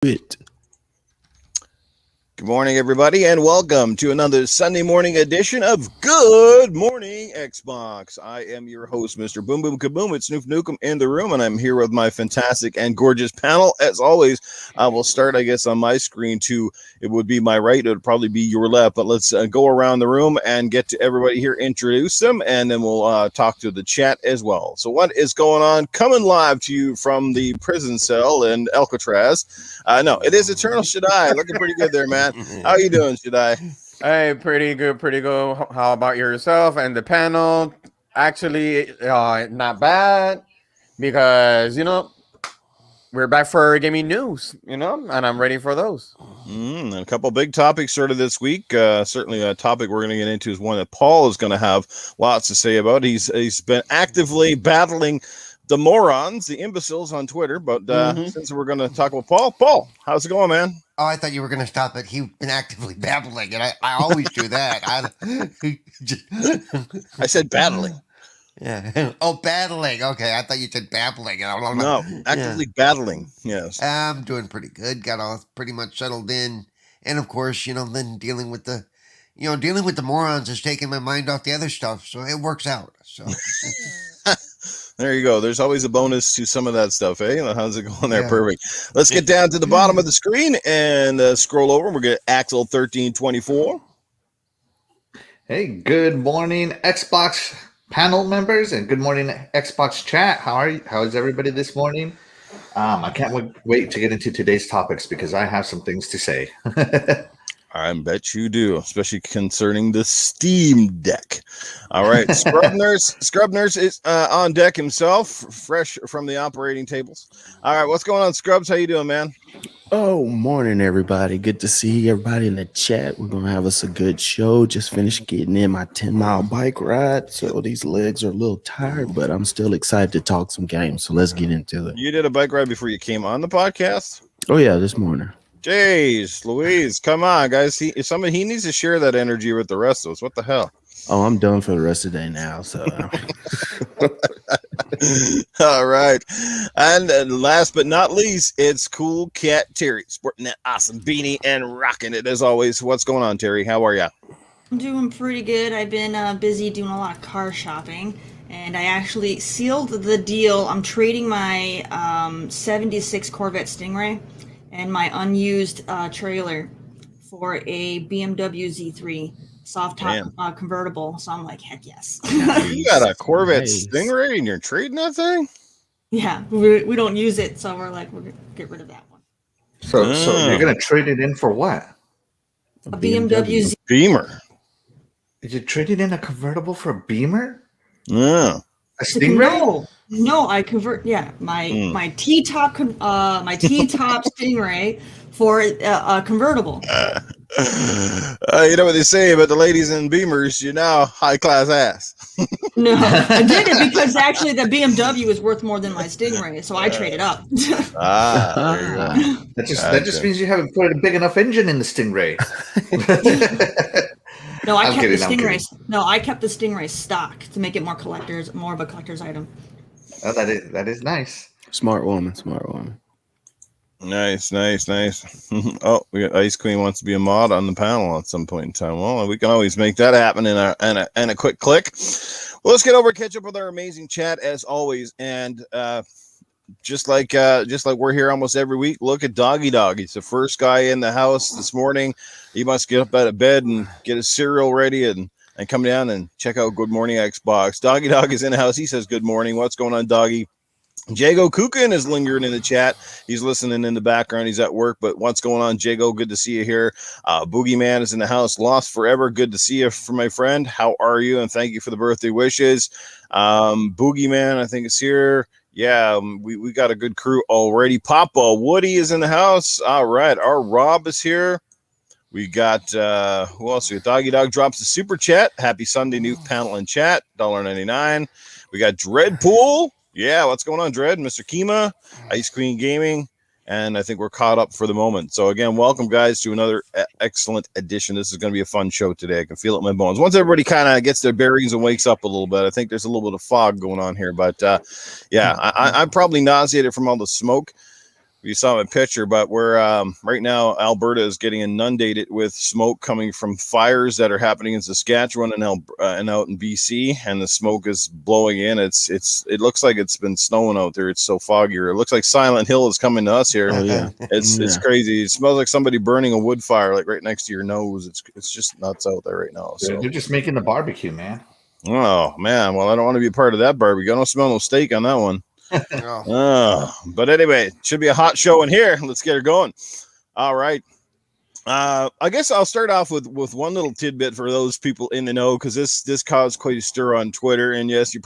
it. Good morning, everybody, and welcome to another Sunday morning edition of Good Morning Xbox. I am your host, Mr. Boom Boom Kaboom. It's Newf Nukem in the room, and I'm here with my fantastic and gorgeous panel. As always, I will start, I guess, on my screen too. It would be my right. It would probably be your left, but let's go around the room and get to everybody here, introduce them, and then we'll talk to the chat as well. So what is going on? Coming live to you from the prison cell in Alcatraz. No, it is Eternal Shaddai. Looking pretty good there, man. How you doing, Shaddai? Hey, pretty good. How about yourself and the panel? Actually, not bad because, we're back for gaming news, and I'm ready for those. And a couple big topics sort of this week. Certainly a topic we're going to get into is one that Paul is going to have lots to say about. He's been actively battling the morons, the imbeciles on Twitter, but since we're going to talk about Paul, how's it going, man? Oh, I thought you were going to stop it. He's been actively babbling, and I always do that. I said battling. Yeah. Oh, battling. Okay, I thought you said babbling. No, actively battling. Yes. I'm doing pretty good. Got all pretty much settled in, and of course, then dealing with the morons is taking my mind off the other stuff, so it works out. So. There you go. There's always a bonus to some of that stuff, eh? How's it going there? Yeah. Perfect. Let's get down to the bottom of the screen and scroll over. We're going to Axel 1324. Hey, good morning, Xbox panel members, and good morning, Xbox chat. How are you? How is everybody this morning? I can't wait to get into today's topics because I have some things to say. I bet you do, especially concerning the Steam Deck. All right, Scrub Nurse is on deck himself, fresh from the operating tables. All right, what's going on, Scrubs? How you doing, man? Oh, morning, everybody. Good to see everybody in the chat. We're going to have us a good show. Just finished getting in my 10-mile bike ride, so these legs are a little tired, but I'm still excited to talk some games, so let's get into it. You did a bike ride before you came on the podcast? Oh, yeah, this morning. Jeez, Louise, come on, guys. He needs to share that energy with the rest of us. What the hell? Oh, I'm done for the rest of the day now, so. All right. And last but not least, it's Coolcat Terri, sporting that awesome beanie and rocking it as always. What's going on, Terry? How are you? I'm doing pretty good. I've been busy doing a lot of car shopping, and I actually sealed the deal. I'm trading my 76 Corvette Stingray and my unused trailer for a BMW Z3 soft top convertible. So I'm like, heck yes. You got a Corvette Stingray and you're trading that thing? Yeah, we don't use it, so we're like, we're gonna get rid of that one. So you're going to trade it in for what? A BMW Z. Beamer. Did you trade it in a convertible for a Beamer? Yeah. A Stingray? No, I convert. Yeah, my T-top Stingray for a convertible. You know what they say about the ladies in Beamers? You're now high class ass. No, I did it because actually the BMW is worth more than my Stingray, so I traded up. There you go. That just means you haven't put a big enough engine in the Stingray. No, I kept the Stingray. No, I kept the Stingray stock to make it more of a collector's item. Oh, that is nice. Smart woman. Nice. Oh, we got Ice Queen wants to be a mod on the panel at some point in time. Well, we can always make that happen in a quick click. Well, let's get over and catch up with our amazing chat as always, and just like we're here almost every week. Look at Doggy Dog. He's the first guy in the house this morning. He must get up out of bed and get his cereal ready and come down and check out Good Morning Xbox. Doggy Dog is in the house. He says good morning. What's going on, Doggy? Jago Kukin is lingering in the chat. He's listening in the background. He's at work, but what's going on, Jago? Good to see you here. Boogeyman is in the house. Lost forever. Good to see you, for my friend. How are you? And thank you for the birthday wishes. Boogeyman, I think, is here. Yeah, we got a good crew already. Papa Woody is in the house. All right, our Rob is here. We got who else? We got Doggy Dog drops the super chat. Happy Sunday, new panel and chat. $1.99. We got Dreadpool. Yeah, what's going on, Dread? Mr. Kima, Ice Queen Gaming, and I think we're caught up for the moment. So again, welcome guys to another excellent edition. This is going to be a fun show today. I can feel it in my bones. Once everybody kind of gets their bearings and wakes up a little bit, I think there's a little bit of fog going on here. But yeah, I'm probably nauseated from all the smoke. you saw my picture, but we're right now Alberta is getting inundated with smoke coming from fires that are happening in Saskatchewan and out in BC, and the smoke is blowing in. It looks like it's been snowing out there. It's so foggy. It looks like Silent Hill is coming to us here. Oh yeah. It's crazy. It smells like somebody burning a wood fire like right next to your nose. It's just nuts out there right now. So They're just making the barbecue, man. oh man, well I don't want to be a part of that barbecue. I don't smell no steak on that one. But anyway, it should be a hot show in here. Let's get her going. All right. I guess I'll start off with one little tidbit for those people in the know, because this caused quite a stir on Twitter. And yes,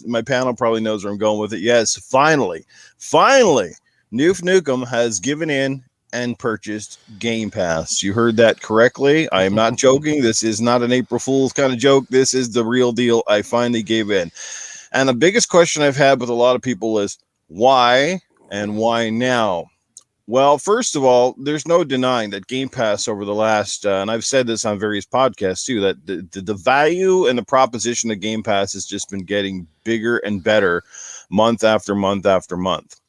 my panel probably knows where I'm going with it. Yes, finally, Newf Nukem has given in and purchased Game Pass. You heard that correctly. I am not joking. This is not an April Fool's kind of joke. This is the real deal. I finally gave in. And the biggest question I've had with a lot of people is why and why now? Well, first of all, there's no denying that Game Pass over the last, and I've said this on various podcasts too, that the value and the proposition of Game Pass has just been getting bigger and better month after month after month.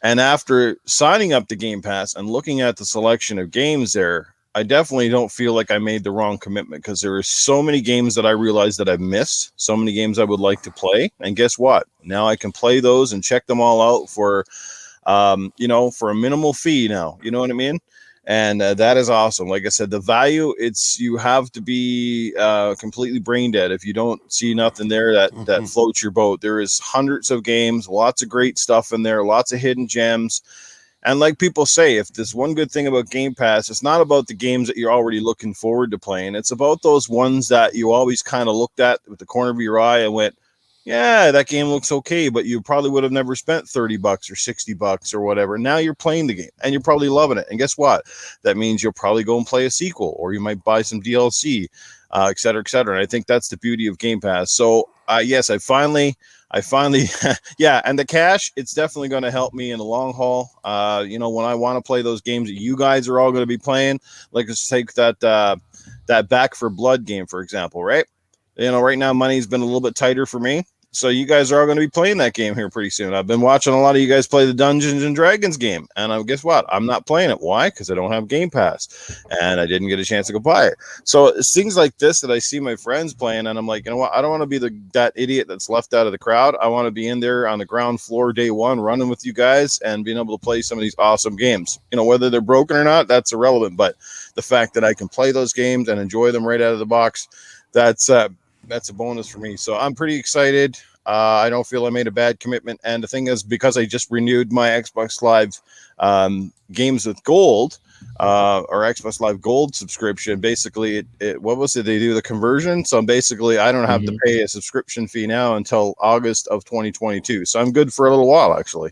And after signing up to Game Pass and looking at the selection of games there, I definitely don't feel like I made the wrong commitment, because there are so many games that I realized that I've missed, so many games I would like to play. And guess what? Now I can play those and check them all out for, for a minimal fee now. You know what I mean? And that is awesome. Like I said, the value, you have to be completely brain dead if you don't see nothing there that floats your boat. There is hundreds of games, lots of great stuff in there, lots of hidden gems. And like people say, if there's one good thing about Game Pass, it's not about the games that you're already looking forward to playing. It's about those ones that you always kind of looked at with the corner of your eye and went, yeah, that game looks okay, but you probably would have never spent $30 or $60 or whatever. Now you're playing the game and you're probably loving it. And guess what? That means you'll probably go and play a sequel, or you might buy some DLC, et cetera, et cetera. And I think that's the beauty of Game Pass. So yes, I finally, yeah, and the cash, it's definitely going to help me in the long haul. When I want to play those games that you guys are all going to be playing, like let's take that Back for Blood game, for example, right? Right now money's been a little bit tighter for me. So you guys are all going to be playing that game here pretty soon. I've been watching a lot of you guys play the Dungeons and Dragons game, and guess what? I'm not playing it. Why? Because I don't have Game Pass, and I didn't get a chance to go buy it. So it's things like this that I see my friends playing, and I'm like, you know what? I don't want to be that idiot that's left out of the crowd. I want to be in there on the ground floor day one, running with you guys and being able to play some of these awesome games. Whether they're broken or not, that's irrelevant. But the fact that I can play those games and enjoy them right out of the box, that's a bonus for me. So I'm pretty excited. I don't feel I made a bad commitment. And the thing is, because I just renewed my Xbox Live Games with Gold, or Xbox Live Gold subscription, basically, what was it? They do the conversion. So basically, I don't have to pay a subscription fee now until August of 2022. So I'm good for a little while, actually.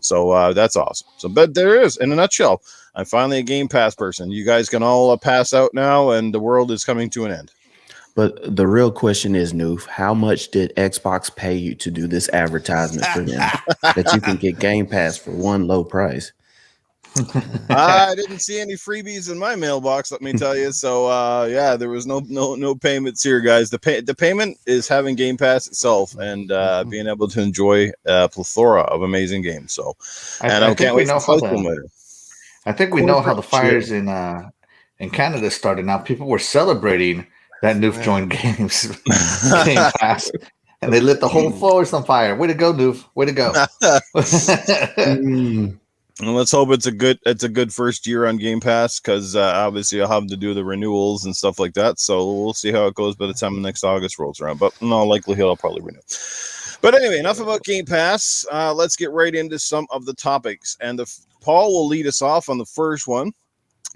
So that's awesome. So, but there is, in a nutshell, I'm finally a Game Pass person. You guys can all pass out now, and the world is coming to an end. But the real question is, Newf, how much did Xbox pay you to do this advertisement for them that you can get Game Pass for one low price? I didn't see any freebies in my mailbox, let me tell you. So yeah, there was no payments here, guys. The payment is having Game Pass itself and being able to enjoy a plethora of amazing games. So, and I can't wait to play them later. I think we know how the fires in Canada started. Now people were celebrating that Newf joined Game Pass, and they lit the whole forest on fire. Way to go, Newf! Way to go! And let's hope it's a good first year on Game Pass, because obviously I'll have to do the renewals and stuff like that. So we'll see how it goes by the time the next August rolls around. But in all likelihood, I'll probably renew. But anyway, enough about Game Pass. Let's get right into some of the topics. And Paul will lead us off on the first one,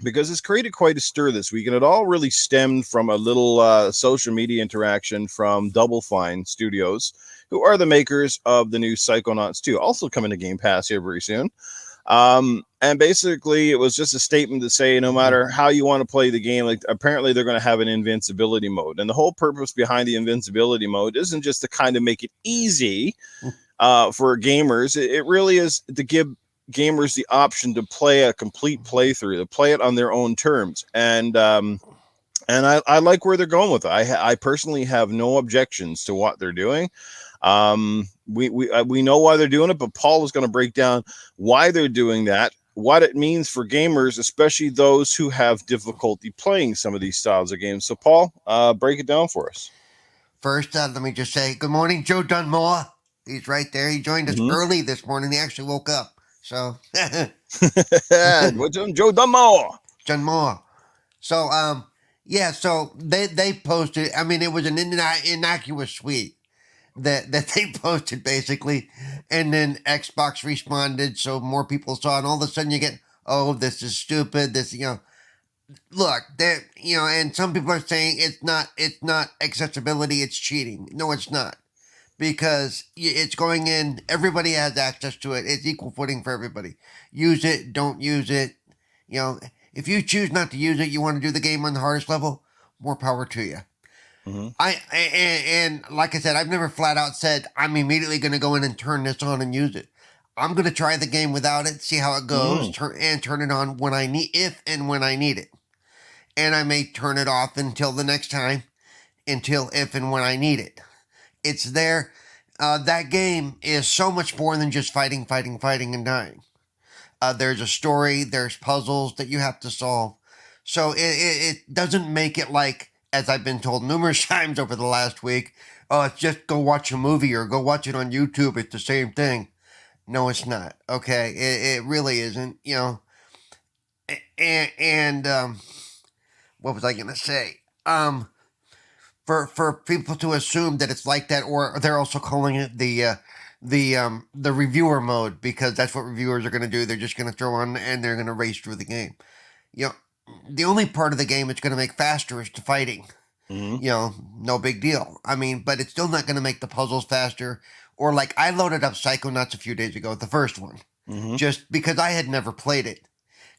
because it's created quite a stir this week, and it all really stemmed from a little social media interaction from Double Fine Studios, who are the makers of the new Psychonauts 2, also coming to Game Pass here very soon. And basically it was just a statement to say, no matter how you want to play the game, like apparently they're going to have an invincibility mode. And the whole purpose behind the invincibility mode isn't just to kind of make it easy for gamers. It really is to give gamers the option to play a complete playthrough, to play it on their own terms. And I like where they're going with it. I personally have no objections to what they're doing. We know why they're doing it, but Paul is going to break down why they're doing that, what it means for gamers, especially those who have difficulty playing some of these styles of games. So, Paul, break it down for us. First, let me just say good morning, Joe Dunmore. He's right there. He joined us early this morning. He actually woke up. So, What's on Joe Dunmore? Dunmore. So, yeah. So they posted. I mean, it was an innocuous tweet that they posted basically, and then Xbox responded, so more people saw, and all of a sudden you get, oh, this is stupid. This, look, there, and some people are saying it's not accessibility, it's cheating. No, it's not, because it's going in. Everybody has access to it. It's equal footing for everybody. Use it, don't use it. If you choose not to use it, you want to do the game on the hardest level, more power to you. And like I said, I've never flat out said I'm immediately going to go in and turn this on and use it. I'm going to try the game without it, see how it goes, turn it on when I need, if and when I need it. And I may turn it off until the next time, if and when I need it. It's there. That game is so much more than just fighting, and dying. There's a story, there's puzzles that you have to solve. So it doesn't make it like, as I've been told numerous times over the last week, oh, it's just go watch a movie or go watch it on YouTube. It's the same thing. No, it's not. Okay, it really isn't. And what was I gonna say? For people to assume that it's like that, or they're also calling it the reviewer mode, because that's what reviewers are gonna do. They're just gonna throw on and they're gonna race through the game. The only part of the game it's going to make faster is the fighting. No big deal. I mean, but it's still not going to make the puzzles faster. Or like I loaded up Psychonauts a few days ago, the first one, just because I had never played it.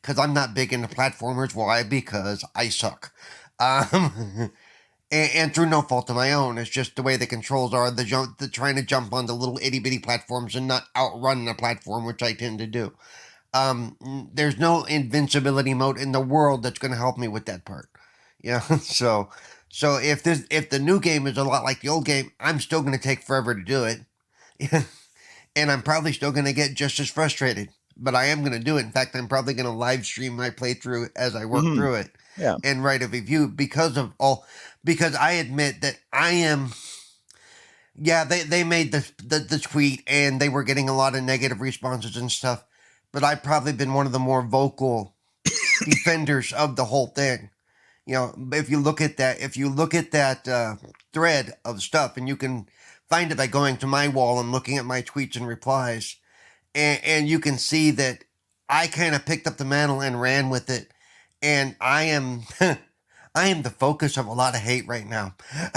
Because I'm not big into platformers. Why? Because I suck. And through no fault of my own. It's just the way the controls are. The trying to jump onto little itty bitty platforms and not outrun the platform, which I tend to do. There's no invincibility mode in the world that's going to help me with that part. So if the new game is a lot like the old game, I'm still going to take forever to do it. And I'm probably still going to get just as frustrated, but I am going to do it. In fact, I'm probably going to live stream my playthrough as I work through it and write a review because I admit that I am. Yeah, they made the tweet and they were getting a lot of negative responses and stuff. But I've probably been one of the more vocal defenders of the whole thing. If you look at that thread of stuff, and you can find it by going to my wall and looking at my tweets and replies, and you can see that I kind of picked up the mantle and ran with it, and I am I am the focus of a lot of hate right now,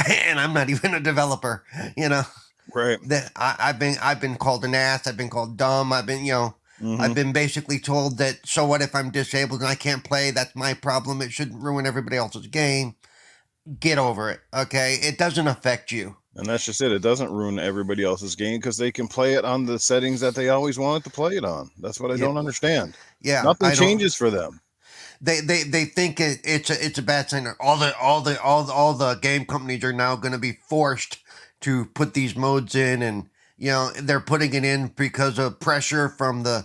and I'm not even a developer. Right. That I've been called an ass. I've been called dumb. I've been basically told that, so what if I'm disabled and I can't play? That's my problem. It shouldn't ruin everybody else's game. Get over it, okay? It doesn't affect you. And that's just it. It doesn't ruin everybody else's game because they can play it on the settings that they always wanted to play it on. That's what I don't understand. Yeah, nothing changes for them. They think it's a bad sign. All the game companies are now going to be forced to put these modes in, and they're putting it in because of pressure from the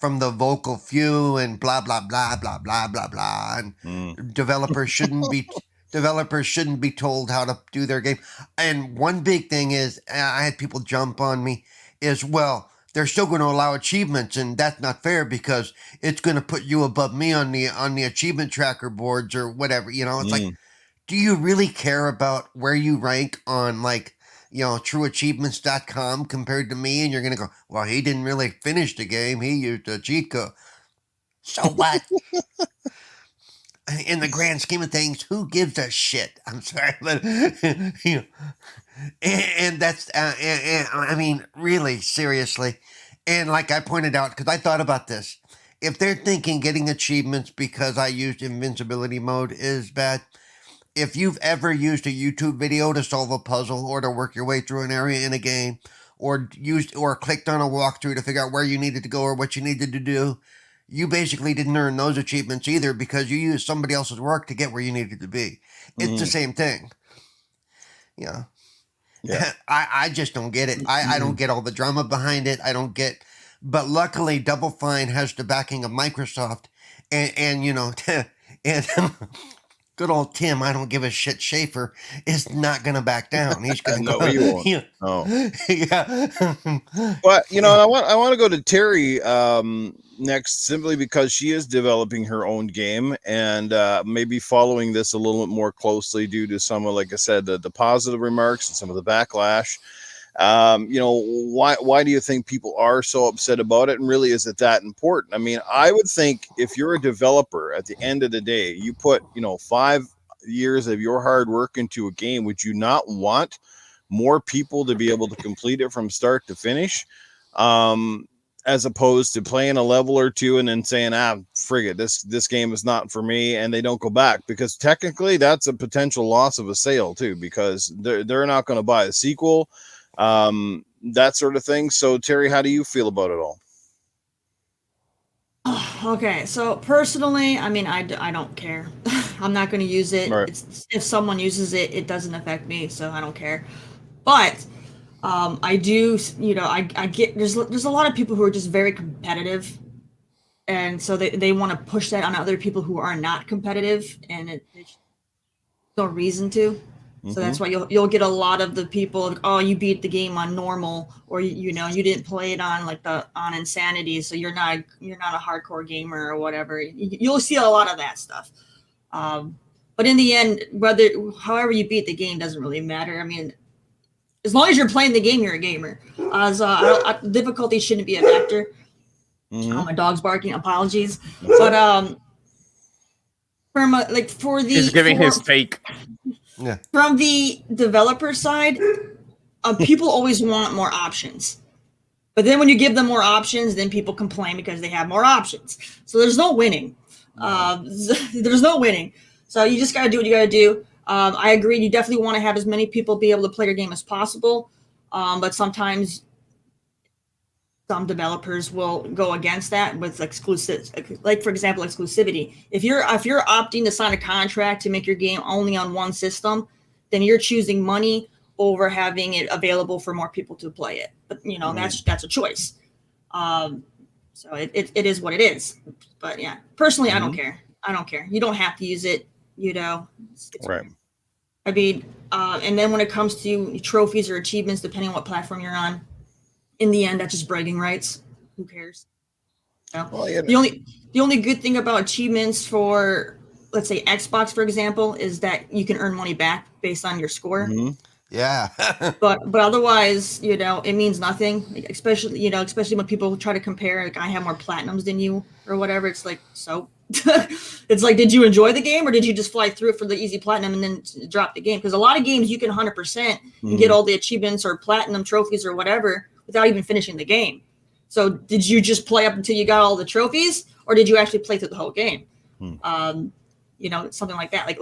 vocal few and blah blah blah blah blah blah blah. And developers shouldn't be told how to do their game. And one big thing is, I had people jump on me, is, well, they're still going to allow achievements, and that's not fair because it's going to put you above me on the achievement tracker boards or whatever. It's like, do you really care about where you rank on trueachievements.com compared to me? And you're going to go, well, he didn't really finish the game. He used a cheat code. So what? In the grand scheme of things, who gives a shit? I'm sorry, but and that's I mean, really, seriously. And like I pointed out, because I thought about this, if they're thinking getting achievements because I used invincibility mode is bad, if you've ever used a YouTube video to solve a puzzle or to work your way through an area in a game, or clicked on a walkthrough to figure out where you needed to go or what you needed to do, you basically didn't earn those achievements either because you used somebody else's work to get where you needed to be. It's the same thing. Yeah. I just don't get it. I don't get all the drama behind it. I don't get. But luckily, Double Fine has the backing of Microsoft, and you know, and good old Tim, I don't give a shit. Schaefer is not gonna back down. He's gonna No, go. he won't. Yeah, Oh. yeah. But you know, Yeah. I want to go to Terry next, simply because she is developing her own game and maybe following this a little bit more closely due to some of, like I said, the positive remarks and some of the backlash. You know, why do you think people are so upset about it? And really, is it that important? I mean, I would think if you're a developer, at the end of the day, you put 5 years of your hard work into a game. Would you not want more people to be able to complete it from start to finish, as opposed to playing a level or two and then saying, frig it, this game is not for me, and they don't go back? Because technically that's a potential loss of a sale too, because they're not going to buy a sequel, that sort of thing. So Terry, how do you feel about it all? Okay, so personally, I mean, I don't care. I'm not going to use it. Right. If someone uses it, it doesn't affect me, so I don't care. But I do, I get there's a lot of people who are just very competitive, and so they want to push that on other people who are not competitive, and there's no reason to. So that's why you'll get a lot of the people, oh, you beat the game on normal, or you didn't play it on on insanity, so you're not a hardcore gamer or whatever. You'll see a lot of that stuff. But in the end, however you beat the game doesn't really matter. I mean, as long as you're playing the game, you're a gamer. Difficulty shouldn't be a factor. My dog's barking. Apologies, but He's giving his take. Yeah. from the developer side, people always want more options. But then when you give them more options, then people complain because they have more options. So there's no winning. There's no winning. So you just got to do what you got to do. I agree. You definitely want to have as many people be able to play your game as possible. But sometimes some developers will go against that with exclusive, like for example, exclusivity. If you're opting to sign a contract to make your game only on one system, then you're choosing money over having it available for more people to play it. But that's a choice. So it is what it is. But yeah, personally, I don't care. I don't care. You don't have to use it. It's Right. I mean, and then when it comes to trophies or achievements, depending on what platform you're on, in the end, that's just bragging rights. Who cares? Well, yeah. The only good thing about achievements for, let's say, Xbox, for example, is that you can earn money back based on your score. Yeah. But otherwise, it means nothing. Especially when people try to compare, like, I have more platinums than you or whatever. It's like, so it's like, did you enjoy the game or did you just fly through it for the easy platinum and then drop the game? Because a lot of games you can 100% and get all the achievements or platinum trophies or whatever without even finishing the game. So did you just play up until you got all the trophies, or did you actually play through the whole game? Something like that.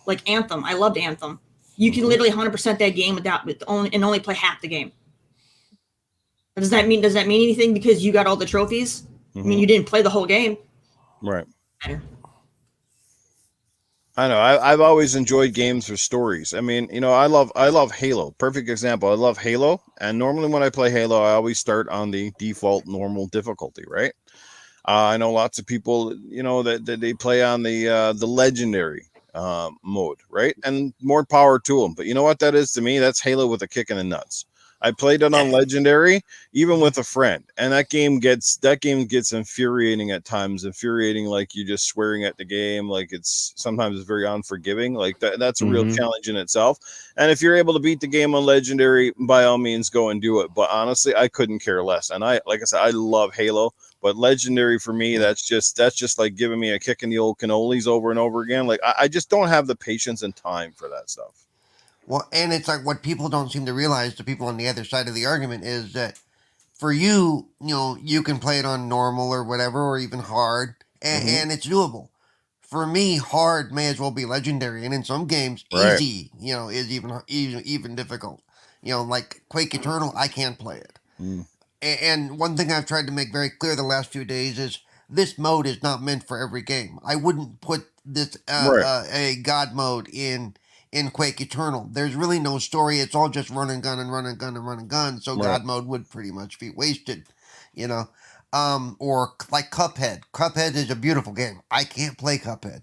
Like Anthem. I loved Anthem. You can literally 100% that game only play half the game. Does that mean anything because you got all the trophies? I mean, you didn't play the whole game. Right. Matter. I know. I've always enjoyed games for stories. I mean, I love Halo. Perfect example. I love Halo, and normally when I play Halo, I always start on the default normal difficulty. Right. I know lots of people, that they play on the legendary mode, right? And more power to them. But you know what that is to me? That's Halo with a kick in the nuts. I played it on legendary, even with a friend, and that game gets infuriating at times. Infuriating, like you're just swearing at the game, like it's sometimes very unforgiving. Like that's a real challenge in itself. And if you're able to beat the game on legendary, by all means, go and do it. But honestly, I couldn't care less. And like I said, I love Halo. But legendary for me, that's just like giving me a kick in the old cannolis over and over again. Like I just don't have the patience and time for that stuff. Well, and it's like what people don't seem to realize, the people on the other side of the argument, is that for you, you can play it on normal or whatever, or even hard, and it's doable. For me, hard may as well be legendary, and in some games, easy, is even difficult. Like Quake Eternal, I can't play it. And one thing I've tried to make very clear the last few days is this mode is not meant for every game. I wouldn't put this a God mode in in Quake Eternal. There's really no story. It's all just run and gun and run and gun and run and gun. So Right. God mode would pretty much be wasted, you know. Or like Cuphead. Cuphead is a beautiful game. I can't play Cuphead.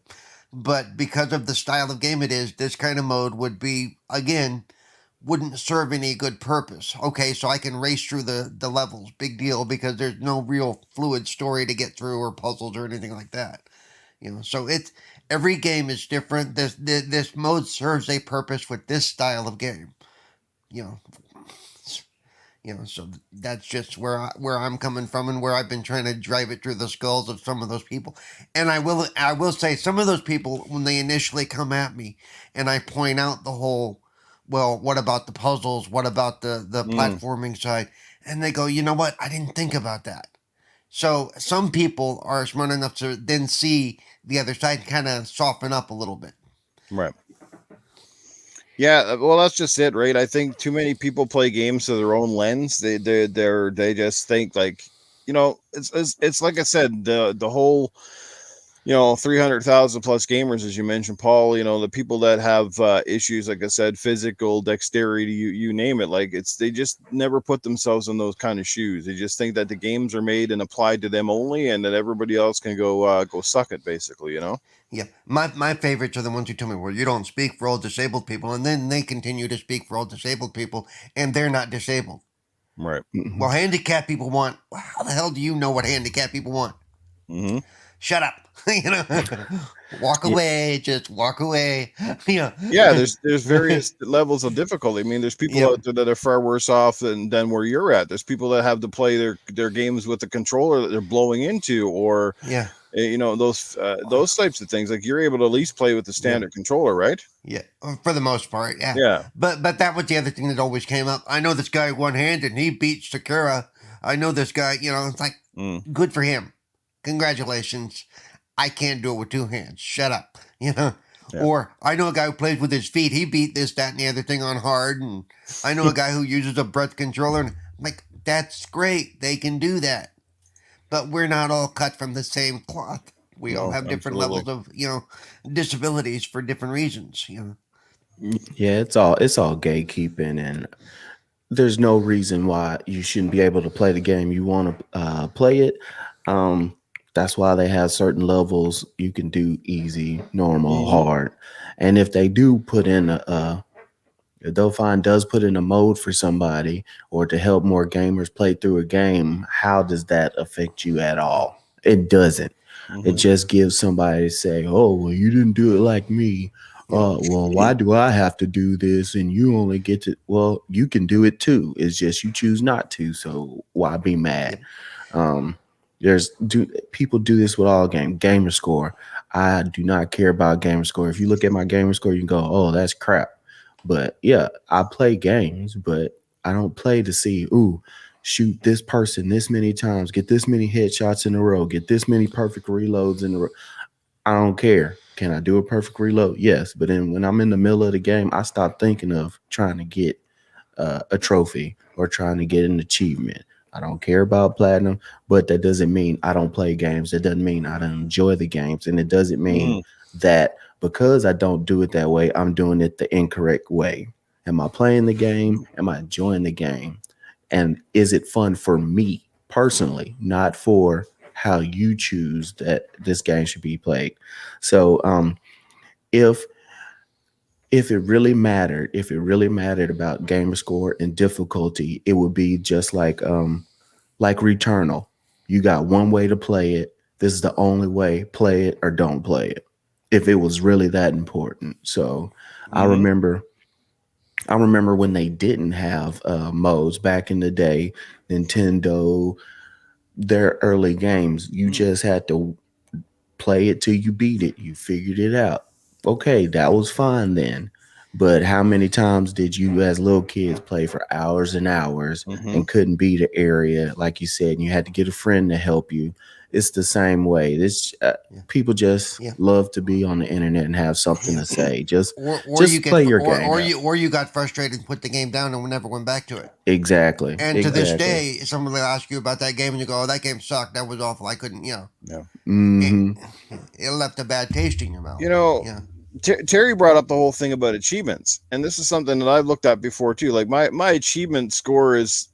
But because of the style of game it is, this kind of mode would be, again, wouldn't serve any good purpose. Okay, so I can race through the levels. Big deal, because there's no real fluid story to get through or puzzles or anything like that. You know, so it's every game is different. This mode serves a purpose with this style of game. You know, so that's just where I'm coming from and where I've been trying to drive it through the skulls of some of those people. And I will say some of those people, when they initially come at me and I point out the whole, well, what about the puzzles? What about the platforming side? And they go, you know what? I didn't think about that. So some people are smart enough to then see the other side and kind of soften up a little bit. Right. Yeah, well, that's just it, right? I think too many people play games through their own lens. They just think like, it's like I said, the whole, 300,000 plus gamers, as you mentioned, Paul. The people that have issues, like I said, physical dexterity, you name it. Like they just never put themselves in those kind of shoes. They just think that the games are made and applied to them only, and that everybody else can go suck it, basically. Yeah, my favorites are the ones who tell me, well, you don't speak for all disabled people, and then they continue to speak for all disabled people, and they're not disabled. Right. Mm-hmm. Well, handicapped people want. Well, how the hell do you know what handicapped people want? Mm-hmm. Shut up. Walk away. Just walk away. Yeah, there's various levels of difficulty. I mean, there's people out there that are far worse off than where you're at. There's people that have to play their games with the controller that they're blowing into, or those types of things. Like you're able to at least play with the standard controller, right? Yeah, for the most part, yeah. Yeah. But that was the other thing that always came up. I know this guy one-handed, and he beat Sakura. I know this guy. It's like good for him. Congratulations. I can't do it with two hands. Shut up. Yeah. Or I know a guy who plays with his feet. He beat this, that, and the other thing on hard. And I know a guy who uses a breath controller. And I'm like, that's great. They can do that. But we're not all cut from the same cloth. We all have different levels of, disabilities for different reasons. Yeah, it's all gatekeeping, and there's no reason why you shouldn't be able to play the game you want to play it. That's why they have certain levels you can do easy, normal, hard. And if they do put in if Dolphine does put in a mode for somebody or to help more gamers play through a game, how does that affect you at all? It doesn't. It just gives somebody to say, oh, well, you didn't do it like me. Well, why do I have to do this? And you only get to, well, you can do it too. It's just you choose not to. So why be mad? People do this with all gamer score. I do not care about gamer score. If you look at my gamer score, you can go, oh, that's crap. But yeah, I play games, but I don't play to see, shoot this person this many times, get this many headshots in a row, get this many perfect reloads in a row. I don't care. Can I do a perfect reload? Yes. But then when I'm in the middle of the game, I stop thinking of trying to get a trophy or trying to get an achievement. I don't care about platinum, but that doesn't mean I don't play games. It doesn't mean I don't enjoy the games. And it doesn't mean that because I don't do it that way, I'm doing it the incorrect way. Am I playing the game? Am I enjoying the game? And is it fun for me personally, not for how you choose that this game should be played? So if it really mattered, about gamer score and difficulty, it would be just like Returnal. You got one way to play it. This is the only way. Play it or don't play it. If it was really that important. So I remember when they didn't have modes back in the day, Nintendo, their early games, you just had to play it till you beat it. You figured it out. Okay, that was fine then. But how many times did you as little kids play for hours and hours and couldn't beat an area, like you said, and you had to get a friend to help you? It's the same way. This people just love to be on the internet and have something to say. Just play your game. Or you got frustrated and put the game down and never went back to it. Exactly. And to this day, someone will ask you about that game and you go, "Oh, that game sucked. That was awful. I couldn't." Yeah. It left a bad taste in your mouth. Terry brought up the whole thing about achievements, and this is something that I've looked at before too. Like my achievement score is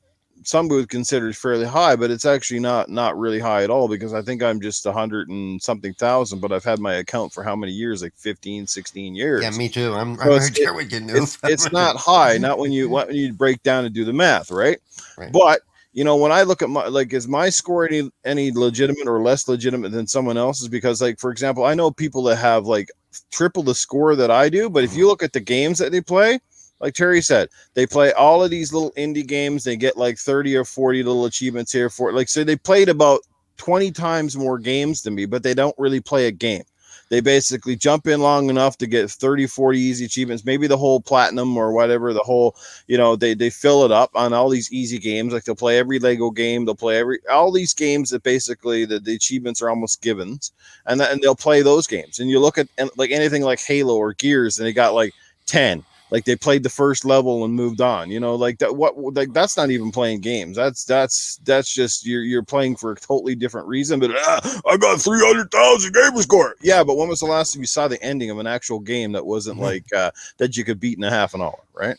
some would consider fairly high, but it's actually not really high at all, because I think I'm just 100 and something thousand, but I've had my account for how many years? Like 15, 16 years. Yeah, me too. I'm So right there with you, Newf. it's not high, not when you break down and do the math, right? Right. But when I look at my, like, is my score any legitimate or less legitimate than someone else's? Because, like, for example, I know people that have like triple the score that I do, but if you look at the games that they play, like Terry said, they play all of these little indie games. They get like 30 or 40 little achievements here for, like, so they played about 20 times more games than me, but they don't really play a game. They basically jump in long enough to get 30, 40 easy achievements, maybe the whole platinum or whatever, the whole, they fill it up on all these easy games. Like, they'll play every Lego game. They'll play all these games that basically the achievements are almost givens. And they'll play those games. And you look at like anything like Halo or Gears, and they got like 10. Like, they played the first level and moved on, like that. Like, that's not even playing games. That's just you're playing for a totally different reason. But I got 300,000 gamer score. Yeah, but when was the last time you saw the ending of an actual game that wasn't like that you could beat in a half an hour, right?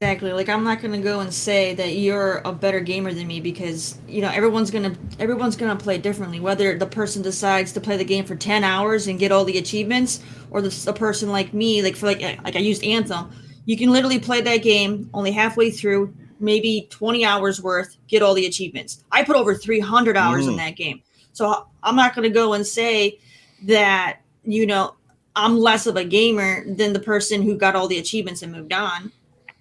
Exactly. Like, I'm not gonna go and say that you're a better gamer than me, because everyone's gonna play differently. Whether the person decides to play the game for 10 hours and get all the achievements, or the person like me, like I used Anthem. You can literally play that game only halfway through, maybe 20 hours worth, get all the achievements. I put over 300 hours in that game, so I'm not gonna go and say that I'm less of a gamer than the person who got all the achievements and moved on,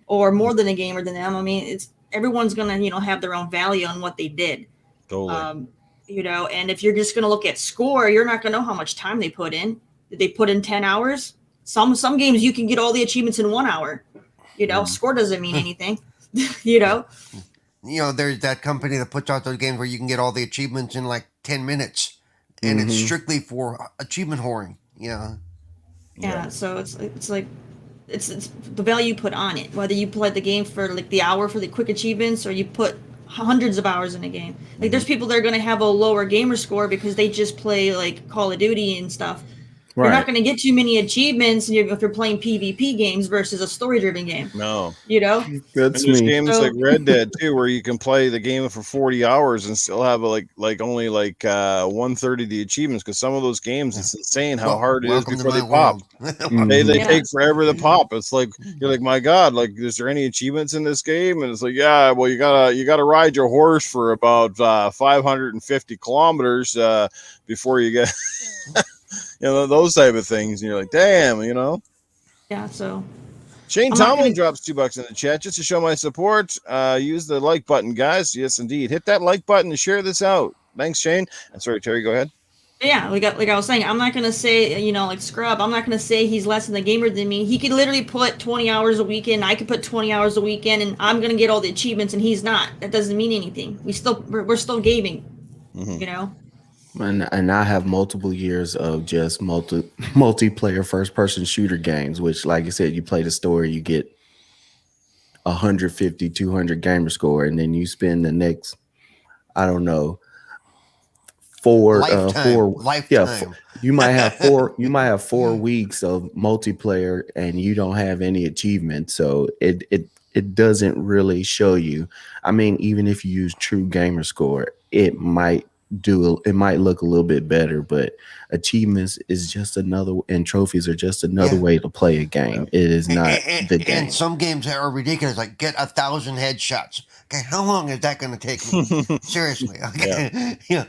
or more than a gamer than them. I mean, everyone's gonna have their own value on what they did. Totally. And if you're just gonna look at score, you're not gonna know how much time they put in. Did they put in 10 hours? Some games you can get all the achievements in 1 hour. Score doesn't mean anything. There's that company that puts out those games where you can get all the achievements in like 10 minutes, and it's strictly for achievement whoring. Yeah. So it's like it's the value you put on it. Whether you play the game for like the hour for the quick achievements, or you put hundreds of hours in a game. Like, there's people that are going to have a lower gamer score because they just play like Call of Duty and stuff. Right. You're not going to get too many achievements if you're playing PvP games versus a story-driven game. No. That's there's me. games like Red Dead too, where you can play the game for 40 hours and still have only 1/3 of the achievements, because some of those games, it's insane how hard it is before they pop. They take forever to pop. It's like, you're like, my God, like, is there any achievements in this game? And it's like, yeah, well, you gotta ride your horse for about 550 kilometers before you get those type of things. And you're like, damn, Yeah, so Shane Tomlin drops $2 in the chat just to show my support. Use the like button, guys. Yes, indeed. Hit that like button and share this out. Thanks, Shane. And sorry, Terry, go ahead. Yeah, like I was saying, I'm not gonna say, like Scrub, I'm not gonna say he's less of a gamer than me. He could literally put 20 hours a weekend. I could put 20 hours a weekend, and I'm gonna get all the achievements, and he's not. That doesn't mean anything. We're still gaming. And I have multiple years of just multiplayer first-person shooter games, which, like you said, you play the story, you get 150, 200 gamer score, and then you spend the next, I don't know, lifetime. You might have 4 weeks of multiplayer, and you don't have any achievements, so it doesn't really show you. I mean, even if you use true gamer score, it might look a little bit better, but achievements is just another, and trophies are just another way to play a game. It is not the game. And some games are ridiculous, like get 1,000 headshots. Okay, how long is that going to take me? Seriously. Okay. Yeah.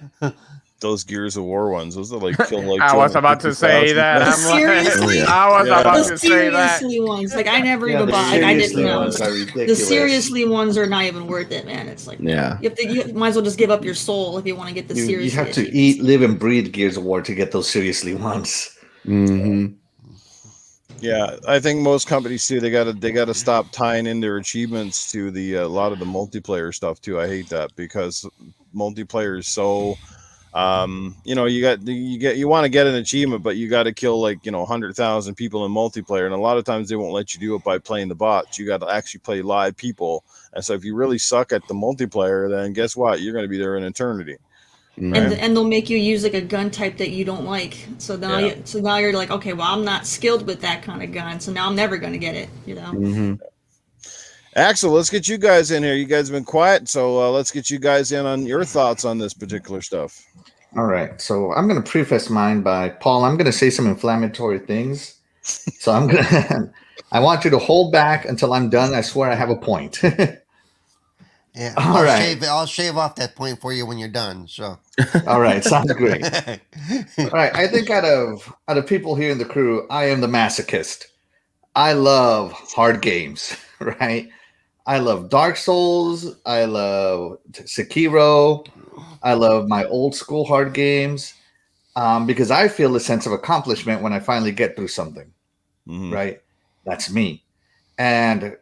Those Gears of War ones, those are like kill like. I was about to say that. Seriously, I was about to say that. Seriously ones, like I never even bought. Like, I didn't know. The seriously ones are not even worth it, man. It's like, you might as well just give up your soul if you want to get the serious. You have to eat, live, and breathe Gears of War to get those seriously ones. Mm-hmm. Yeah, I think most companies too, they gotta stop tying in their achievements to the a lot of the multiplayer stuff too. I hate that, because multiplayer is so. You want to get an achievement, but you got to kill 100,000 people in multiplayer, and a lot of times they won't let you do it by playing the bots. You got to actually play live people, and so if you really suck at the multiplayer, then guess what? You're going to be there in eternity. and they'll make you use like a gun type that you don't like. So now you're like, okay, well, I'm not skilled with that kind of gun, so now I'm never gonna get it. You know. Mm-hmm. Axel, let's get you guys in here. You guys have been quiet, so let's get you guys in on your thoughts on this particular stuff. All right. So I'm going to preface mine by Paul. I'm going to say some inflammatory things. So I'm going to, I want you to hold back until I'm done. I swear I have a point. Yeah, All right. I'll shave off that point for you when you're done. So, all right, sounds great. All right, I think out of people here in the crew, I am the masochist. I love hard games, right? I love Dark Souls. I love Sekiro. I love my old school hard games because I feel a sense of accomplishment when I finally get through something, right? That's me. And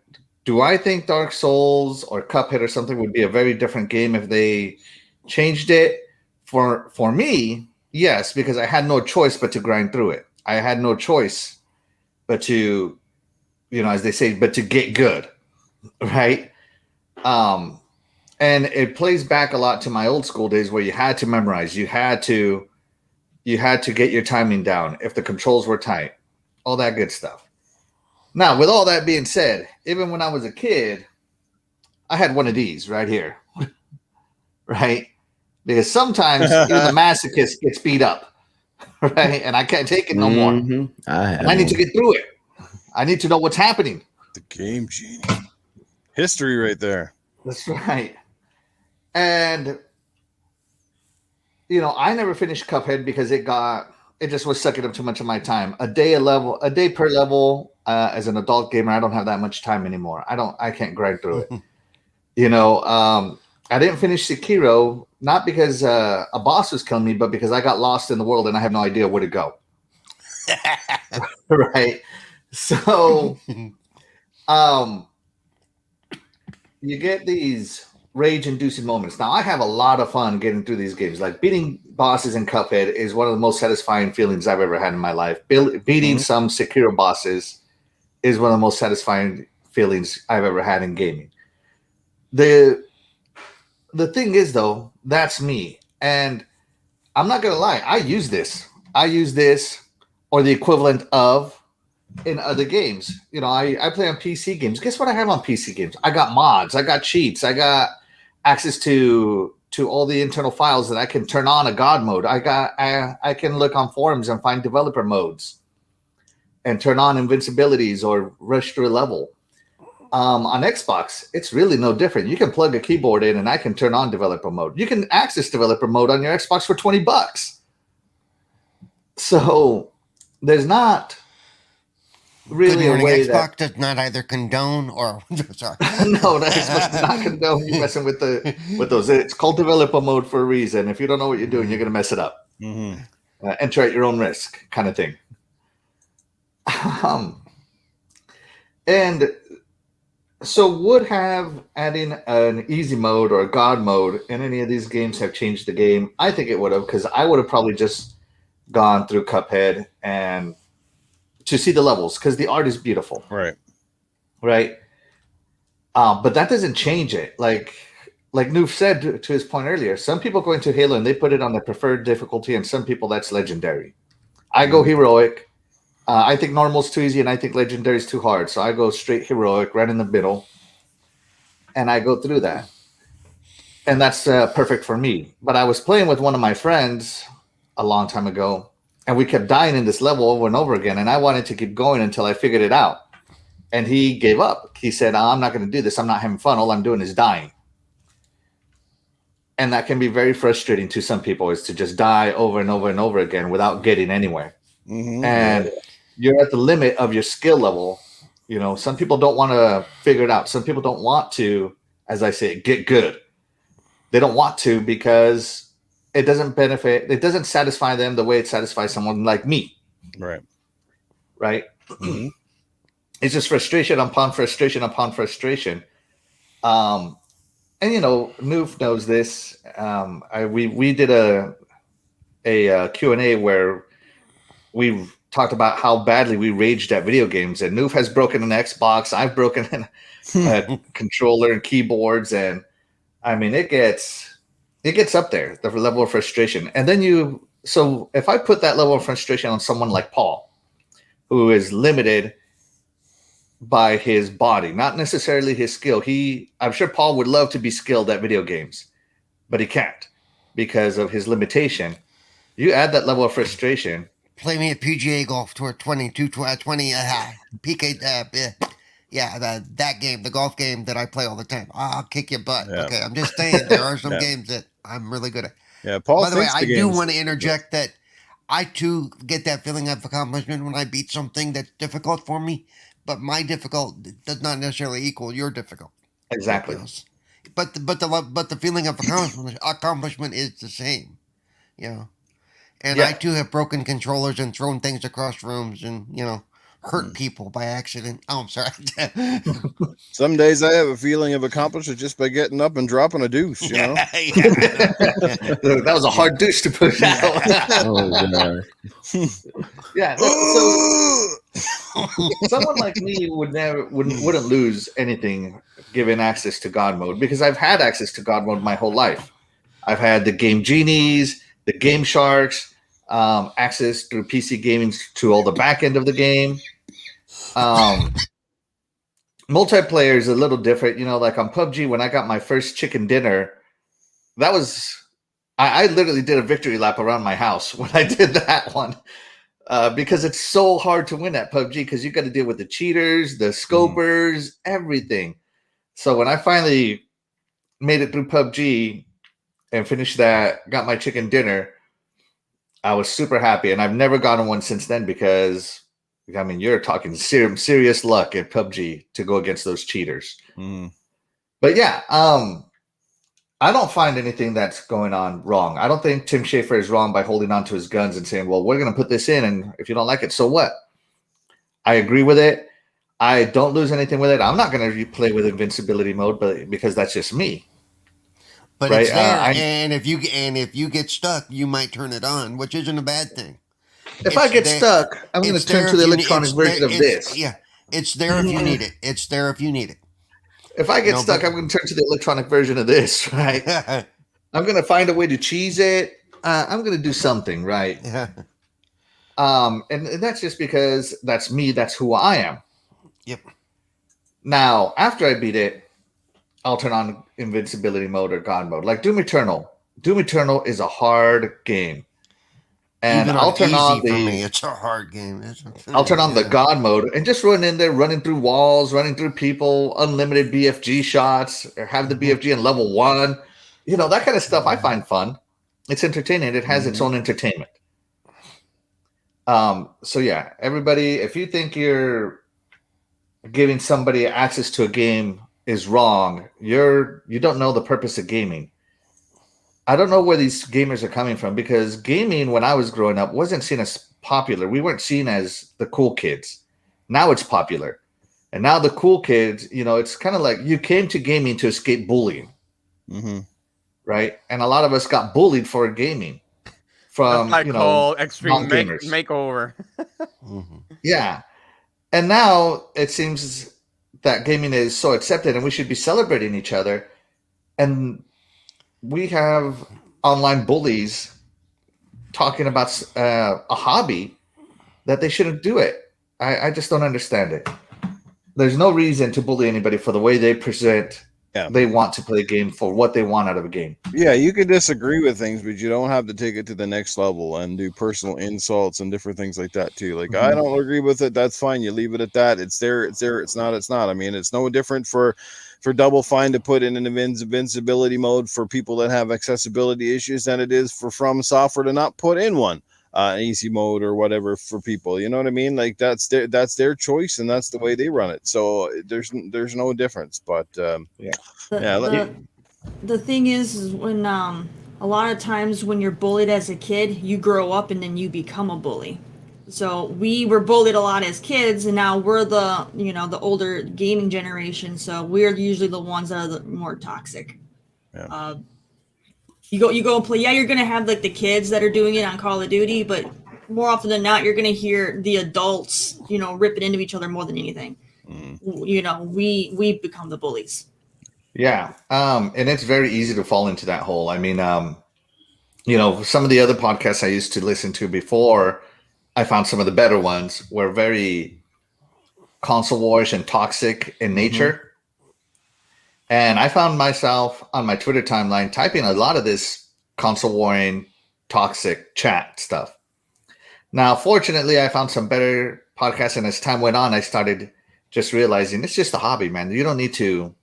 do I think Dark Souls or Cuphead or something would be a very different game if they changed it? For me, yes, because I had no choice but to grind through it. I had no choice but to, as they say, but to get good, right? And it plays back a lot to my old school days where you had to memorize. You had to get your timing down if the controls were tight, all that good stuff. Now, with all that being said, even when I was a kid, I had one of these right here, right? Because sometimes even the masochist gets beat up, right? And I can't take it no more. I need to get through it. I need to know what's happening. The game genie. History right there. That's right. And, I never finished Cuphead because it just was sucking up too much of my time. A day per level. As an adult gamer, I don't have that much time anymore. I can't grind through it. I didn't finish Sekiro, not because a boss was killing me, but because I got lost in the world and I have no idea where to go. Right. So, you get these rage-inducing moments. Now, I have a lot of fun getting through these games. Like beating bosses in Cuphead is one of the most satisfying feelings I've ever had in my life. Beating some Sekiro bosses is one of the most satisfying feelings I've ever had in gaming. The thing is, though, that's me. And I'm not going to lie. I use this or the equivalent of in other games. I play on PC games. Guess what I have on PC games? I got mods. I got cheats. I got access to all the internal files that I can turn on a God mode. I can look on forums and find developer modes and turn on invincibilities or rush through a level. On Xbox, it's really no different. You can plug a keyboard in and I can turn on developer mode. You can access developer mode on your Xbox for $20. So there's not really a way Xbox does not either condone or sorry. No, that Xbox does not condone you messing with those. It's called developer mode for a reason. If you don't know what you're doing, you're going to mess it up. Enter at your own risk, kind of thing. And so would have adding an easy mode or a God mode in any of these games have changed the game? I think it would have, because I would have probably just gone through Cuphead and to see the levels, because the art is beautiful. Right. But that doesn't change it. Like Newf said to his point earlier, some people go into Halo and they put it on their preferred difficulty, and some people that's legendary. I go heroic. I think normal's too easy, and I think legendary is too hard. So I go straight heroic, right in the middle, and I go through that. And that's perfect for me. But I was playing with one of my friends a long time ago, and we kept dying in this level over and over again, and I wanted to keep going until I figured it out. And he gave up. He said, I'm not going to do this. I'm not having fun. All I'm doing is dying. And that can be very frustrating to some people, is to just die over and over and over again without getting anywhere. And you're at the limit of your skill level. Some people don't want to figure it out. Some people don't want to, as I say, get good. They don't want to because it doesn't benefit. It doesn't satisfy them the way it satisfies someone like me. Right. It's just frustration upon frustration upon frustration. And Newf knows this. We did a Q&A where we talked about how badly we raged at video games, and Newf has broken an Xbox. I've broken a controller and keyboards, and I mean it gets it gets up there, the level of frustration. And then so if I put that level of frustration on someone like Paul, who is limited by his body, not necessarily his skill. I'm sure Paul would love to be skilled at video games, but he can't because of his limitation. You add that level of frustration. Play me at PGA Golf Tour 20, PK, that game, the golf game that I play all the time. I'll kick your butt. Yeah. Okay, I'm just saying there are some games that I'm really good at. Yeah, Paul. By the way, I do want to interject that I too get that feeling of accomplishment when I beat something that's difficult for me, but my difficult does not necessarily equal your difficult. Exactly. But the feeling of accomplishment is the same, you know. And I too have broken controllers and thrown things across rooms and, you know, hurt people by accident. Oh, I'm sorry. Some days I have a feeling of accomplishment just by getting up and dropping a deuce, you know? That was a hard deuce to push out. Oh, God. Yeah. So someone like me wouldn't lose anything given access to God mode, because I've had access to God mode my whole life. I've had the Game Genies, the Game Sharks, access through PC gaming to all the back end of the game. Multiplayer is a little different, you know. Like on PUBG, when I got my first chicken dinner, that was I literally did a victory lap around my house when I did that one, because it's so hard to win at PUBG because you got to deal with the cheaters, the scopers, everything. So when I finally made it through PUBG and finished that, got my chicken dinner, I was super happy, and I've never gotten one since then because, I mean, you're talking serious luck at PUBG to go against those cheaters. But yeah, I don't find anything that's going on wrong. I don't think Tim Schafer is wrong by holding on to his guns and saying, well, we're going to put this in, and if you don't like it, so what? I agree with it. I don't lose anything with it. I'm not going to play with invincibility mode, but because that's just me. But right? It's there, and if you get stuck, you might turn it on, which isn't a bad thing. If I get stuck, I'm going to turn to the electronic version of this. Yeah, it's there if you need it. It's there if you need it. If I get stuck, I'm going to turn to the electronic version of this, right? I'm going to find a way to cheese it. I'm going to do something, right? Yeah. And that's just because that's me. That's who I am. Yep. Now, after I beat it, I'll turn on invincibility mode or God mode. Like Doom Eternal. Doom Eternal is a hard game. And I'll turn on for me. It's a hard game. I'll turn on the God mode and just run in there, running through walls, running through people, unlimited BFG shots, or have the BFG in level 1. You know, that kind of stuff I find fun. It's entertaining. It has its own entertainment. So yeah, everybody, if you think you're giving somebody access to a game is wrong, you don't know the purpose of gaming. I don't know where these gamers are coming from, because gaming when I was growing up wasn't seen as popular. We weren't seen as the cool kids. Now it's popular. And now the cool kids, you know, it's kind of like you came to gaming to escape bullying. Right? And a lot of us got bullied for gaming from, like, you know, extreme makeover. Yeah. And now it seems that gaming is so accepted and we should be celebrating each other. And we have online bullies talking about a hobby that they shouldn't do it. I just don't understand it. There's no reason to bully anybody for the way they present. They want to play a game for what they want out of a game. Yeah, you can disagree with things, but you don't have to take it to the next level and do personal insults and different things like that too. Like, I don't agree with it. That's fine. You leave it at that. It's there. It's there. It's not. It's not. I mean, it's no different for Double Fine to put in an invincibility mode for people that have accessibility issues than it is for From Software to not put in one. Easy mode or whatever for people, you know what I mean? Like that's their choice and that's the way they run it. So there's no difference. But the thing is when a lot of times when you're bullied as a kid, you grow up and then you become a bully. So we were bullied a lot as kids, and now we're the older gaming generation. So we're usually the ones that are the more toxic. Yeah. You go and play. Yeah, you're gonna have like the kids that are doing it on Call of Duty, but more often than not, you're gonna hear the adults, ripping into each other more than anything. You know, we become the bullies. Yeah. And it's very easy to fall into that hole. I mean, some of the other podcasts I used to listen to before, I found some of the better ones were very console wars and toxic in nature. And I found myself on my Twitter timeline typing a lot of this console warring, toxic chat stuff. Now, fortunately, I found some better podcasts, and as time went on, I started just realizing it's just a hobby, man. You don't need to.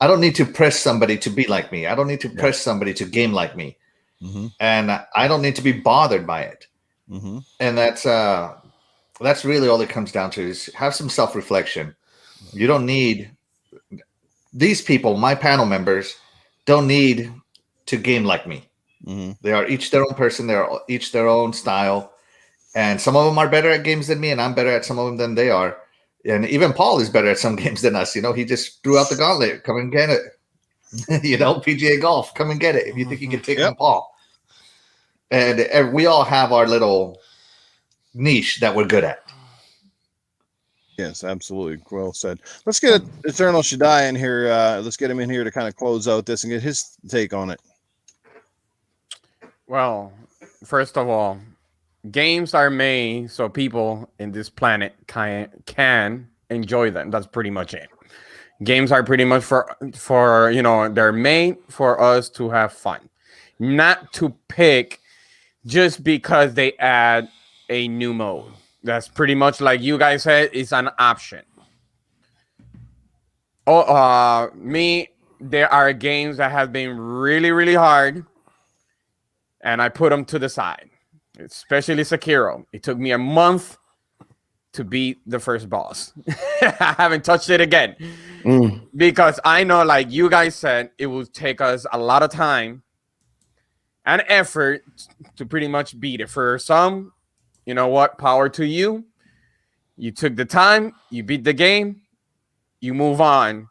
I don't need to press somebody to be like me. I don't need to press somebody to game like me, and I don't need to be bothered by it. And that's really all it comes down to: is have some self-reflection. You don't need these people. My panel members don't need to game like me. They are each their own person. They are each their own style. And some of them are better at games than me, and I'm better at some of them than they are. And even Paul is better at some games than us. He just threw out the gauntlet. Come and get it. PGA Golf. Come and get it if you think you can take on Paul. And we all have our little niche that we're good at. Yes, absolutely. Well said. Let's get Eternal Shaddai in here. Let's get him in here to kind of close out this and get his take on it. Well, first of all, games are made so people in this planet can enjoy them. That's pretty much it. Games are pretty much for they're made for us to have fun, not to pick just because they add a new mode. That's pretty much like you guys said, it's an option. There are games that have been really, really hard, and I put them to the side. Especially Sekiro. It took me a month to beat the first boss. I haven't touched it again. Because I know, like you guys said, it will take us a lot of time and effort to pretty much beat it. For some, you know what? Power to you. You took the time. You beat the game. You move on.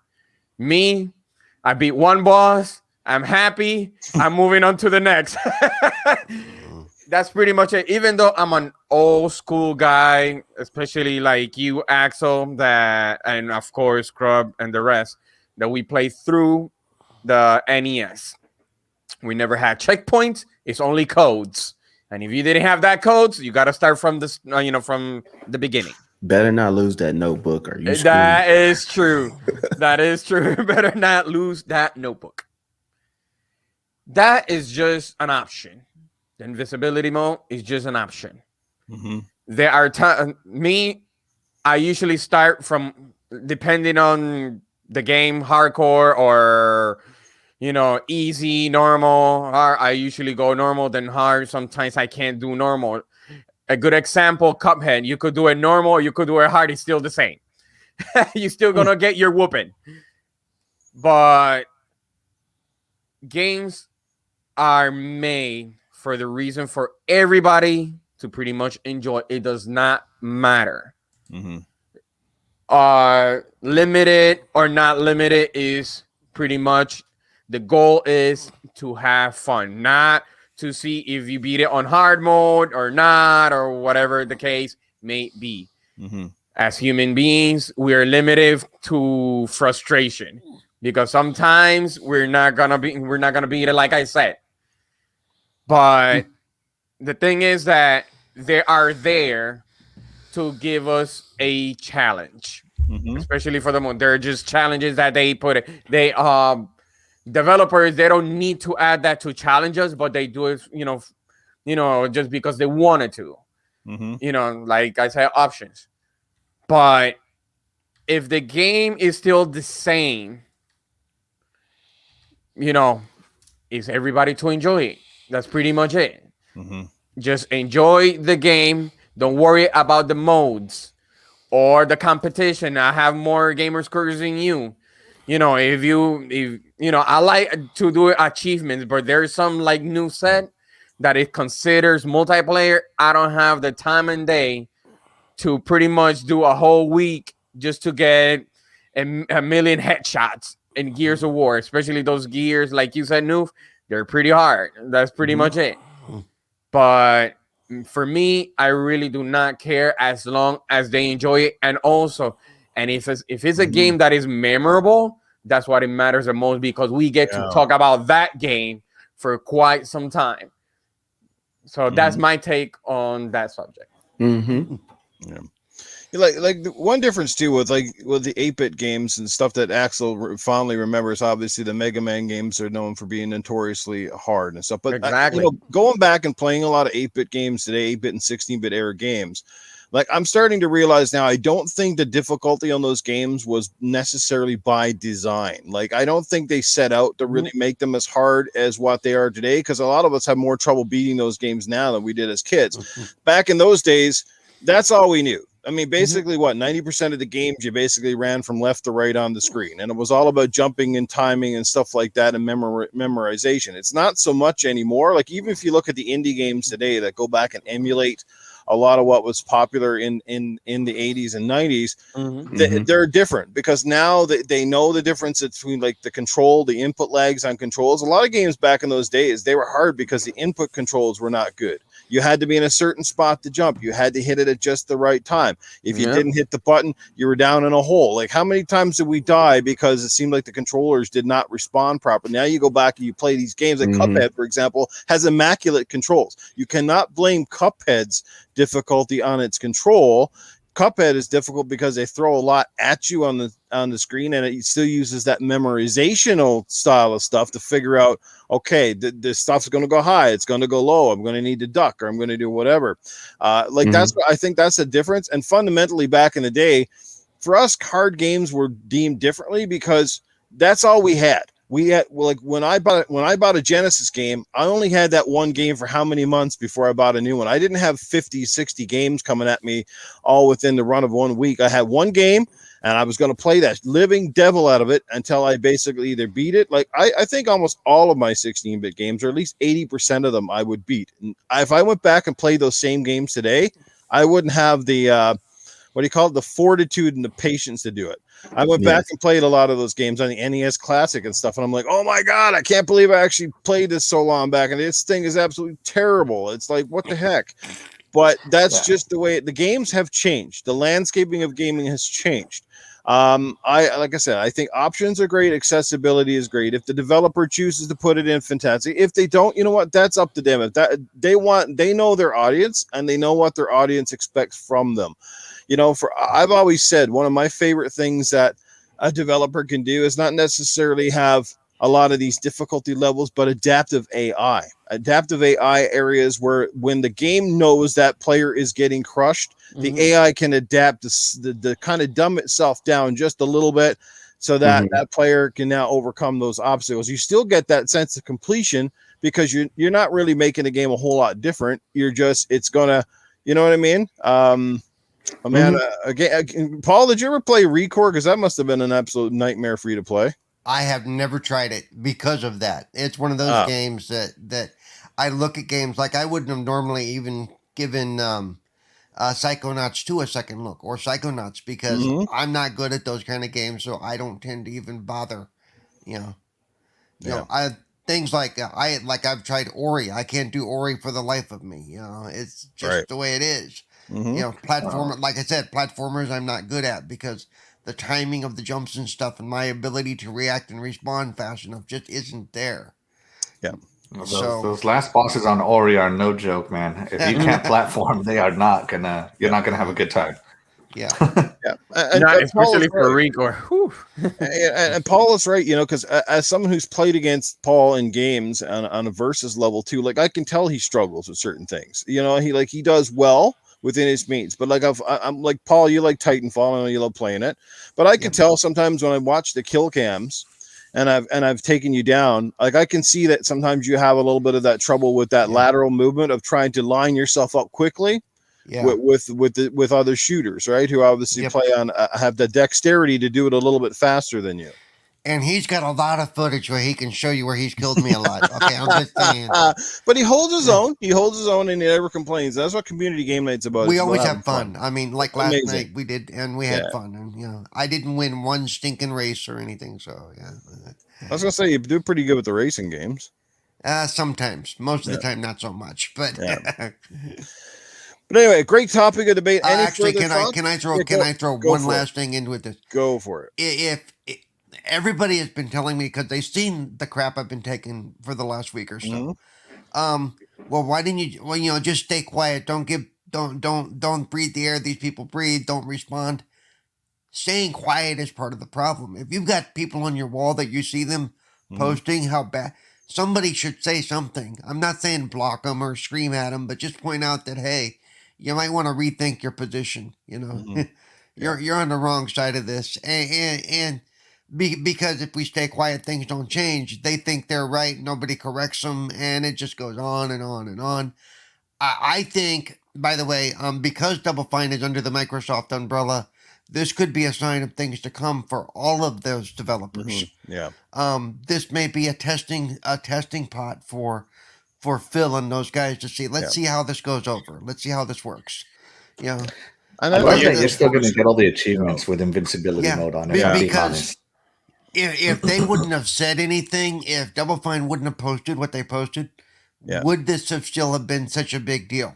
Me, I beat one boss. I'm happy. I'm moving on to the next. That's pretty much it. Even though I'm an old school guy, especially like you, Axel, and of course Scrub and the rest, that we play through the NES. We never had checkpoints. It's only codes. And if you didn't have that codes, you got to start from from the beginning. Better not lose that notebook, or you screwed. That is true. That is true. Better not lose that notebook. That is just an option. The invisibility mode is just an option. There are I usually start from, depending on the game, hardcore or easy, normal, hard. I usually go normal, then hard. Sometimes I can't do normal. A good example, Cuphead. You could do it normal, you could do it hard. It's still the same. You're still gonna get your whooping. But games are made for the reason for everybody to pretty much enjoy. It does not matter. Limited or not limited is pretty much the goal is to have fun, not to see if you beat it on hard mode or not, or whatever the case may be. As human beings, we are limited to frustration because sometimes we're not gonna beat it, like I said. But the thing is that they are there to give us a challenge, especially for the moment. They're just challenges that they put it. They developers, they don't need to add that to challenge us, but they do it, just because they wanted to. Like I said, options. But if the game is still the same, is everybody to enjoy it. That's pretty much it. Just enjoy the game. Don't worry about the modes or the competition. I have more gamer scores than you. I like to do achievements, but there's some, like Newf said, that it considers multiplayer. I don't have the time and day to pretty much do a whole week just to get a million headshots in Gears of War, especially those gears, like you said, Newf, they're pretty hard. That's pretty much it. But for me, I really do not care as long as they enjoy it. And also, if it's a game that is memorable, that's what it matters the most, because we get to talk about that game for quite some time. So that's my take on that subject. Mm-hmm. Yeah. Like the one difference too with the 8-bit games and stuff that Axel fondly remembers. Obviously, the Mega Man games are known for being notoriously hard and stuff. But exactly, going back and playing a lot of 8-bit games today, 8-bit and 16-bit era games, like I'm starting to realize now, I don't think the difficulty on those games was necessarily by design. Like I don't think they set out to really make them as hard as what they are today, because a lot of us have more trouble beating those games now than we did as kids. Back in those days, that's all we knew. I mean, basically, 90% of the games you basically ran from left to right on the screen, and it was all about jumping and timing and stuff like that and memorization. It's not so much anymore. Like even if you look at the indie games today that go back and emulate a lot of what was popular in the 80s and 90s, they're different, because now they know the difference between like the control, the input lags on controls. A lot of games back in those days, they were hard because the input controls were not good. You had to be in a certain spot to jump. You had to hit it at just the right time. If you didn't hit the button, you were down in a hole. Like how many times did we die because it seemed like the controllers did not respond properly? Now you go back and you play these games like Cuphead, for example, has immaculate controls. You cannot blame Cuphead's difficulty on its control. Cuphead is difficult because they throw a lot at you on the screen, and it still uses that memorizational style of stuff to figure out, okay, this stuff's going to go high, it's going to go low, I'm going to need to duck, or I'm going to do whatever. That's what I think that's the difference. And fundamentally, back in the day, for us, card games were deemed differently because that's all we had. We had, like, when I bought a Genesis game, I only had that one game for how many months before I bought a new one. I didn't have 50, 60 games coming at me all within the run of 1 week. I had one game, and I was going to play that living devil out of it until I basically either beat it. Like, I think almost all of my 16-bit games, or at least 80% of them, I would beat. And if I went back and played those same games today, I wouldn't have the the fortitude and the patience to do it. I went back and played a lot of those games on the NES Classic and stuff, and I'm like, oh my God, I can't believe I actually played this so long back, and this thing is absolutely terrible. It's like, what the heck? But that's just the way the games have changed. The landscaping of gaming has changed. Like I said, I think options are great. Accessibility is great. If the developer chooses to put it in, fantastic. If they don't, you know what? That's up to them. If that they know their audience, and they know what their audience expects from them. You know, I've always said one of my favorite things that a developer can do is not necessarily have a lot of these difficulty levels, but adaptive AI areas where when the game knows that player is getting crushed, the AI can adapt the kind of dumb itself down just a little bit so that that player can now overcome those obstacles. You still get that sense of completion because you're not really making the game a whole lot different. You're just, it's gonna, you know what I mean? Oh man, again, Paul, did you ever play Recore? Because that must have been an absolute nightmare for you to play. I have never tried it because of that. It's one of those games that I look at games like I wouldn't have normally even given Psychonauts 2 a second look, or Psychonauts, because I'm not good at those kind of games, so I don't tend to even bother. You know, things like I've tried Ori. I can't do Ori for the life of me. You know, it's just the way it is. You know, like I said, platformers I'm not good at because the timing of the jumps and stuff and my ability to react and respond fast enough just isn't there. Yeah. Those last bosses on Ori are no joke, man. If you can't platform, they are not gonna. You're not gonna have a good time. Yeah. Not especially for Recore. And Paul is right, you know, because as someone who's played against Paul in games on a versus level too, like I can tell he struggles with certain things. You know, he does well within his means, but like I'm like, Paul, you like Titanfall, I know you love playing it, but I can tell sometimes when I watch the kill cams and I've taken you down, like I can see that sometimes you have a little bit of that trouble with that lateral movement of trying to line yourself up quickly with other shooters, right? Who obviously play on have the dexterity to do it a little bit faster than you. And he's got a lot of footage where he can show you where he's killed me a lot. Okay, I'm just saying. But he holds his own. He holds his own, and he never complains. That's what community game night's about. We always have fun. I mean, like last night we did, and we had fun. And you know, I didn't win one stinking race or anything. So yeah. I was gonna say you do pretty good with the racing games. Sometimes, most of the time, not so much. But but anyway, great topic of debate. Actually, can I throw one last thing into it? Go for it. If everybody has been telling me because they've seen the crap I've been taking for the last week or so. Well, why didn't you? Well, just stay quiet. Don't breathe the air these people breathe. Don't respond. Staying quiet is part of the problem. If you've got people on your wall that you see them posting how bad, somebody should say something. I'm not saying block them or scream at them, but just point out that, hey, you might want to rethink your position. You're on the wrong side of this, because if we stay quiet, things don't change. They think they're right. Nobody corrects them, and it just goes on and on and on. I think, by the way, because Double Fine is under the Microsoft umbrella, this could be a sign of things to come for all of those developers. Yeah. This may be a testing pot for Phil and those guys to see. Let's see how this goes over. Let's see how this works. And I love that you're still going to get all the achievements with invincibility mode on it. Because if they wouldn't have said anything, if Double Fine wouldn't have posted what they posted, would this have still have been such a big deal?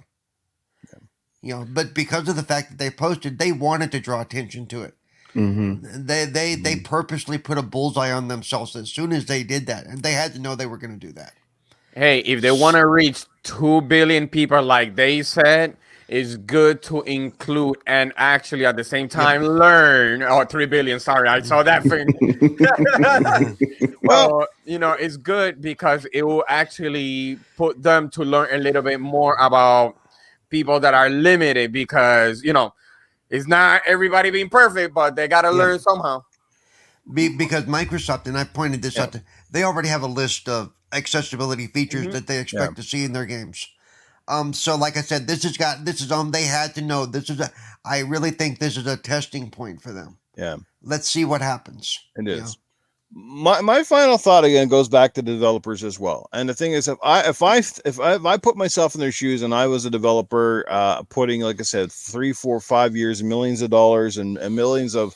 But because of the fact that they posted, they wanted to draw attention to it. They purposely put a bullseye on themselves as soon as they did that, and they had to know they were going to do that. Hey, if they want to reach 2 billion people, like they said, it's good to include and actually at the same time learn. Oh, 3 billion. Sorry, I saw that thing. Well, it's good because it will actually put them to learn a little bit more about people that are limited, because it's not everybody being perfect, but they got to learn somehow. Because Microsoft, and I pointed this out, they already have a list of accessibility features that they expect to see in their games. So like I said, this is they had to know I really think this is a testing point for them. Yeah. Let's see what happens. It is. My final thought again goes back to the developers as well. And the thing is, if I put myself in their shoes and I was a developer, putting, like I said, 3, 4, 5 years, millions of dollars and millions of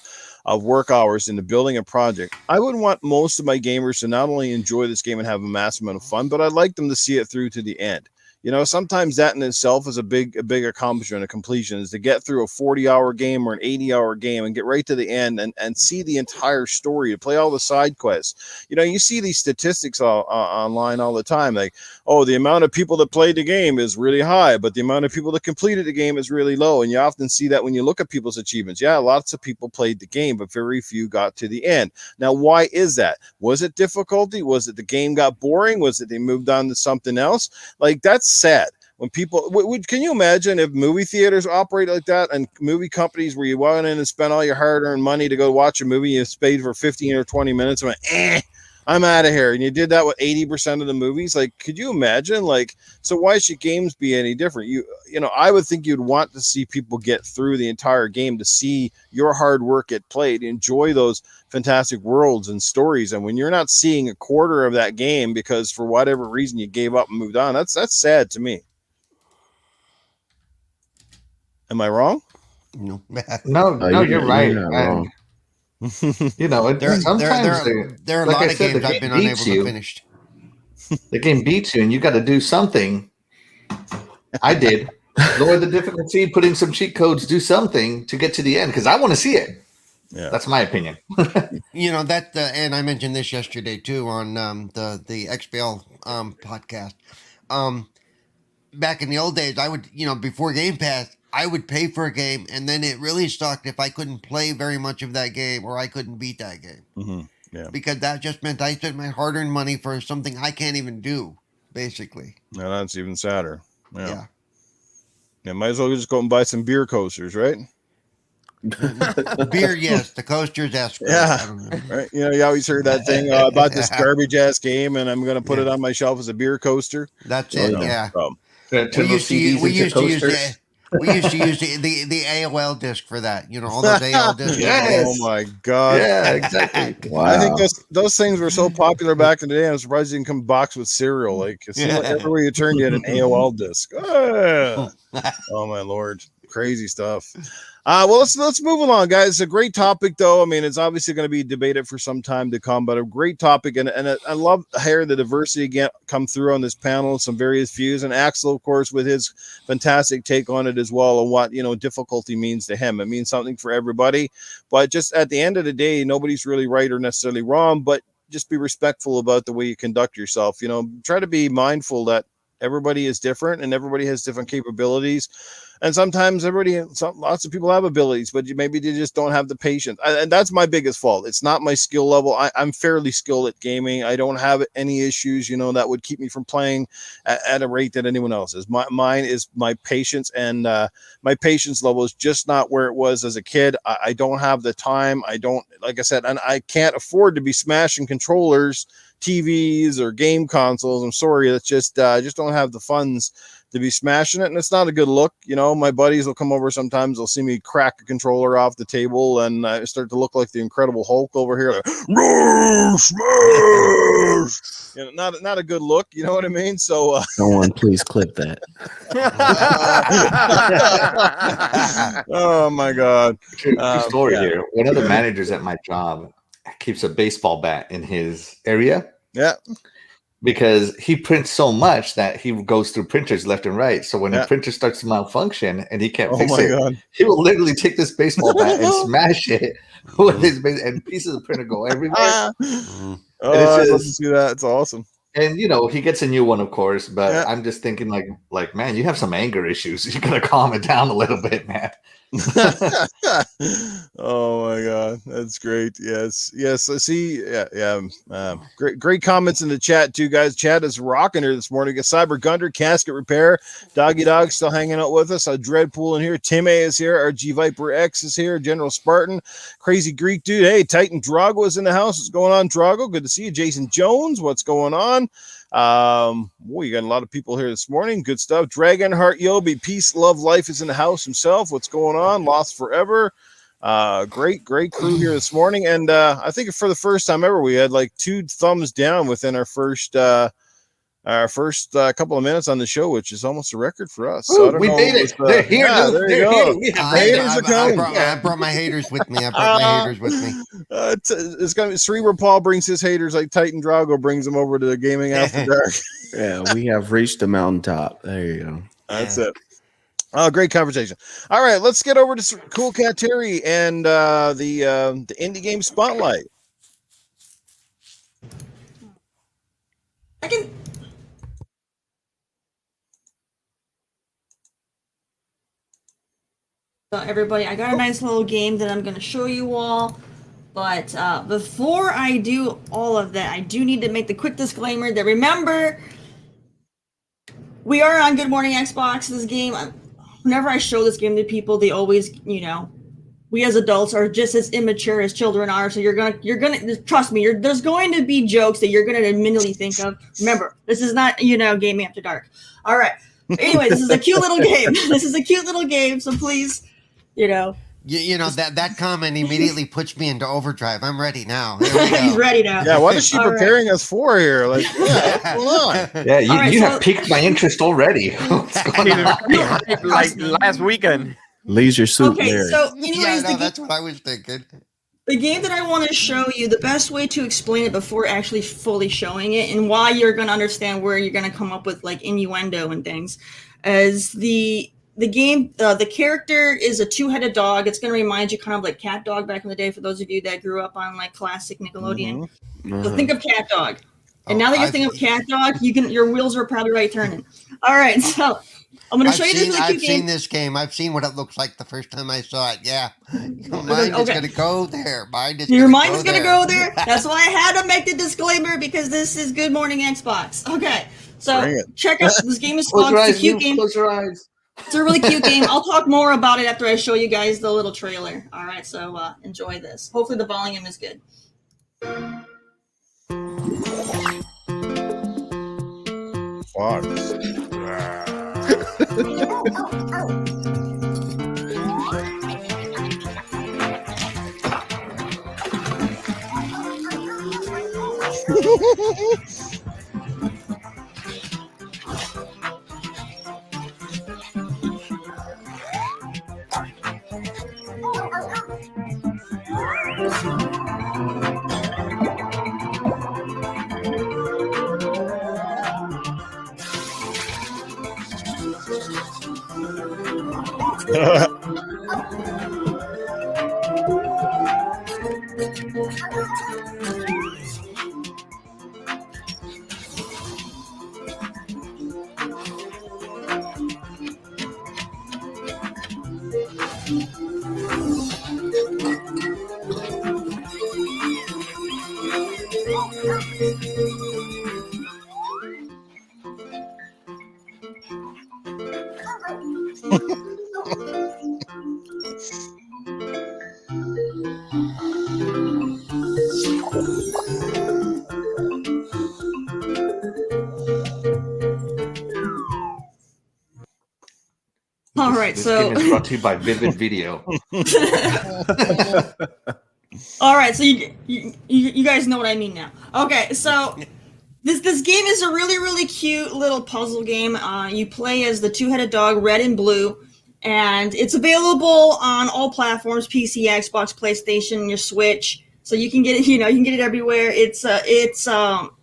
work hours into building a project, I would want most of my gamers to not only enjoy this game and have a massive amount of fun, but I'd like them to see it through to the end. Sometimes that in itself is a big accomplishment, a completion, is to get through a 40-hour game or an 80-hour game and get right to the end and see the entire story, to play all the side quests. You see these statistics online all the time, like, oh, the amount of people that played the game is really high, but the amount of people that completed the game is really low. And you often see that when you look at people's achievements. Yeah, lots of people played the game, but very few got to the end. Now, why is that? Was it difficulty? Was it the game got boring? Was it they moved on to something else? Like, that's sad. When people can you imagine if movie theaters operate like that, and movie companies where you went in and spent all your hard-earned money to go watch a movie, you paid for 15 or 20 minutes and went, I'm out of here, and you did that with 80% of the movies? Like, could you imagine? Like, so why should games be any different? I would think you'd want to see people get through the entire game, to see your hard work get played, enjoy those fantastic worlds and stories. And when you're not seeing a quarter of that game because for whatever reason you gave up and moved on, that's sad to me. Am I wrong? No, you're right. You're not wrong. Sometimes there are a lot of games I've been unable to finish. The game beats you, and you got to do something. I did lower the difficulty, put in some cheat codes, do something to get to the end because I want to see it. Yeah, that's my opinion. That, and I mentioned this yesterday too on the XBL podcast. Back in the old days, I would, before Game Pass, I would pay for a game, and then it really sucked if I couldn't play very much of that game or I couldn't beat that game. Mm-hmm. Yeah. Because that just meant I spent my hard-earned money for something I can't even do, basically. No, that's even sadder. Yeah. Yeah, might as well just go and buy some beer coasters, right? Beer, yes. The coasters, that's great. Yeah. I don't know. Right. You always heard that thing, I bought this garbage-ass game, and I'm going to put it on my shelf as a beer coaster. That's it, yeah. We used to use the AOL disc for that. All those AOL discs. Yes. Oh my god! Yeah, exactly. Wow. I think those things were so popular back in the day. I'm surprised you didn't come box with cereal. Like, it seemed like everywhere you turned, you had an AOL disc. Oh my lord! Crazy stuff. Well, let's move along, guys. It's a great topic, though. I mean, it's obviously going to be debated for some time to come, but a great topic, and I love hearing the diversity again come through on this panel, some various views, and Axel, of course, with his fantastic take on it as well, and what difficulty means to him. It means something for everybody, but just at the end of the day, nobody's really right or necessarily wrong, but just be respectful about the way you conduct yourself. Try to be mindful that everybody is different and everybody has different capabilities. And sometimes lots of people have abilities, but maybe they just don't have the patience. And that's my biggest fault. It's not my skill level. I'm fairly skilled at gaming. I don't have any issues, that would keep me from playing at a rate that anyone else is. Mine is my patience, and my patience level is just not where it was as a kid. I don't have the time. I don't, like I said, and I can't afford to be smashing controllers, TVs, or game consoles. I'm sorry. That's just, I just don't have the funds to be smashing it, and it's not a good look. My buddies will come over sometimes. They'll see me crack a controller off the table, and I start to look like the Incredible Hulk over here. Like, not a good look. You know what I mean? So someone please clip that. Oh my God! True story here. One of the managers at my job keeps a baseball bat in his area. Yeah. Because he prints so much that he goes through printers left and right. So when the printer starts to malfunction and he can't fix it, God. he will literally take this baseball bat and smash it with his and pieces of printer go everywhere. Oh, I'd love to see that. It's awesome. And he gets a new one, of course. But I'm just thinking, like, man, you have some anger issues. You gotta calm it down a little bit, man. Oh my God, that's great. Yes. I see. Great comments in the chat too, guys. Chat is rocking here this morning. Got Cyber Gunner, Casket Repair, Doggy Dog still hanging out with us. Dreadpool in here. Tim A is here. RG Viper X is here. General Spartan, Crazy Greek Dude. Hey, Titan Drago is in the house. What's going on, Drago? Good to see you. Jason Jones, what's going on? You got a lot of people here this morning. Good stuff. Dragonheart Yobi, Peace, Love, Life is in the house himself. What's going on? Lost Forever. Great crew here this morning. And I think for the first time ever, we had like 2 thumbs down within our first couple of minutes on the show, which is almost a record for us. So I don't know, made it. They're here. There you go. I brought my haters with me. It's gonna be Cerebral Paul brings his haters like Titan Drago brings them over to the Gaming After Dark. Yeah, we have reached the mountaintop. There you go. That's it. Oh, great conversation. All right, let's get over to Coolcat Terri and the indie game spotlight. So everybody, I got a nice little game that I'm going to show you all. But before I do all of that, I do need to make the quick disclaimer that remember, we are on Good Morning Xbox. This game, whenever I show this game to people, they always, we as adults are just as immature as children are. So you're gonna trust me. There's going to be jokes that you're gonna immediately think of. Remember, this is not Gaming After Dark. All right. Anyway, this is a cute little game. So please, that comment immediately puts me into overdrive. I'm ready now. He's ready now. Yeah, what is she preparing us for here? Like, what's going on? Yeah, you have piqued my interest already. What's going on? Like last weekend. Leisure Suit. Okay, Larry. so anyways, that's what I was thinking. The game that I want to show you, the best way to explain it before actually fully showing it, and why you're going to understand where you're going to come up with like innuendo and things, is the game. The character is a 2-headed dog. It's going to remind you kind of like Cat Dog back in the day. For those of you that grew up on like classic Nickelodeon, so think of Cat Dog. And now that you're thinking of Cat Dog, your wheels are probably right turning. All right, so I'm going to show you this really cute game. I've seen this game. I've seen what it looks like the first time I saw it. Yeah. Your mind is going to go there. Your mind is going to go there. That's why I had to make the disclaimer, because this is Good Morning Xbox. Okay. So check out this game. Is called It's a cute game. Close your eyes. It's a really cute game. I'll talk more about it after I show you guys the little trailer. All right. So enjoy this. Hopefully the volume is good. Fox. All right, This so game is brought to you by Vivid Video. all right, so you guys know what I mean now. Okay, so this game is a really cute little puzzle game. You play as the two-headed dog, red and blue, and it's available on all platforms: PC, Xbox, PlayStation, your Switch. So you can get it. You can get it everywhere. It's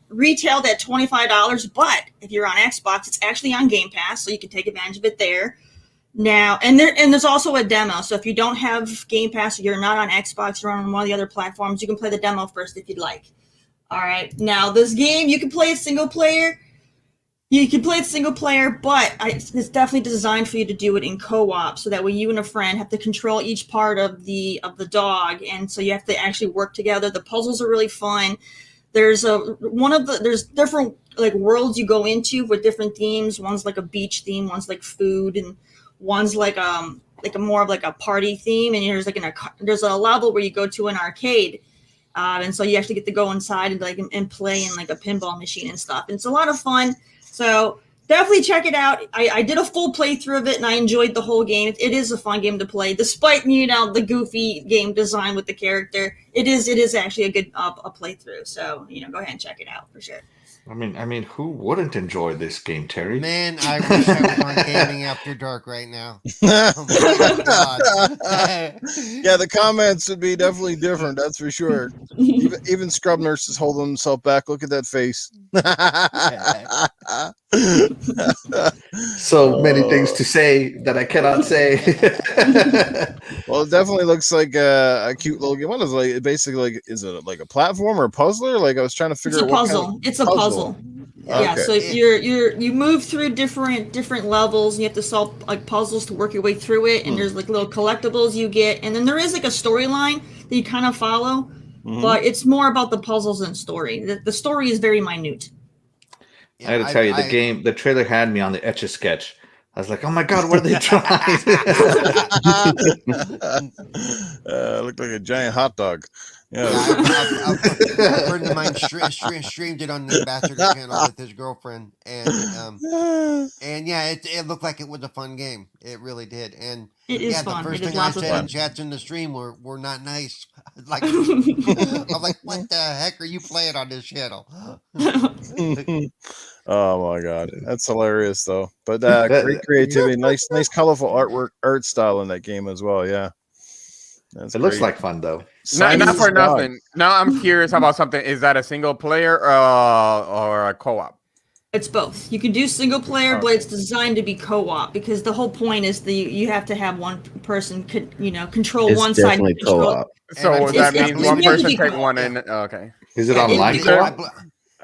retailed at $25, but if you're on Xbox, it's actually on Game Pass, so you can take advantage of it there. Now, and there's also a demo. So if you don't have Game Pass, or you're not on Xbox or on one of the other platforms, you can play the demo first if you'd like. All right. Now, this game, you can play it single player. But it's definitely designed for you to do it in co-op, so that way you and a friend have to control each part of the dog, and so you have to actually work together. The puzzles are really fun. There's different like worlds you go into with different themes. One's like a beach theme, one's like food, and one's like a more of like a party theme. And there's a level where you go to an arcade. And so you actually get to go inside and play in like a pinball machine and stuff. And it's a lot of fun. So definitely check it out. I did a full playthrough of it and I enjoyed the whole game. It is a fun game to play, despite the goofy game design with the character. It is actually a good a playthrough. So go ahead and check it out for sure. I mean, who wouldn't enjoy this game, Terry? Man, I wish I was on Gaming After Dark right now. Oh my God. Yeah, the comments would be definitely different. That's for sure. Even Scrub Nurse is holding himself back. Look at that face. So many things to say that I cannot say. Well, it definitely looks like a cute little game. What is it like? Basically, is it like a platform or a puzzler? Like I was trying to figure out. It's a puzzle. It's a puzzle. Yeah, Okay. so you move through different levels, and you have to solve like puzzles to work your way through it. And there's like little collectibles you get, and then there is like a storyline that you kind of follow, but it's more about the puzzles than story. The story is very minute. I got to tell you, the trailer had me on the Etch a Sketch. I was like, oh my God, what are they trying? Looked like a giant hot dog. Yeah. A friend of mine streamed it on the Ambassador channel with his girlfriend, and yeah, it looked like it was a fun game. It really did, and it is fun. The first thing I said in chats in the stream were not nice. Like, I'm like, what the heck are you playing on this channel? Oh my God, that's hilarious though. But great creativity, nice colorful art style in that game as well. Yeah. It looks like fun though. Not for nothing. Now I'm curious about something. Is that a single player or a co-op? It's both. You can do single player, but it's designed to be co-op because the whole point is you have to have one person control one side. Definitely co-op. So that means one person take one in. Okay. Is it online co-op?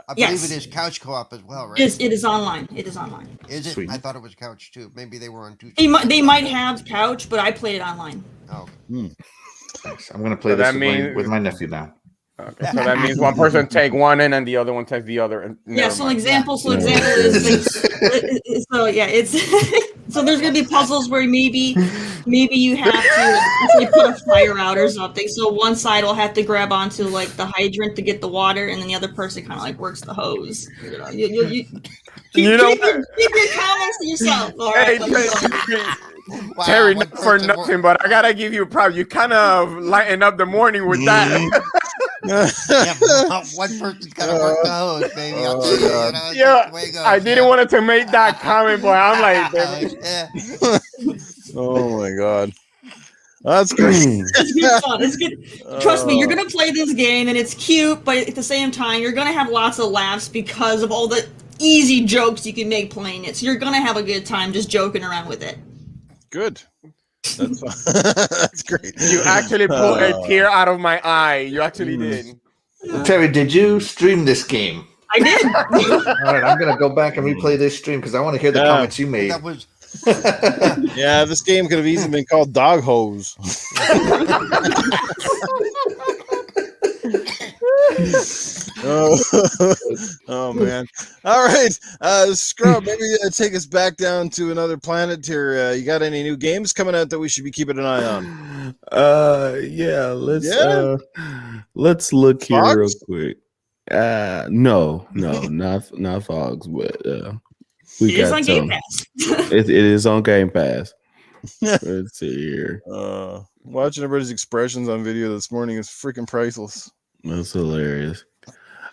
I believe it is couch co-op as well, right? It is online. It is online. Is it? Sweet. I thought it was couch too. Maybe they were on two. They might have couch, but I played it online. Oh. Nice. I'm gonna play this with my nephew now. Okay. So that means one person take one in and the other one takes the other. Yeah. So example is so there's gonna be puzzles where maybe you have to put a fire out or something. So one side will have to grab onto like the hydrant to get the water, and then the other person kind of like works the hose. Keep your comments to yourself. All right. Wow, Terry, not for nothing, but I gotta give you props. You kind of lighten up the morning with that. One person's gotta work the hose, baby. I'll tell you, Yeah, the way it goes, I didn't want to make that comment, but I'm like, Oh my God. That's great. It's good fun. It's good. Trust me, you're gonna play this game and it's cute, but at the same time, you're gonna have lots of laughs because of all the easy jokes you can make playing it. So you're gonna have a good time just joking around with it. Good. That's fine. That's great. You actually pulled a tear out of my eye. You actually did. Terry, did you stream this game? I did. All right, I'm gonna go back and replay this stream because I want to hear the Yeah. comments you made. That was Yeah, this game could have easily been called Dog Hose. Oh man! All right, Scrub. Maybe take us back down to another planet here. You got any new games coming out that we should be keeping an eye on? Yeah, let's look here Fox? real quick. No, not Fogs, but we It is got on some. Game Pass. It is on Game Pass. Let's see here. Watching everybody's expressions on video this morning is freaking priceless. That's hilarious.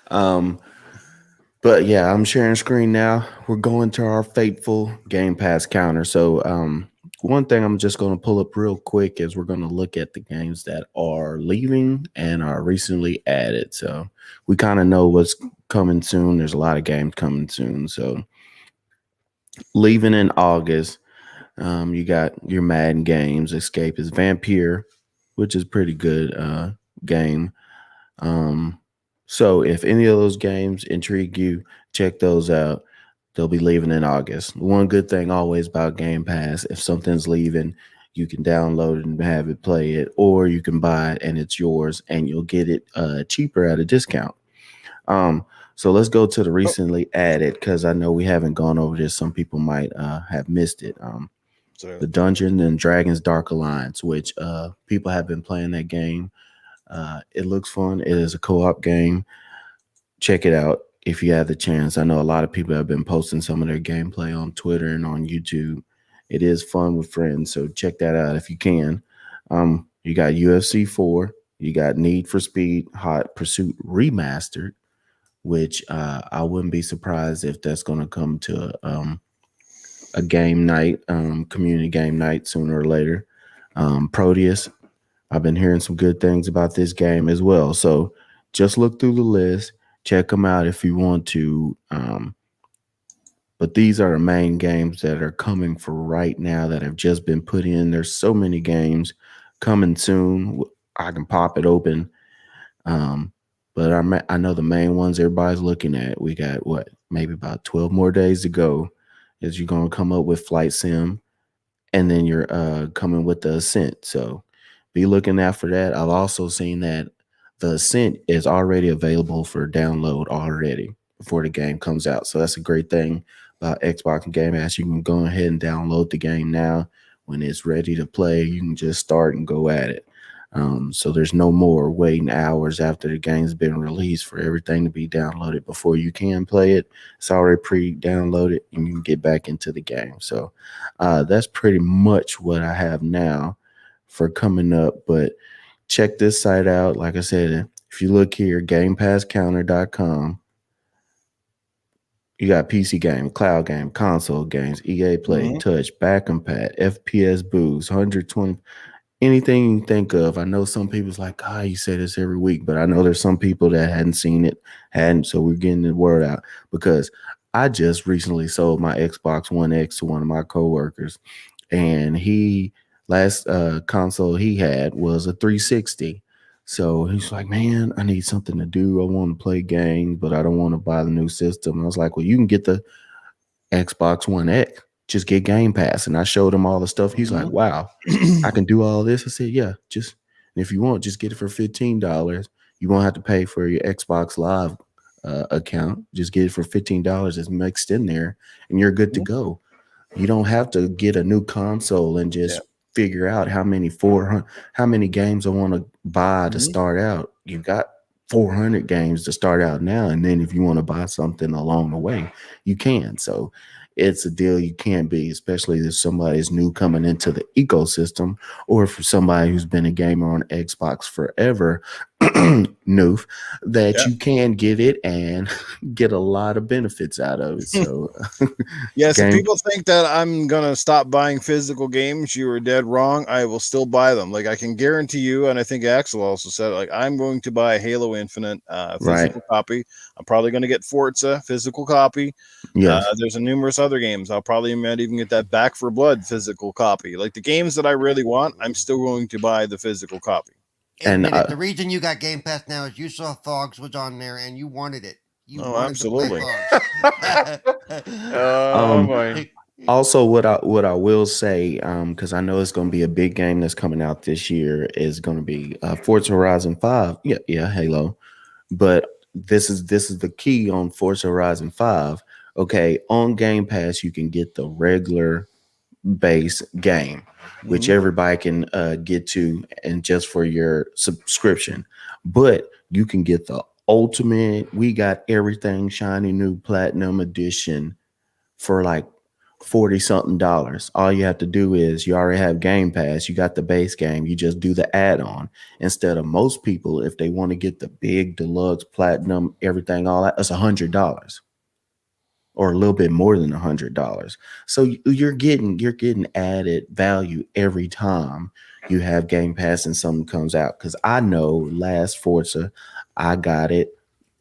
But yeah, I'm sharing screen now. We're going to our fateful Game Pass counter. So one thing I'm just going to pull up real quick is we're going to look at the games that are leaving and are recently added. So we kind of know what's coming soon. There's a lot of games coming soon. So leaving in August, you got your Madden games. Escape is Vampire, which is pretty good game. So if any of those games intrigue you, check those out. They'll be leaving in August. One good thing always about Game Pass, if something's leaving, you can download it and have it play it, or you can buy it and it's yours and you'll get it cheaper at a discount. So let's go to the recently added, because I know we haven't gone over this. Some people might have missed it. The Dungeons and Dragons Dark Alliance, which people have been playing that game. It looks fun. It is a co-op game. Check it out if you have the chance. I know a lot of people have been posting some of their gameplay on Twitter and on YouTube. It is fun with friends, so check that out if you can. You got UFC 4. You got Need for Speed Hot Pursuit Remastered, which I wouldn't be surprised if that's going to come to a game night, community game night sooner or later. Proteus. I've been hearing some good things about this game as well. So just look through the list, check them out if you want to. But these are the main games that are coming for right now that have just been put in. There's so many games coming soon. I can pop it open. But I know the main ones everybody's looking at. We got maybe about 12 more days to go. Is you're going to come up with Flight Sim, and then you're coming with the Ascent. So be looking out for that. I've also seen that the Ascent is already available for download already before the game comes out. So that's a great thing about Xbox and Game Pass. You can go ahead and download the game now. When it's ready to play, you can just start and go at it. So there's no more waiting hours after the game's been released for everything to be downloaded before you can play it. It's already pre-downloaded and you can get back into the game. So that's pretty much what I have now for coming up. But check this site out. Like I said, if you look here, GamePassCounter.com, you got PC game, cloud game, console games, EA Play, Touch, Back and Pat, FPS Boost, 120. Anything you think of. I know some people's like, you say this every week, but I know there's some people that hadn't seen it, so we're getting the word out, because I just recently sold my Xbox One X to one of my coworkers, and last console he had was a 360. So he's like, man, I need something to do. I want to play games, but I don't want to buy the new system. And I was like, well, you can get the Xbox One X. Just get Game Pass. And I showed him all the stuff. He's like, wow, I can do all this. I said, yeah, and if you want, just get it for $15. You won't have to pay for your Xbox Live account. Just get it for $15. It's mixed in there and you're good to go. You don't have to get a new console and just figure out how many games I want to buy to start out. You've got 400 games to start out now. And then if you want to buy something along the way, you can. So it's a deal you can't beat, especially if somebody's new coming into the ecosystem, or for somebody who's been a gamer on Xbox forever. Newf, that Yeah. you can get it and get a lot of benefits out of it. So, Yes, if game. people think that I'm gonna stop buying physical games, you are dead wrong. I will still buy them. Like I can guarantee you, and I think Axel also said, like I'm going to buy Halo Infinite Right. physical copy. I'm probably going to get Forza physical copy. Yes. There's a numerous other games. I'll probably might even get that Back for Blood physical copy. Like the games that I really want, I'm still going to buy the physical copy. And, Admit it. The reason you got Game Pass now is you saw Thogs was on there and you wanted it. You Oh, wanted absolutely. to play Thogs. Oh boy. Also, what I will say, because I know it's going to be a big game that's coming out this year, is going to be Forza Horizon 5. Yeah, Halo. But this is the key on Forza Horizon 5. Okay, on Game Pass, you can get the regular base game, which Mhm. everybody can get to, and just for your subscription. But you can get the ultimate. We got everything shiny new platinum edition for like 40 something dollars. All you have to do is you already have Game Pass, you got the base game, you just do the add-on. Instead of most people, if they want to get the big deluxe platinum, everything, all that, it's $100 or a little bit more than $100. So you're getting added value every time you have Game Pass and something comes out. Because I know last Forza, I got it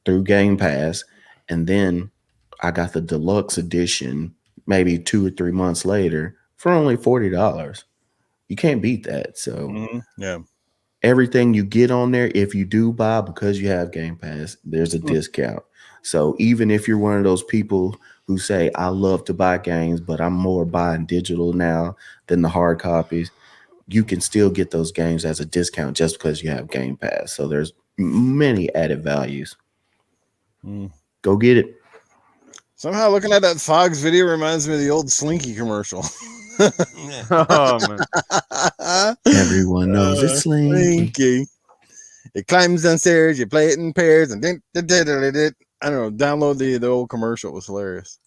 through Game Pass, and then I got the deluxe edition maybe 2 or 3 months later for only $40. You can't beat that. So Yeah. everything you get on there, if you do buy because you have Game Pass, there's a discount. So even if you're one of those people who say, I love to buy games, but I'm more buying digital now than the hard copies, you can still get those games as a discount just because you have Game Pass. So there's many added values. Go get it. Somehow looking at that Fox video reminds me of the old Slinky commercial. Oh man. Everyone knows it's Slinky. Slinky. It climbs downstairs, you play it in pairs, and then I don't know, download the old commercial. It was hilarious.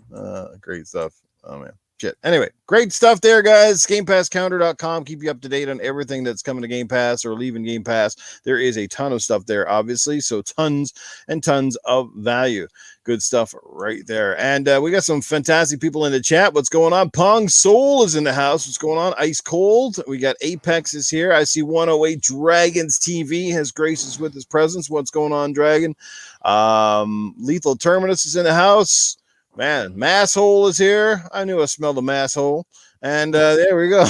Great stuff. Oh man. Shit. Anyway, great stuff there, guys. GamePassCounter.com. Keep you up to date on everything that's coming to Game Pass or leaving Game Pass. There is a ton of stuff there, obviously. So tons and tons of value. Good stuff right there. And we got some fantastic people in the chat. What's going on? Pong Soul is in the house. What's going on? Ice Cold. We got Apex is here. I see 108 Dragons TV has graced us with his presence. What's going on, Dragon? Lethal Terminus is in the house. Man, Masshole is here. I knew I smelled a masshole. And there we go.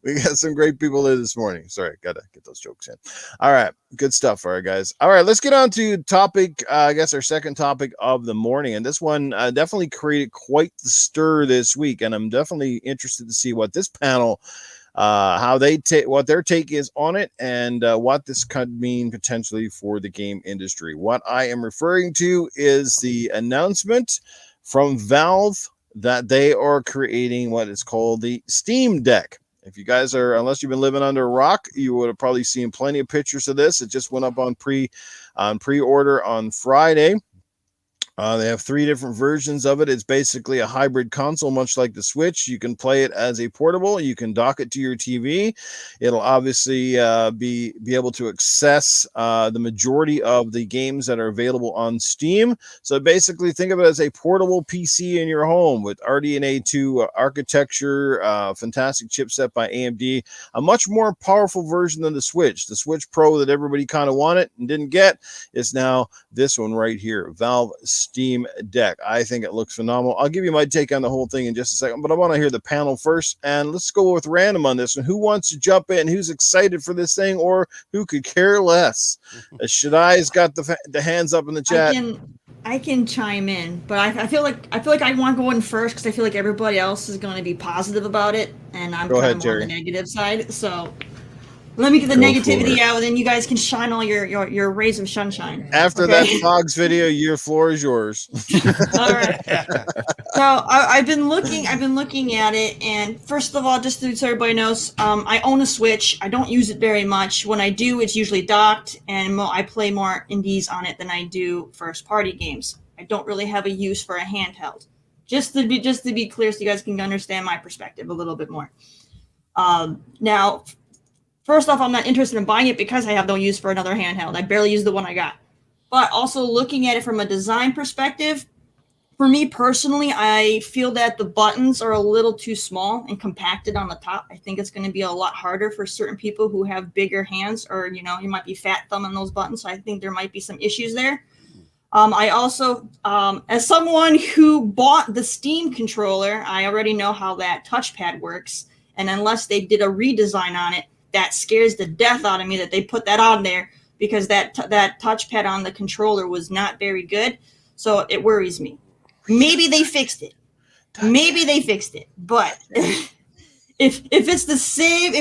We got some great people there this morning. Sorry, gotta get those jokes in. All right, good stuff. All right, guys. All right, let's get on to topic. I guess our second topic of the morning, and this one definitely created quite the stir this week, and I'm definitely interested to see what this panel, how they take, what their take is on it, and what this could mean potentially for the game industry. What I am referring to is the announcement from Valve that they are creating what is called the Steam Deck. If you guys are, unless you've been living under a rock, you would have probably seen plenty of pictures of this. It just went up on pre-order on Friday. They have 3 different versions of it. It's basically a hybrid console, much like the Switch. You can play it as a portable. You can dock it to your TV. It'll obviously be able to access the majority of the games that are available on Steam. So basically, think of it as a portable PC in your home with RDNA 2 architecture, fantastic chipset by AMD, a much more powerful version than the Switch. The Switch Pro that everybody kind of wanted and didn't get is now this one right here, Valve Steam Deck. I think it looks phenomenal. I'll give you my take on the whole thing in just a second, but I want to hear the panel first, and let's go with random on this one. Who wants to jump in? Who's excited for this thing, or who could care less? Shaddai's got the hands up in the chat. I can chime in, but I feel like I want to go in first because I feel like everybody else is going to be positive about it, and I'm kind of more on the negative side. So let me get the negativity out, and then you guys can shine all your rays of sunshine. After that Fogs video, your floor is yours. All right. So I've been looking at it, and first of all, just so everybody knows, I own a Switch. I don't use it very much. When I do, it's usually docked, and I play more indies on it than I do first-party games. I don't really have a use for a handheld. Just to be clear, so you guys can understand my perspective a little bit more. Now, first off, I'm not interested in buying it because I have no use for another handheld. I barely use the one I got. But also looking at it from a design perspective, for me personally, I feel that the buttons are a little too small and compacted on the top. I think it's going to be a lot harder for certain people who have bigger hands, or you might be fat thumbing those buttons. So I think there might be some issues there. I also, as someone who bought the Steam controller, I already know how that touchpad works. And unless they did a redesign on it, that scares the death out of me that they put that on there, because that touchpad on the controller was not very good. So it worries me. Maybe they fixed it. But if it's the same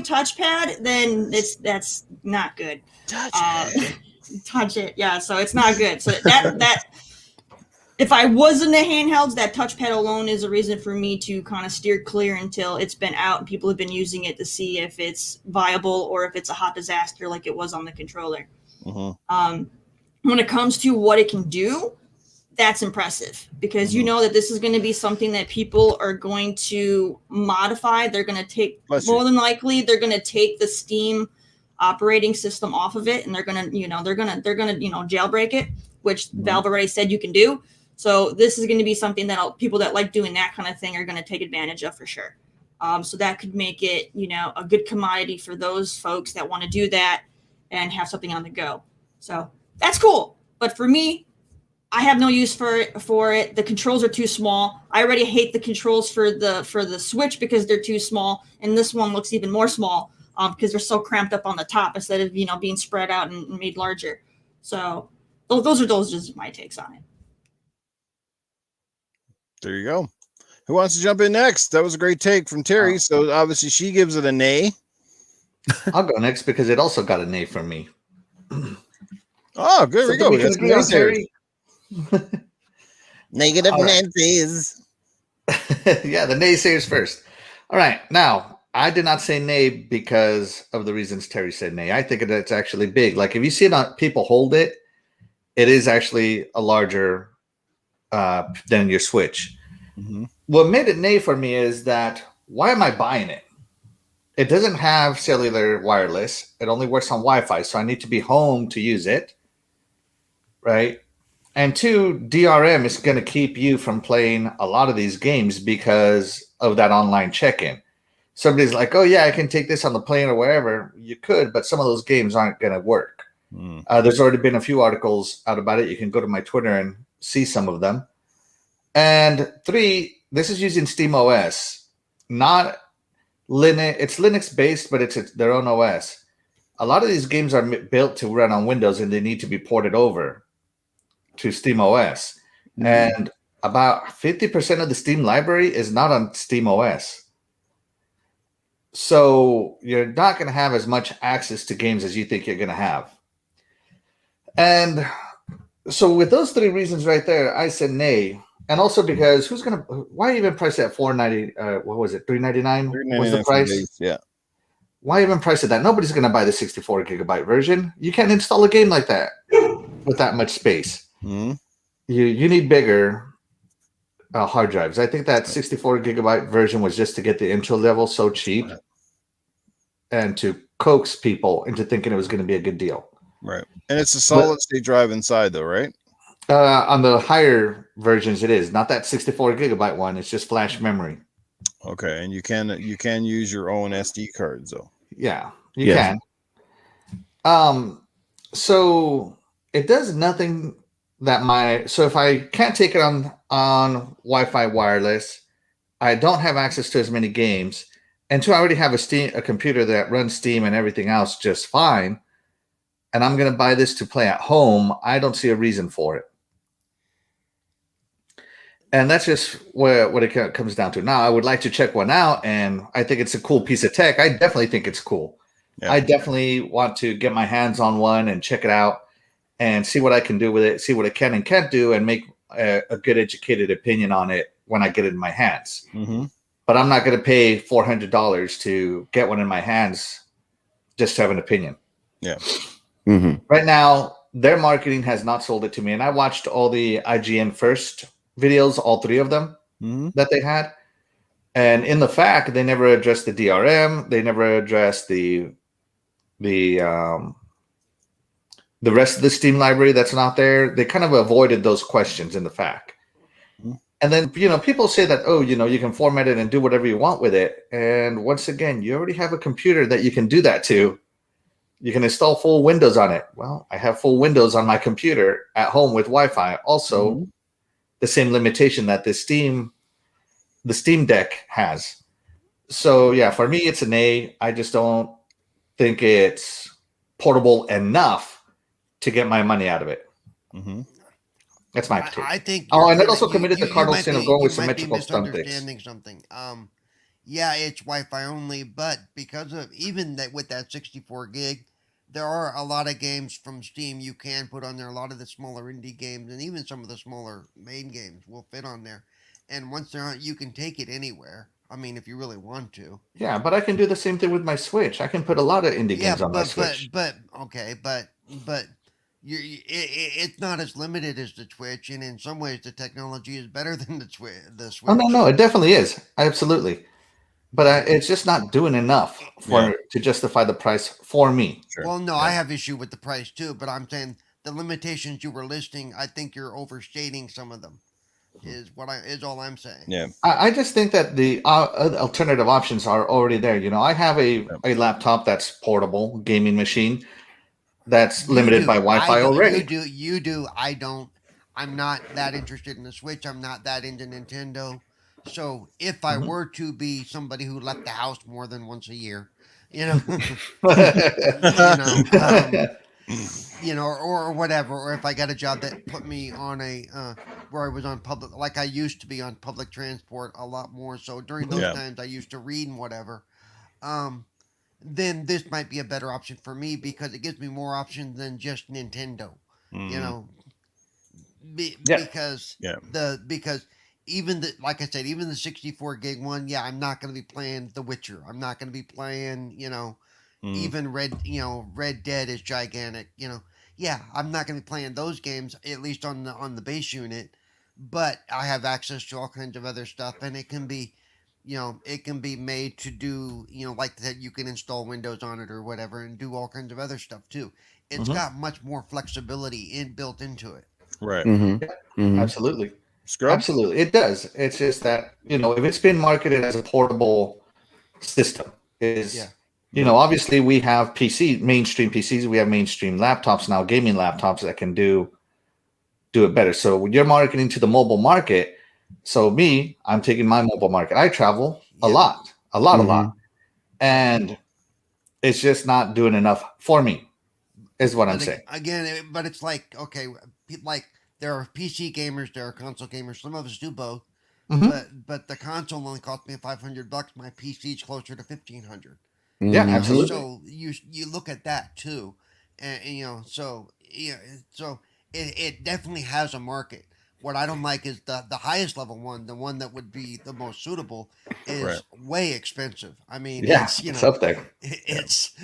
touchpad, then that's not good. Touch it. Yeah, so it's not good. So that if I was in the handhelds, that touchpad alone is a reason for me to kind of steer clear until it's been out and people have been using it to see if it's viable or if it's a hot disaster like it was on the controller. When it comes to what it can do, that's impressive, because you know that this is going to be something that people are going to modify. They're going to take, more than likely, they're going to take the Steam operating system off of it, and they're going to jailbreak it, which Valve already said you can do. So this is going to be something that people that like doing that kind of thing are going to take advantage of for sure. So that could make it, a good commodity for those folks that want to do that and have something on the go. So that's cool. But for me, I have no use for it. The controls are too small. I already hate the controls for the Switch because they're too small, and this one looks even more small because they're so cramped up on the top instead of being spread out and made larger. So those are just my takes on it. There you go. Who wants to jump in next? That was a great take from Terry. So obviously she gives it a nay. I'll go next because it also got a nay from me. Oh, good. So we go. we can agree on Terry. Negative Nancy's. Yeah, the naysayers first. All right. Now, I did not say nay because of the reasons Terry said nay. I think it's actually big. Like, if you see it on people hold it, it is actually a larger than your Switch. What made it nay for me is that, why am I buying it? It doesn't have cellular wireless. It only works on Wi-Fi, so I need to be home to use it, right? And two, DRM is going to keep you from playing a lot of these games because of that online check-in. Somebody's like, oh, yeah, I can take this on the plane or wherever. You could, but some of those games aren't going to work. There's already been a few articles out about it. You can go to my Twitter and see some of them. And three, this is using SteamOS, not Linux. It's Linux-based, but it's their own OS. A lot of these games are built to run on Windows, and they need to be ported over to SteamOS. And about 50% of the Steam library is not on SteamOS. So you're not going to have as much access to games as you think you're going to have. And so with those three reasons right there, I said nay. And also because why even price it at $490? What was it? $399 was the price? Yeah. Why even price it that? Nobody's going to buy the 64 gigabyte version. You can't install a game like that with that much space. You need bigger hard drives. I think that 64 gigabyte version was just to get the intro level so cheap and to coax people into thinking it was going to be a good deal. Right. And it's a solid state drive inside though, right? On the higher versions, it is not that 64 gigabyte one. It's just flash memory. Okay, and you can use your own SD cards though. Yeah, you can. So it does nothing that so if I can't take it on Wi-Fi wireless, I don't have access to as many games, and two, I already have a computer that runs Steam and everything else just fine, and I'm going to buy this to play at home. I don't see a reason for it. And that's just what it comes down to. Now, I would like to check one out, and I think it's a cool piece of tech. I definitely think it's cool. Yeah. I definitely want to get my hands on one and check it out and see what I can do with it, see what it can and can't do, and make a good educated opinion on it when I get it in my hands. But I'm not going to pay $400 to get one in my hands just to have an opinion. Yeah. Right now, their marketing has not sold it to me. And I watched all the IGN first videos, all three of them that they had. And in the FAQ, they never addressed the DRM. They never addressed the rest of the Steam library that's not there. They kind of avoided those questions in the FAQ. And then, people say that, you can format it and do whatever you want with it. And once again, you already have a computer that you can do that to. You can install full Windows on it. Well, I have full Windows on my computer at home with Wi-Fi. Also, the same limitation that the Steam Deck has. So, yeah, for me, it's an A. I just don't think it's portable enough to get my money out of it. That's my take. I think. And it also committed the cardinal sin of going with symmetrical misunderstanding something. Yeah, it's Wi-Fi only, but because of even that with that 64 gig, there are a lot of games from Steam you can put on there. A lot of the smaller indie games and even some of the smaller main games will fit on there. And once they're on, you can take it anywhere. I mean, if you really want to. Yeah, but I can do the same thing with my Switch. I can put a lot of indie games on my Switch. But it's not as limited as the Twitch, and in some ways, the technology is better than the Switch. Oh no, it definitely is, absolutely. But it's just not doing enough to justify the price for me. Sure. Well, no, I have issue with the price too, but I'm saying the limitations you were listing, I think you're overstating some of them. Is all I'm saying. Yeah, I just think that the alternative options are already there. I have a laptop that's portable gaming machine that's limited by Wi-Fi already. You do. I don't. I'm not that interested in the Switch. I'm not that into Nintendo. So if I were to be somebody who left the house more than once a year, or whatever, or if I got a job that put me on where I was on public, like I used to be on public transport a lot more. So during those times I used to read and whatever. Then this might be a better option for me because it gives me more options than just Nintendo. Because even like I said, even the 64 gig one, I'm not going to be playing The Witcher. I'm not going to be playing, even Red Dead is gigantic. I'm not going to be playing those games at least on the base unit, but I have access to all kinds of other stuff, and it can be. It can be made to do, like that you can install Windows on it or whatever and do all kinds of other stuff too. It's got much more flexibility built into it. Right. Absolutely. Scrub? Absolutely. It does. It's just that, if it's been marketed as a portable system, obviously we have mainstream PCs, we have mainstream laptops now, gaming laptops that can do it better. So when you're marketing to the mobile market, I'm taking my mobile market. I travel a lot. And it's just not doing enough for me, is what I'm saying. Again, but it's like, okay, like there are PC gamers, there are console gamers. Some of us do both. But the console only cost me $500. My PC's closer to $1,500. Yeah, absolutely. So you look at that too. And so it definitely has a market. What I don't like is the highest level one, the one that would be the most suitable, is way expensive. I mean, it's up there. It's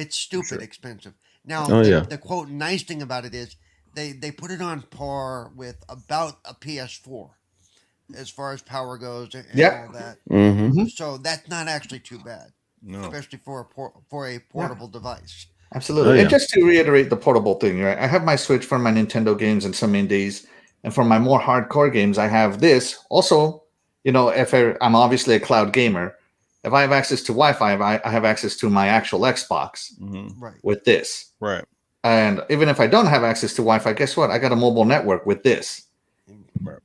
stupid expensive. Now, the quote nice thing about it is they put it on par with about a PS4 as far as power goes and all that. So that's not actually too bad, especially for a portable device. Absolutely. And just to reiterate the portable thing, right? I have my Switch for my Nintendo games and some indies. And for my more hardcore games, I have this. Also, if I'm obviously a cloud gamer, if I have access to Wi-Fi, I have access to my actual Xbox with this. Right. And even if I don't have access to Wi-Fi, guess what? I got a mobile network with this. Right.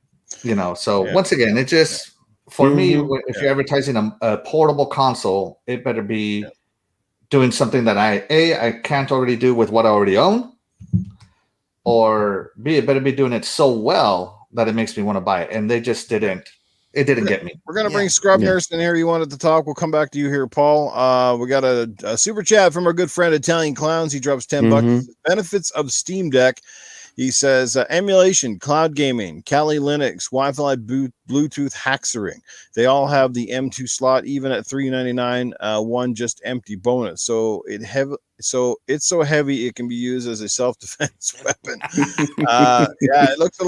So once again, it just, for me, if you're advertising a portable console, it better be doing something that I can't already do with what I already own. Or B, it better be doing it so well that it makes me want to buy it. And they just didn't. It didn't get me. We're going to bring Scrub Harrison here. You wanted to talk. We'll come back to you here, Paul. We got a super chat from our good friend Italian Clowns. He drops $10. Benefits of Steam Deck. He says emulation, cloud gaming, Kali Linux, Wi-Fi, Bluetooth haxering. They all have the M2 slot, even at $399. One just empty bonus. So it's so heavy it can be used as a self-defense weapon. Yeah, it looks a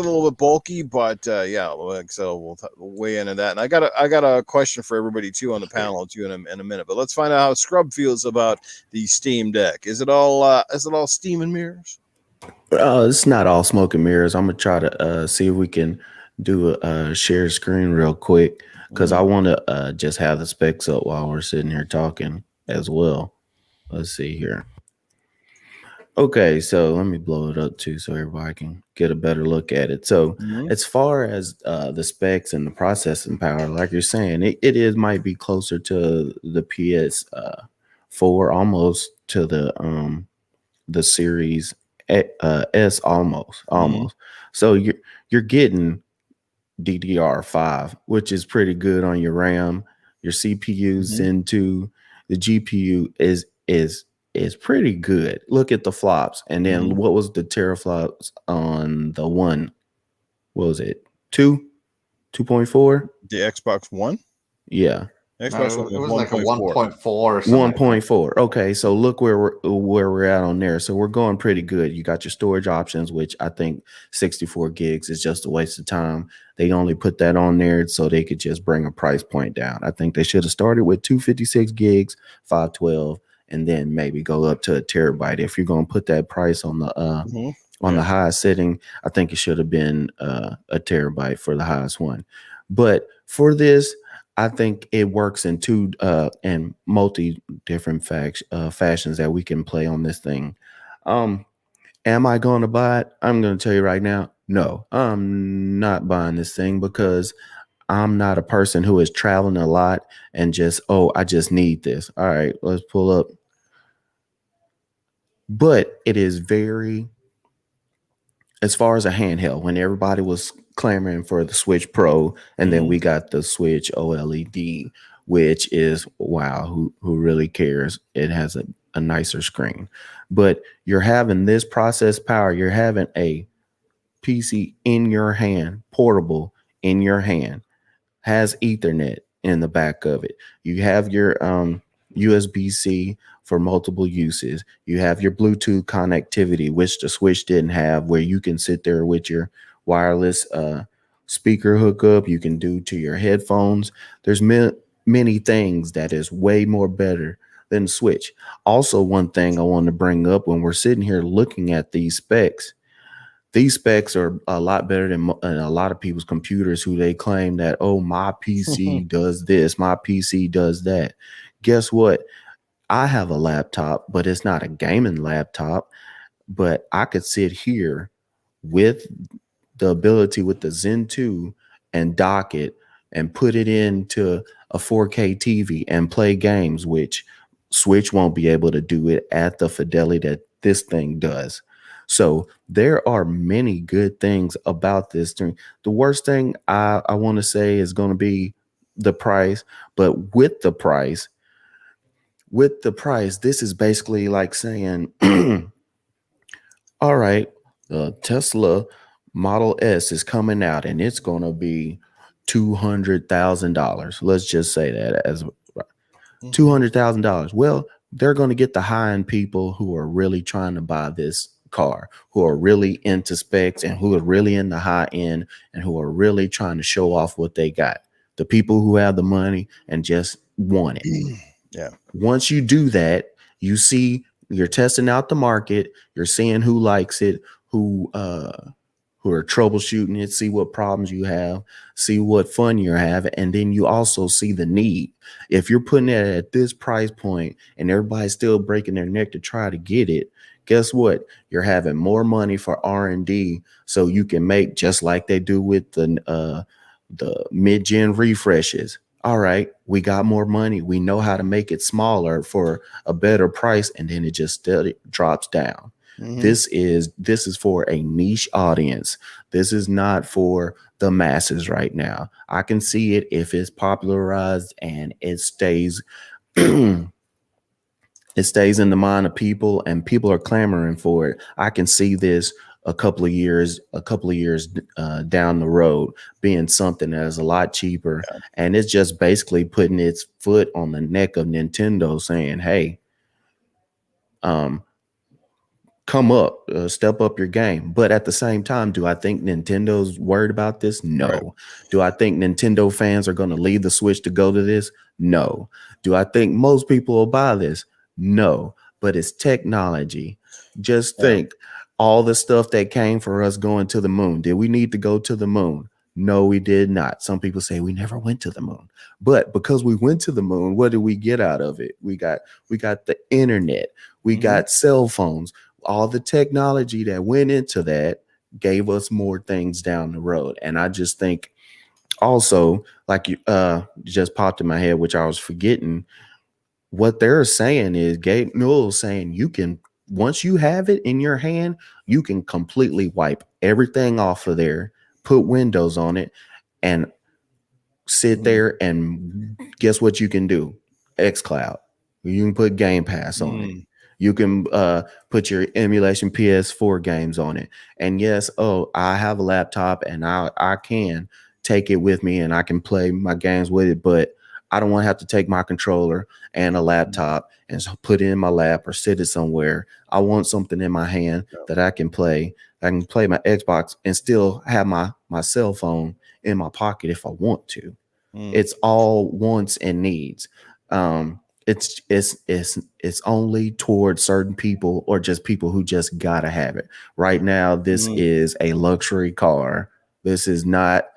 little bit bulky, but yeah, so we'll weigh into that. And I got a question for everybody too on the panel too in a minute. But let's find out how Scrub feels about the Steam Deck. Is it all steam and mirrors? It's not all smoke and mirrors. I'm gonna try to see if we can do a share screen real quick because I want to just have the specs up while we're sitting here talking as well. Let's see here. Okay, so let me blow it up too so everybody can get a better look at it. So as far as the specs and the processing power, like you're saying, it might be closer to the PS4, almost to the Series S, almost. So you're getting DDR5, which is pretty good on your RAM. Your CPU Zen 2, the GPU is pretty good. Look at the flops. And then what was the teraflops on the one? What was it? 2.4? The Xbox One? Yeah. Xbox No, One it was 1. like a 1.4 or something. 1.4. Okay, so look where we're at on there. So we're going pretty good. You got your storage options, which I think 64 gigs is just a waste of time. They only put that on there so they could just bring a price point down. I think they should have started with 256 gigs, 512, and then maybe go up to a terabyte. If you're going to put that price on the the highest setting, I think it should have been a terabyte for the highest one. But for this, I think it works in two and multi different fashions that we can play on this thing. Am I going to buy it? I'm going to tell you right now, no, I'm not buying this thing because I'm not a person who is traveling a lot and I just need this. All right, let's pull up. But it is very, as far as a handheld, when everybody was clamoring for the Switch Pro, and then we got the Switch OLED, which is wow, who really cares? It has a nicer screen. But you're having this process power, you're having a PC in your hand, portable in your hand, has Ethernet in the back of it. You have your USB-C for multiple uses. You have your Bluetooth connectivity, which the Switch didn't have, where you can sit there with your wireless speaker hookup. You can do to your headphones. There's many things that is way more better than Switch. Also, one thing I want to bring up when we're sitting here looking at these specs are a lot better than a lot of people's computers who they claim that, oh, my PC does this, my PC does that. Guess what? I have a laptop, but it's not a gaming laptop. But I could sit here with the ability with the Zen 2 and dock it and put it into a 4K TV and play games, which Switch won't be able to do it at the fidelity that this thing does. So there are many good things about this thing. The worst thing I want to say is going to be the price, but with the price, this is basically like saying, all right, the Tesla Model S is coming out and it's going to be $200,000. Let's just say that as $200,000. Well, they're going to get the high-end people who are really trying to buy this car, who are really into specs and who are really in the high end and who are really trying to show off what they got. The people who have the money and just want it. Yeah. Once you do that, you're testing out the market, you're seeing who likes it, who are troubleshooting it, see what problems you have, see what fun you're having, and then you also see the need. If you're putting it at this price point and everybody's still breaking their neck to try to get it, guess what? You're having more money for R&D so you can make just like they do with the mid-gen refreshes. All right, we got more money. We know how to make it smaller for a better price, and then it just steady drops down. This is for a niche audience. This is not for the masses right now. I can see it if it's popularized and it stays It stays in the mind of people, and people are clamoring for it. I can see this a couple of years down the road being something that is a lot cheaper, and it's just basically putting its foot on the neck of Nintendo, saying, "Hey, um, come up, step up your game." But at the same time, do I think Nintendo's worried about this? Right. No. Do I think Nintendo fans are going to leave the Switch to go to this? No. Do I think most people will buy this? No. But it's technology. Just Yeah. think all the stuff that came for us going to the moon. Did we need to go to the moon? No, we did not. Some people say we never went to the moon. But because we went to the moon, what did we get out of it? We got the internet. We Mhm. got cell phones. All the technology that went into that gave us more things down the road. And I just think also, like you just popped in my head, which I was forgetting, what they're saying is Gabe Newell saying you can, once you have it in your hand, you can completely wipe everything off of there, put Windows on it, and sit there, and guess what you can do? xCloud. You can put Game Pass on it. You can put your emulation PS4 games on it. And yes, I have a laptop and I can take it with me and I can play my games with it, but I don't want to have to take my controller and a laptop and put it in my lap or sit it somewhere. I want something in my hand that I can play. I can play my Xbox and still have my cell phone in my pocket if I want to. It's all wants and needs. It's only towards certain people or just people who just gotta have it. Right now, this is a luxury car. This is not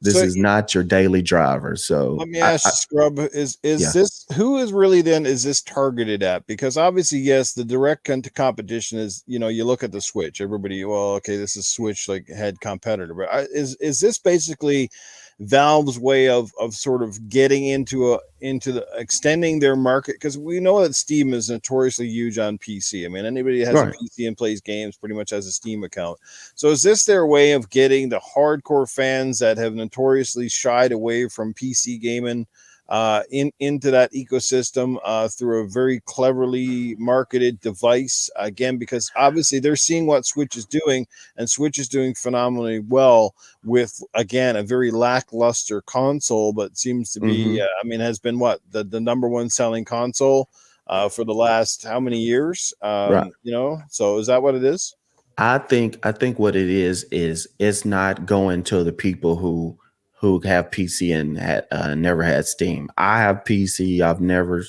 this So is not your daily driver. let So me ask you, Scrub, is yeah, this, who is really then is this targeted at? Because obviously, yes, the direct competition is, you look at the Switch, everybody, well, okay, this is Switch like head competitor, but is this basically Valve's way of sort of getting into the extending their market? Because we know that Steam is notoriously huge on PC. I mean, anybody that has a right. PC and plays games pretty much has a Steam account. So is this their way of getting the hardcore fans that have notoriously shied away from PC gaming into that ecosystem through a very cleverly marketed device? Again, because obviously they're seeing what Switch is doing, and Switch is doing phenomenally well with, again, a very lackluster console, but seems to be, Mhm. I mean, has been what the number one selling console for the last how many years? Right. So is that what it is? I think what it is it's not going to the people who have PC and never had Steam. I have PC. I've never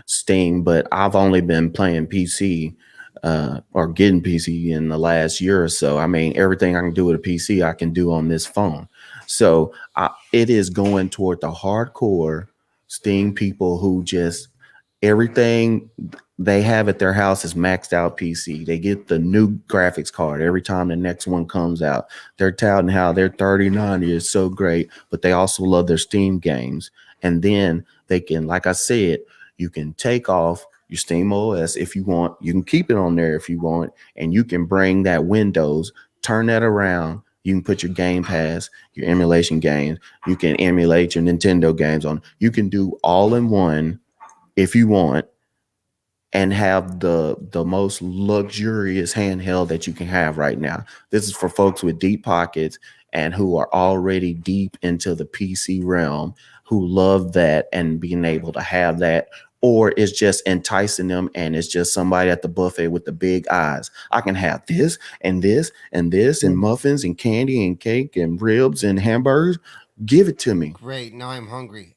Steam, but I've only been playing PC or getting PC in the last year or so. I mean, everything I can do with a PC, I can do on this phone. So it is going toward the hardcore Steam people who just everything they have at their house is maxed out PC. They get the new graphics card every time the next one comes out. They're touting how their 3090 is so great, but they also love their Steam games. And then they can, like I said, you can take off your Steam OS if you want. You can keep it on there if you want, and you can bring that Windows, turn that around. You can put your Game Pass, your emulation games. You can emulate your Nintendo games on. You can do all in one if you want, and have the most luxurious handheld that you can have right now. This is for folks with deep pockets and who are already deep into the PC realm, who love that and being able to have that, or it's just enticing them and it's just somebody at the buffet with the big eyes. I can have this and this and this and muffins and candy and cake and ribs and hamburgers. Give it to me. Great. Now I'm hungry.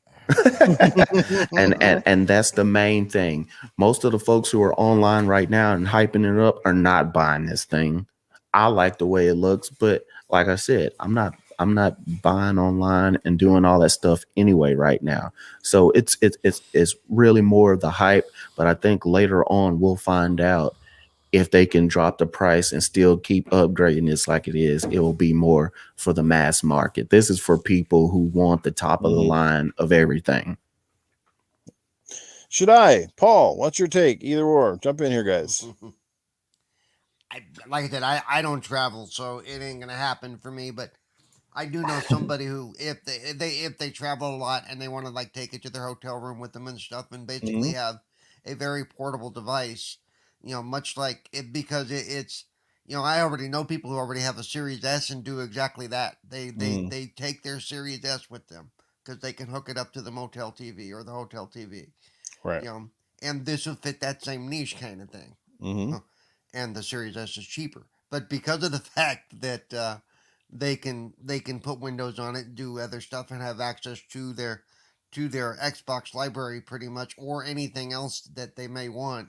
And that's the main thing. Most of the folks who are online right now and hyping it up are not buying this thing. I like the way it looks, but like I said, I'm not buying online and doing all that stuff anyway right now. So it's really more of the hype, but I think later on we'll find out if they can drop the price and still keep upgrading this like it is. It will be more for the mass market. This is for people who want the top of the line of everything. Shaddai, Paul, what's your take? Either or. Jump in here, guys. Like I said, I don't travel, so it ain't gonna happen for me. But I do know somebody who, if they travel a lot and they want to like take it to their hotel room with them and stuff, and basically have a very portable device. Much like it, because it's I already know people who already have a Series S and do exactly that. They take their Series S with them because they can hook it up to the motel TV or the hotel TV. Right. And this will fit that same niche kind of thing. Mm-hmm. And the Series S is cheaper, but because of the fact that they can put Windows on it, do other stuff, and have access to their Xbox library pretty much, or anything else that they may want,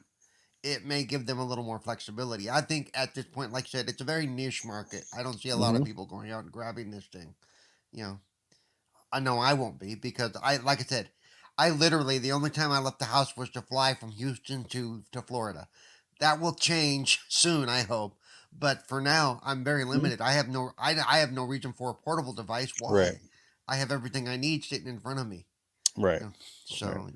it may give them a little more flexibility. I think at this point, like I said, it's a very niche market. I don't see a lot of people going out and grabbing this thing. I know I won't be, because like I said, I literally, the only time I left the house was to fly from Houston to Florida. That will change soon, I hope. But for now, I'm very limited. I have no reason for a portable device. Why? Right. I have everything I need sitting in front of me. Right. So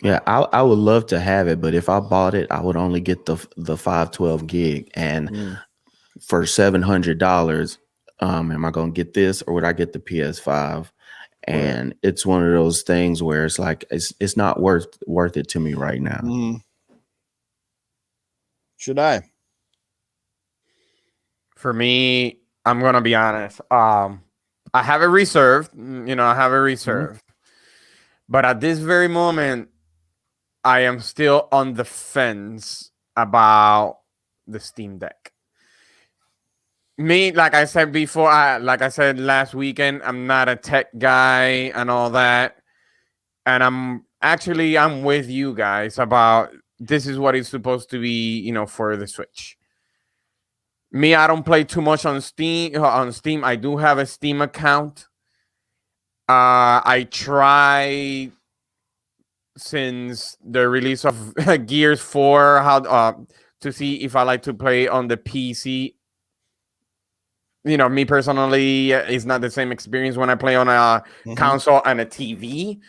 Yeah, I would love to have it, but if I bought it, I would only get the 512 gig, and for $700, am I gonna get this, or would I get the PS5? And it's one of those things where it's like it's not worth it to me right now. Should I? For me, I'm gonna be honest. I have it reserved. I have it reserved. But at this very moment, I am still on the fence about the Steam Deck. Me, like I said before, like I said last weekend, I'm not a tech guy and all that. And I'm with you guys about this is what it's supposed to be, for the Switch. Me, I don't play too much on Steam. I do have a Steam account. I try since the release of Gears 4 how to see if I like to play on the PC. Me personally, it's not the same experience when I play on a console and a TV.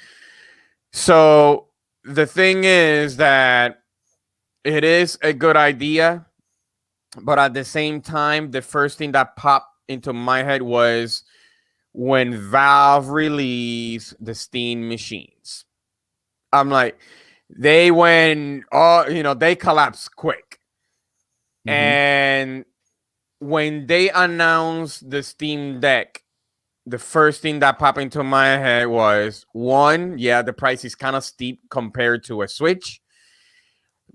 So the thing is that it is a good idea, but at the same time, the first thing that popped into my head was when Valve released the Steam machines. I'm like, they collapsed quick. And when they announced the Steam Deck, the first thing that popped into my head was, one, the price is kind of steep compared to a Switch.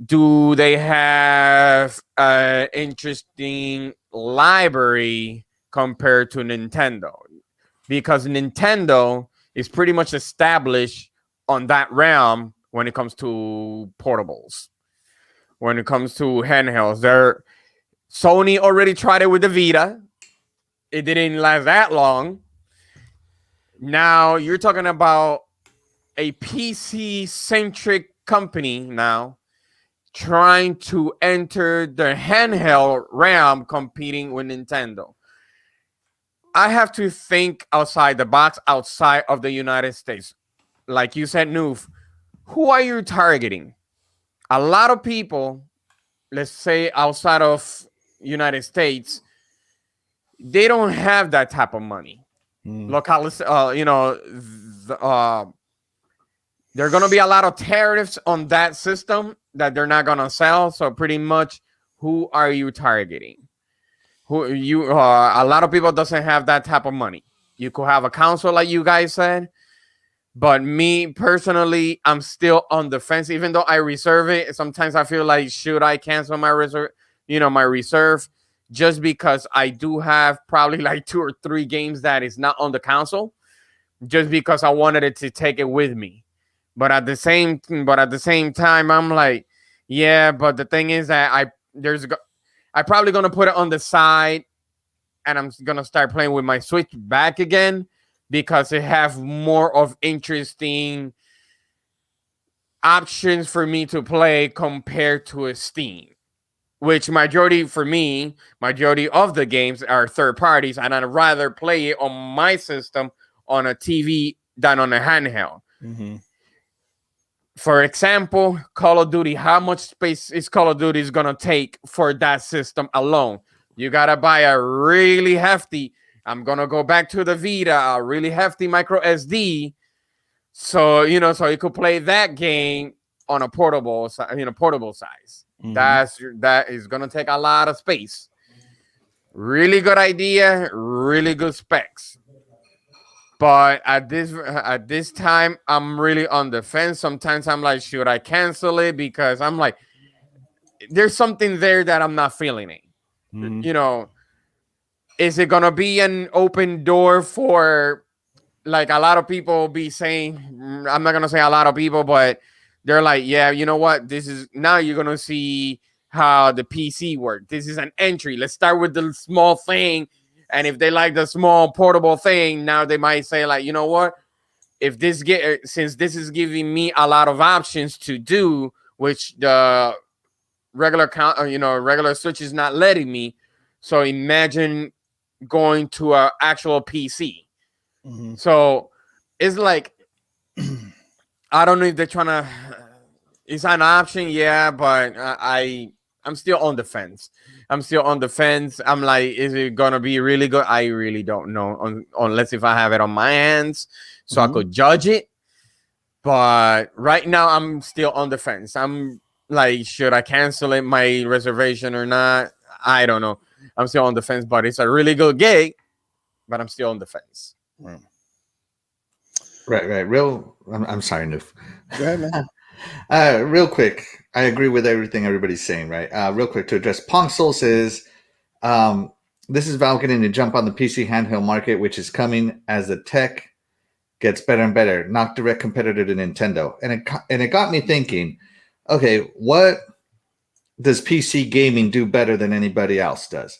Do they have an interesting library compared to Nintendo? Because Nintendo is pretty much established on that realm when it comes to portables, when it comes to handhelds. Sony already tried it with the Vita. It didn't last that long. Now you're talking about a PC-centric company now trying to enter the handheld realm, competing with Nintendo. I have to think outside the box, outside of the United States. Like you said, Newf, who are you targeting? A lot of people, let's say outside of United States, they don't have that type of money. There are going to be a lot of tariffs on that system that they're not going to sell. So pretty much, who are you targeting? A lot of people doesn't have that type of money. You could have a console, like you guys said, but me personally, I'm still on the fence. Even though I reserve it, sometimes I feel like, should I cancel my reserve? My reserve, just because I do have probably like 2 or 3 games that is not on the console, just because I wanted it to take it with me. But at the same time, I'm like, but the thing is that I'm probably gonna put it on the side, and I'm gonna start playing with my Switch back again, because it have more of interesting options for me to play compared to a Steam, which majority of the games are third parties, and I'd rather play it on my system on a TV than on a handheld. For example, Call of Duty, how much space is Call of Duty is going to take for that system alone? You got to buy a really hefty, I'm going to go back to the Vita, a really hefty micro SD. So, so you could play that game on a portable size. That is gonna take a lot of space. Really good idea, really good specs. But at this time, I'm really on the fence. Sometimes I'm like, should I cancel it? Because I'm like, there's something there that I'm not feeling it. You know, is it gonna be an open door for like a lot of people be saying? I'm not gonna say a lot of people, but they're like, yeah, you know what? This is now you're gonna see how the PC works. This is an entry. Let's start with the small thing. And if they like the small portable thing, now they might say, like, you know what? If since this is giving me a lot of options to do, which the regular Switch is not letting me. So imagine going to an actual PC. So it's like, I don't know if they're trying to. It's an option, yeah, but I'm still on the fence. I'm like, is it gonna be really good? I really don't know, unless if I have it on my hands, so I could judge it. But right now, I'm still on the fence. I'm like, should I cancel my reservation or not? I don't know. I'm still on the fence, but it's a really good game. But I'm still on the fence. Right. I'm sorry, Newf. Go ahead, man. Real quick, I agree with everything everybody's saying, right? Real quick to address Pong Soul says, this is Valve getting to jump on the PC handheld market, which is coming as the tech gets better and better, not direct competitor to Nintendo. And it got me thinking, okay, what does PC gaming do better than anybody else does?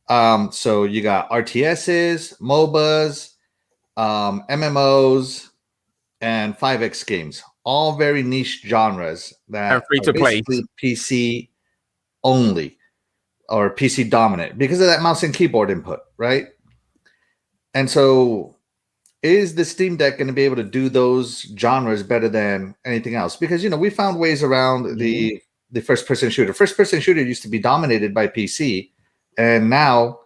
So you got RTSs, MOBAs, MMOs, and 5X games. All very niche genres that are free to play, PC only or PC dominant because of that mouse and keyboard input, right? And so, is the Steam Deck going to be able to do those genres better than anything else? Because we found ways around the first-person shooter. First-person shooter used to be dominated by PC, and now,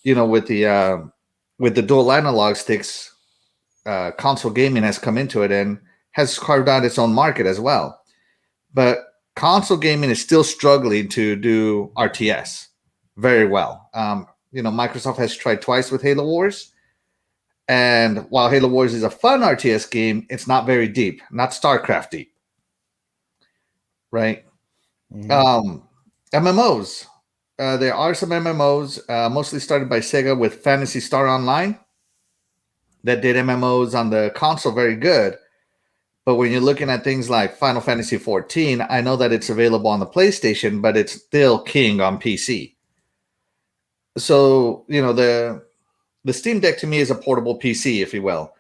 with the dual analog sticks, console gaming has come into it and has carved out its own market as well. But console gaming is still struggling to do RTS very well. Microsoft has tried twice with Halo Wars. And while Halo Wars is a fun RTS game, it's not very deep, not StarCraft deep. Right? MMOs. There are some MMOs, mostly started by Sega with Phantasy Star Online, that did MMOs on the console very good. But when you're looking at things like Final Fantasy 14, I know that it's available on the PlayStation, but it's still king on PC. So, the Steam Deck to me is a portable PC, if you will.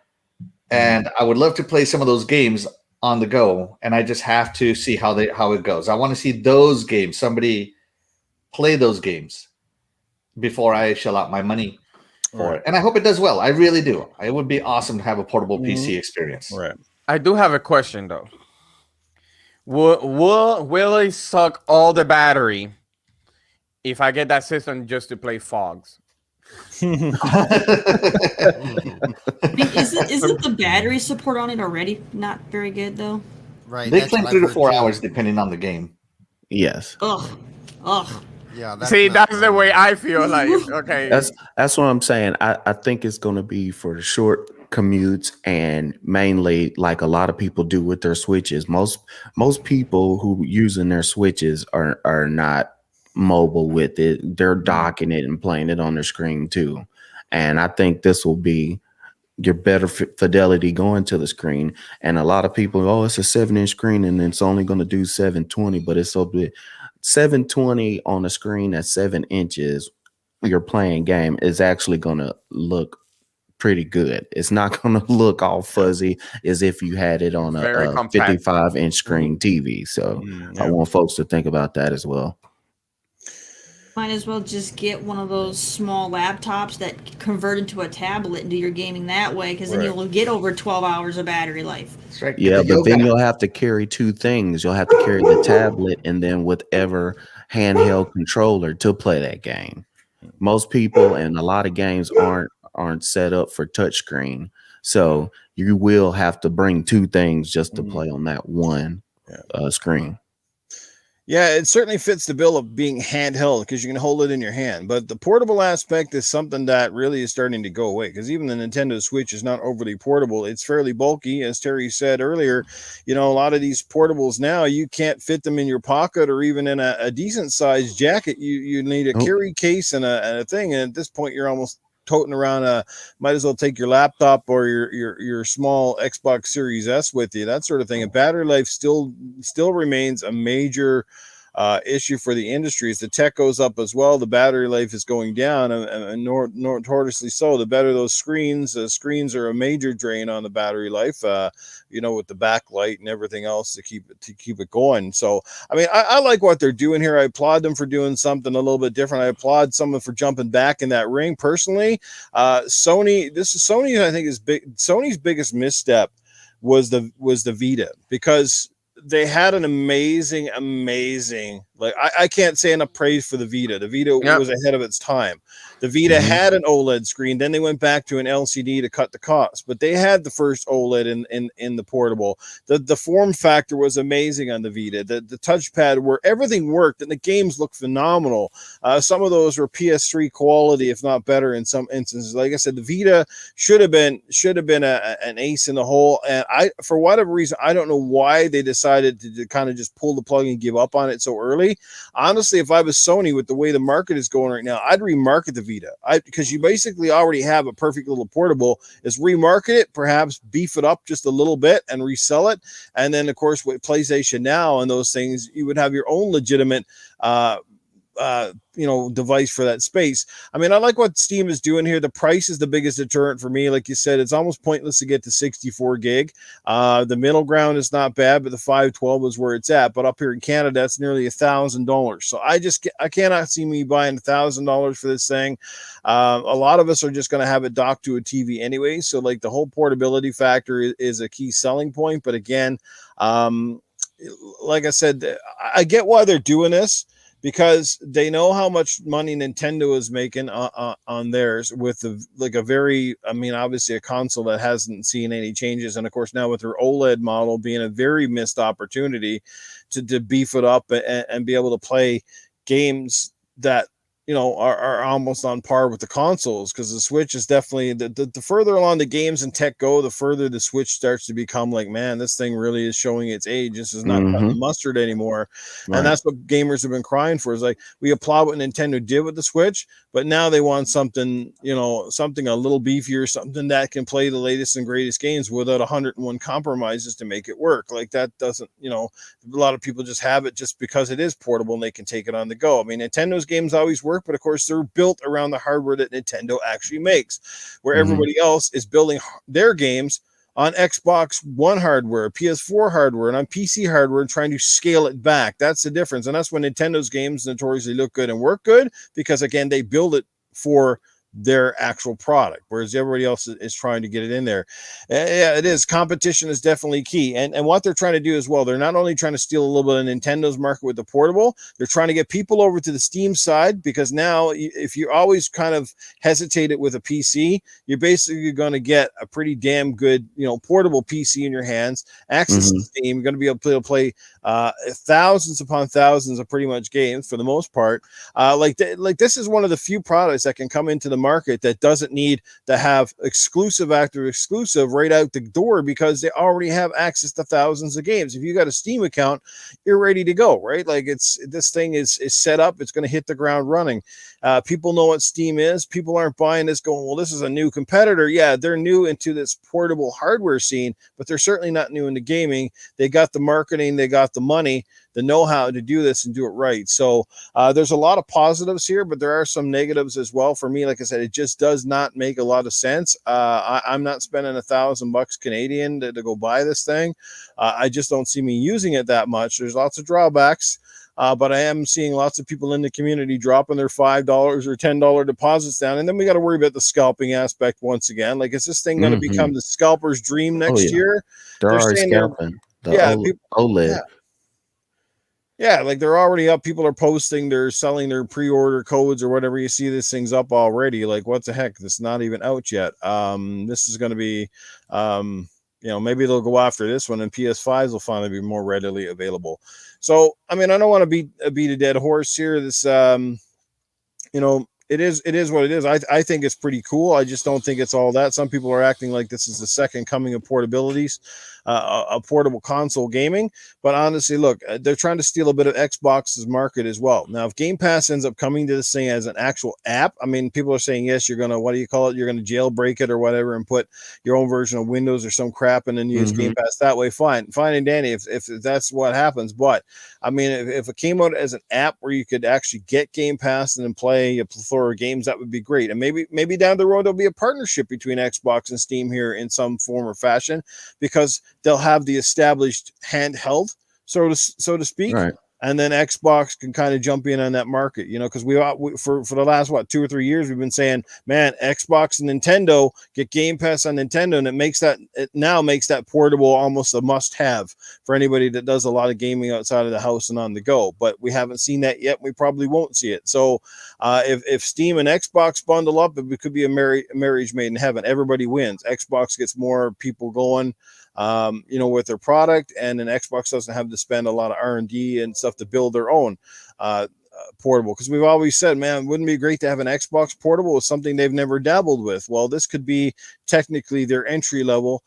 And I would love to play some of those games on the go, and I just have to see how it goes. I want to see those games, somebody play those games before I shell out my money for it. And I hope it does well. I really do. It would be awesome to have a portable PC experience. Right. I do have a question though. Will it suck all the battery if I get that system just to play Fogs? Isn't the battery support on it already not very good though? Right. They claim 3 to 4 hours depending on the game. Yes. Ugh. Yeah. That's the way I feel. Like, okay, that's what I'm saying. I think it's going to be for the short commutes and mainly like a lot of people do with their Switches. Most people who using their Switches are not mobile with it. They're docking it and playing it on their screen too. And I think this will be your better fidelity going to the screen. And a lot of people, it's a 7-inch screen and it's only going to do 720, but it's so big. 720 on a screen at 7 inches, you're playing game is actually going to look pretty good. It's not going to look all fuzzy as if you had it on a 55-inch screen TV. So I want folks to think about that as well. Might as well just get one of those small laptops that convert into a tablet and do your gaming that way, because then you'll get over 12 hours of battery life. That's right. Yeah, but then you'll have to carry two things. You'll have to carry the tablet and then whatever handheld controller to play that game. Most people and a lot of games aren't set up for touchscreen. So you will have to bring two things just to play on that one screen. Yeah, it certainly fits the bill of being handheld because you can hold it in your hand. But the portable aspect is something that really is starting to go away because even the Nintendo Switch is not overly portable. It's fairly bulky. As Terry said earlier, a lot of these portables now, you can't fit them in your pocket or even in a decent sized jacket. You need a carry case and a thing. And at this point, you're almost toting around might as well take your laptop or your small Xbox Series S with you, that sort of thing. And battery life still remains a major issue for the industry. As the tech goes up as well, the battery life is going down, and notoriously so. The better those screens are a major drain on the battery life, with the backlight and everything else to keep it going. So I mean, I like what they're doing here. I applaud them for doing something a little bit different. I applaud someone for jumping back in that ring. Personally, Sony, I think is big. Sony's biggest misstep was the Vita, because they had an amazing, like I can't say enough praise for the Vita. The Vita was ahead of its time. The Vita had an OLED screen. Then they went back to an LCD to cut the cost. But they had the first OLED in the portable. The form factor was amazing on the Vita. The touchpad, where everything worked, and the games looked phenomenal. Some of those were PS3 quality, if not better, in some instances. Like I said, the Vita should have been an ace in the hole. And for whatever reason, I don't know why they decided to kind of just pull the plug and give up on it so early. Honestly, if I was Sony, with the way the market is going right now, I'd remarket the Vita, because you basically already have a perfect little portable. Is remarket it, perhaps beef it up just a little bit and resell it. And then of course with PlayStation Now and those things, you would have your own legitimate device for that space. I mean, I like what Steam is doing here. The price is the biggest deterrent for me. Like you said, it's almost pointless to get to 64 gig. The middle ground is not bad, but the 512 is where it's at. But up here in Canada, it's nearly $1,000. So I cannot see me buying $1,000 for this thing. A lot of us are just going to have it docked to a TV anyway. So like the whole portability factor is a key selling point. But again, like I said, I get why they're doing this, because they know how much money Nintendo is making on theirs with obviously a console that hasn't seen any changes. And of course, now with their OLED model being a very missed opportunity to beef it up and be able to play games that, are almost on par with the consoles, because the Switch is definitely the further along the games and tech go, the further the Switch starts to become like, man, this thing really is showing its age. This is not cutting mustard anymore. Right. And that's what gamers have been crying for. Is like, we applaud what Nintendo did with the Switch, but now they want something, something a little beefier, something that can play the latest and greatest games without 101 compromises to make it work. Like that doesn't, a lot of people just have it just because it is portable and they can take it on the go. I mean, Nintendo's games always work, but of course they're built around the hardware that Nintendo actually makes, where everybody else is building their games on Xbox One hardware, PS4 hardware, and on PC hardware, and trying to scale it back. That's the difference. And that's when Nintendo's games notoriously look good and work good, because again, they build it for their actual product, whereas everybody else is trying to get it in there. Yeah, it is. Competition is definitely key. And what they're trying to do as well, they're not only trying to steal a little bit of Nintendo's market with the portable, they're trying to get people over to the Steam side, because now if you always kind of hesitated with a PC, you're basically going to get a pretty damn good, portable PC in your hands, access to Steam. You're going to be able to play thousands upon thousands of pretty much games for the most part. This is one of the few products that can come into the market that doesn't need to have exclusive after exclusive right out the door, because they already have access to thousands of games. If you got a Steam account, you're ready to go, right? Like this thing is set up. It's going to hit the ground running. People know what Steam is. People aren't buying this going, well, this is a new competitor. Yeah, they're new into this portable hardware scene, but they're certainly not new into gaming. They got the marketing, they got the money, the know-how to do this and do it right. So there's a lot of positives here, but there are some negatives as well. For me, like I said, it just does not make a lot of sense. I'm not spending $1,000 Canadian to go buy this thing. I just don't see me using it that much. There's lots of drawbacks. But I am seeing lots of people in the community dropping their $5 or $10 deposits down. And then we got to worry about the scalping aspect once again. Like, is this thing going to become the scalper's dream next year? They're already scalping. OLED. Yeah, like they're already up. People are posting, they're selling their pre-order codes or whatever. You see this thing's up already. Like, what the heck? This is not even out yet. This is going to be, maybe they'll go after this one, and PS5s will finally be more readily available. So, I mean, I don't want to beat a dead horse here. This, it is what it is. I think it's pretty cool. I just don't think it's all that. Some people are acting like this is the second coming of portabilities, a portable console gaming. But honestly, look, they're trying to steal a bit of Xbox's market as well. Now, if Game Pass ends up coming to this thing as an actual app, I mean, people are saying, yes, you're going to, what do you call it? You're going to jailbreak it or whatever and put your own version of Windows or some crap and then use Game Pass that way. Fine and dandy if that's what happens. But I mean, if it came out as an app where you could actually get Game Pass and then play a plethora of games, that would be great. And maybe down the road there'll be a partnership between Xbox and Steam here in some form or fashion, because they'll have the established handheld, so to speak. Right. And then Xbox can kind of jump in on that market, because we for the last 2 or 3 years we've been saying, man, Xbox and Nintendo get Game Pass on Nintendo, and it now makes that portable almost a must-have for anybody that does a lot of gaming outside of the house and on the go. But we haven't seen that yet. We probably won't see it. So if Steam and Xbox bundle up, it could be a marriage made in heaven. Everybody wins. Xbox gets more people going, with their product, and then Xbox doesn't have to spend a lot of R&D and stuff to build their own portable. Because we've always said, man, wouldn't it be great to have an Xbox portable with something they've never dabbled with? Well, this could be technically their entry level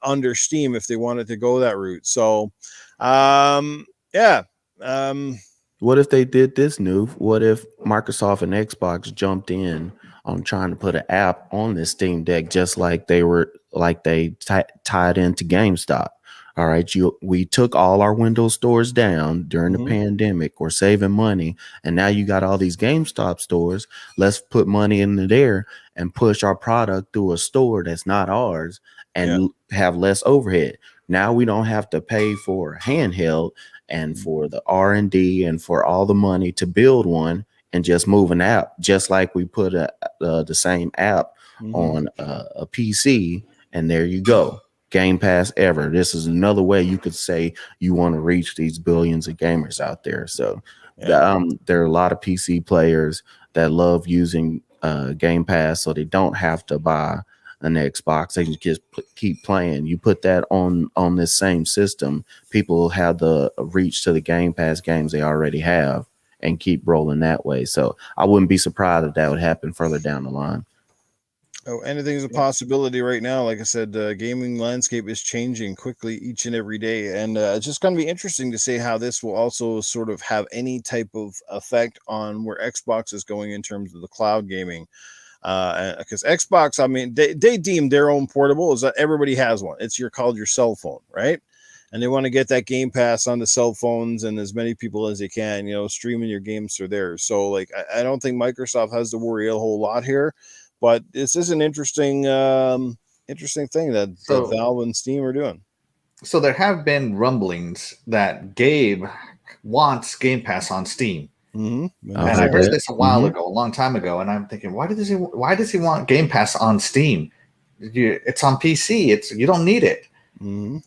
under Steam if they wanted to go that route. So, yeah. What if they did this, Newf? What if Microsoft and Xbox jumped in on trying to put an app on this Steam Deck, just like they tied into GameStop? All right, we took all our Windows stores down during the pandemic. We're saving money, and now you got all these GameStop stores. Let's put money into there and push our product through a store that's not ours and have less overhead. Now we don't have to pay for a handheld and for the R&D and for all the money to build one and just move an app, just like we put the same app on a PC, and there you go. Game Pass ever. This is another way you could say you want to reach these billions of gamers out there. So there are a lot of PC players that love using Game Pass, so they don't have to buy an Xbox. They can just keep playing. You put that on this same system, people will have the reach to the Game Pass games they already have and keep rolling that way. So I wouldn't be surprised if that would happen further down the line. Oh, anything's a possibility right now. Like I said, the gaming landscape is changing quickly each and every day. And it's just going to be interesting to see how this will also sort of have any type of effect on where Xbox is going in terms of the cloud gaming. Because Xbox, I mean, they deem their own portable is that everybody has one. It's called your cell phone, right? And they want to get that Game Pass on the cell phones and as many people as they can, streaming your games through there. So, like, I don't think Microsoft has to worry a whole lot here. But this is an interesting thing that Valve and Steam are doing. So there have been rumblings that Gabe wants Game Pass on Steam. And I heard this a while ago, a long time ago, and I'm thinking, why does he want Game Pass on Steam? It's on PC. You don't need it.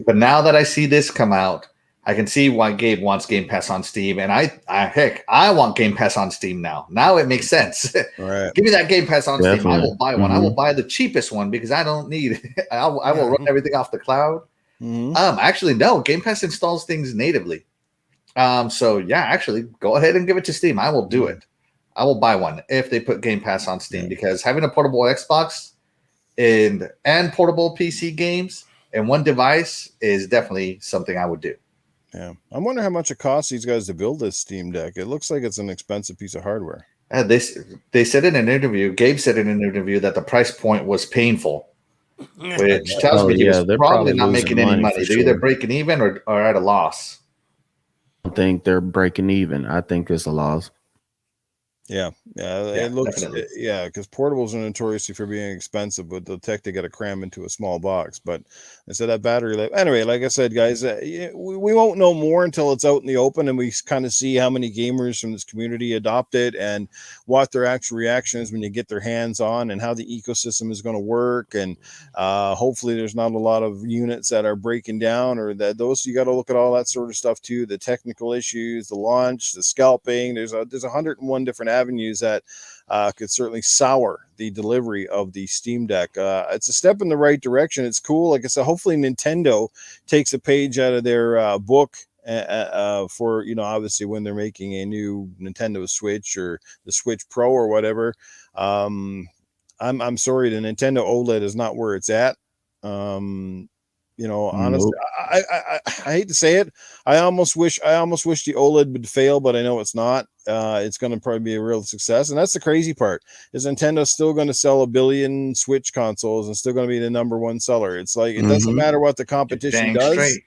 But now that I see this come out, I can see why Gabe wants Game Pass on Steam, and I want Game Pass on Steam now. Now it makes sense. Right. Give me that Game Pass on Definitely. Steam. I will buy one. I will buy the cheapest one because I don't need it. I will run everything off the cloud. Actually, no. Game Pass installs things natively. So yeah, actually, go ahead and give it to Steam. I will do it. I will buy one if they put Game Pass on Steam because having a portable Xbox and portable PC games in one device is definitely something I would do. Yeah, I wonder how much it costs these guys to build this Steam Deck. It looks like it's an expensive piece of hardware. They said in an interview, Gabe said in an interview that the price point was painful, which tells me he was probably not making any money. They're either breaking even or at a loss. I think they're breaking even. I think it's a loss. Yeah, it looks definitely. Because portables are notoriously for being expensive, but the tech they got to cram into a small box. But instead of that battery life, anyway, like I said, guys, we won't know more until it's out in the open and we kind of see how many gamers from this community adopt it and what their actual reaction is when you get their hands on and how the ecosystem is going to work. And hopefully, there's not a lot of units that are breaking down or those. You got to look at all that sort of stuff too, the technical issues, the launch, the scalping. There's 101 different avenues that could certainly sour the delivery of the Steam Deck. It's a step in the right direction. It's cool. Like I said, hopefully Nintendo takes a page out of their book for, obviously when they're making a new Nintendo Switch or the Switch Pro or whatever. I'm sorry, the Nintendo OLED is not where it's at. Honestly, Nope. I hate to say it. I almost wish the OLED would fail, but I know it's not. It's going to probably be a real success, and that's the crazy part. Is Nintendo's still going to sell 1 billion Switch consoles and still going to be the number one seller? It's like it doesn't matter what the competition Dang does. straight.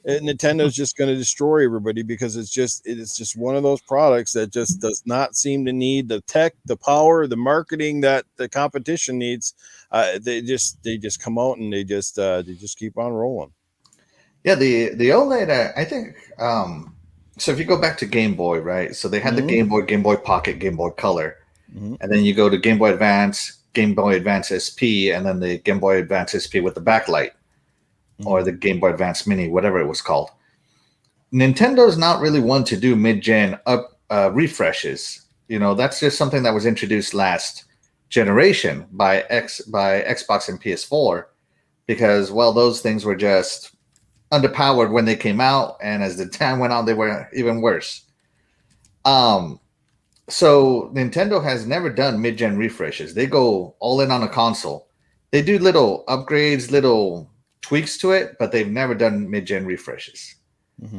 Nintendo's just going to destroy everybody because it's just one of those products that just does not seem to need the tech, the power, the marketing that the competition needs. They just come out and they just keep on rolling. Yeah, the OLED, I think. So if you go back to Game Boy, right? So they had the Game Boy Pocket, Game Boy Color, and then you go to Game Boy Advance, Game Boy Advance SP, and then the Game Boy Advance SP with the backlight, or the Game Boy Advance Mini, whatever it was called. Nintendo's not really one to do mid-gen refreshes. That's just something that was introduced last generation by Xbox and PS4, because those things were just underpowered when they came out, and as the time went on, they were even worse. So Nintendo has never done mid-gen refreshes. They go all in on a console. They do little upgrades, little tweaks to it, but they've never done mid-gen refreshes.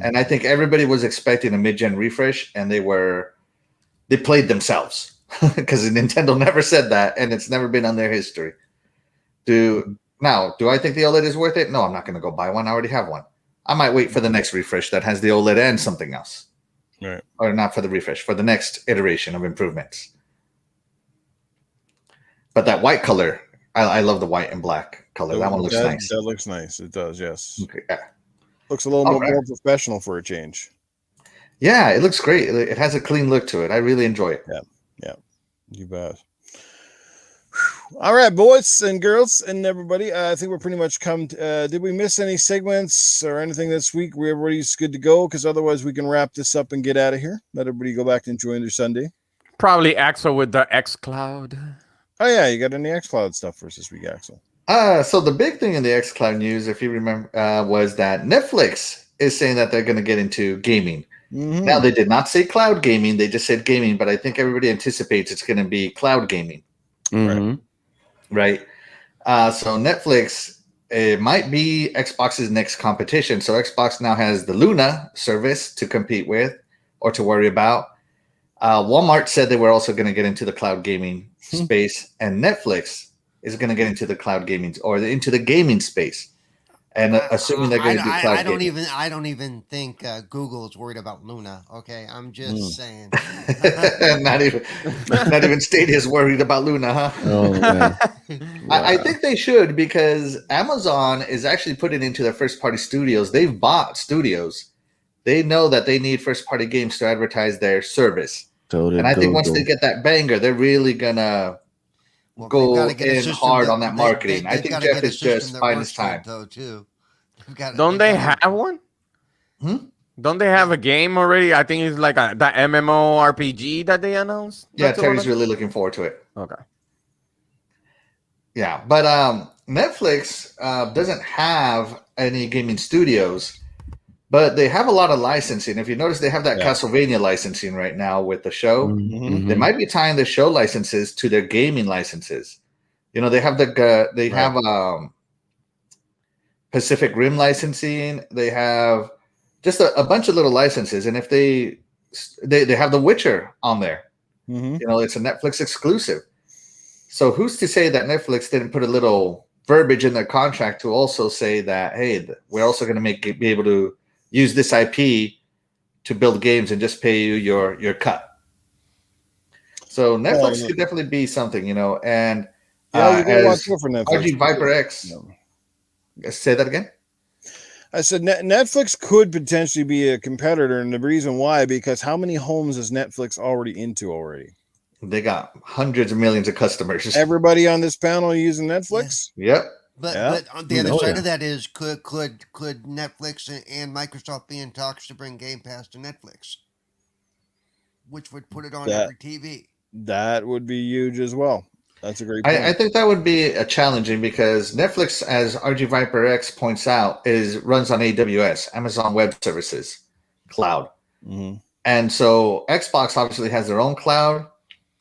And I think everybody was expecting a mid-gen refresh, and they played themselves because Nintendo never said that, and it's never been on their history. Do I think the OLED is worth it? No, I'm not going to go buy one. I already have one. I might wait for the next refresh that has the OLED and something else. Right. Or not for the refresh, for the next iteration of improvements. But that white color, I love the white and black color. That one looks nice. That looks nice. It does, yes. Okay, yeah. Looks a little more professional for a change. Yeah, it looks great. It has a clean look to it. I really enjoy it. Yeah. You bet. All right, boys and girls and everybody. I think we're pretty much come. Did we miss any segments or anything this week? Everybody's good to go, because otherwise we can wrap this up and get out of here. Let everybody go back to enjoying their Sunday. Probably Axel with the xCloud. Oh yeah, you got any xCloud stuff for us this week, Axel? So the big thing in the xCloud news, if you remember, was that Netflix is saying that they're going to get into gaming. Now, they did not say cloud gaming. They just said gaming, but I think everybody anticipates it's going to be cloud gaming. Right. So Netflix, it might be Xbox's next competition. So Xbox now has the Luna service to compete with or to worry about. Walmart said they were also going to get into the cloud gaming space, and Netflix is going to get into the cloud gaming or into the gaming space. And assuming they're going to do cloud gaming. I don't even think Google is worried about Luna. Okay, I'm just saying. not even Stadia is worried about Luna, huh? Oh, man. I think they should, because Amazon is actually putting into their first-party studios. They've bought studios. They know that they need first-party games to advertise their service. And I think once they get that banger, they're really gonna go in hard on that marketing. I think Jeff is just biding his time. Don't they have one? Don't they have a game already? I think it's like that MMORPG that they announced. Yeah, Terry's really looking forward to it. Okay. Yeah, but Netflix doesn't have any gaming studios, but they have a lot of licensing. If you notice, they have that Castlevania licensing right now with the show. They might be tying the show licenses to their gaming licenses. They have have Pacific Rim licensing. They have just a bunch of little licenses, and if they have The Witcher on there, it's a Netflix exclusive. So who's to say that Netflix didn't put a little verbiage in their contract to also say that, hey, we're also going to be able to use this IP to build games and just pay you your cut. So Netflix could definitely be something, and as RG Viper X. Say that again. I said Netflix could potentially be a competitor, and the reason why, because how many homes is Netflix already into already? They got hundreds of millions of customers. Everybody on this panel using Netflix? Yep. But on the other side of that is, could Netflix and Microsoft be in talks to bring Game Pass to Netflix, which would put it on every TV? That would be huge as well. That's a great point. I think that would be a challenging because Netflix, as RG Viper X points out, runs on AWS, Amazon Web Services cloud. Mhm. And so Xbox obviously has their own cloud,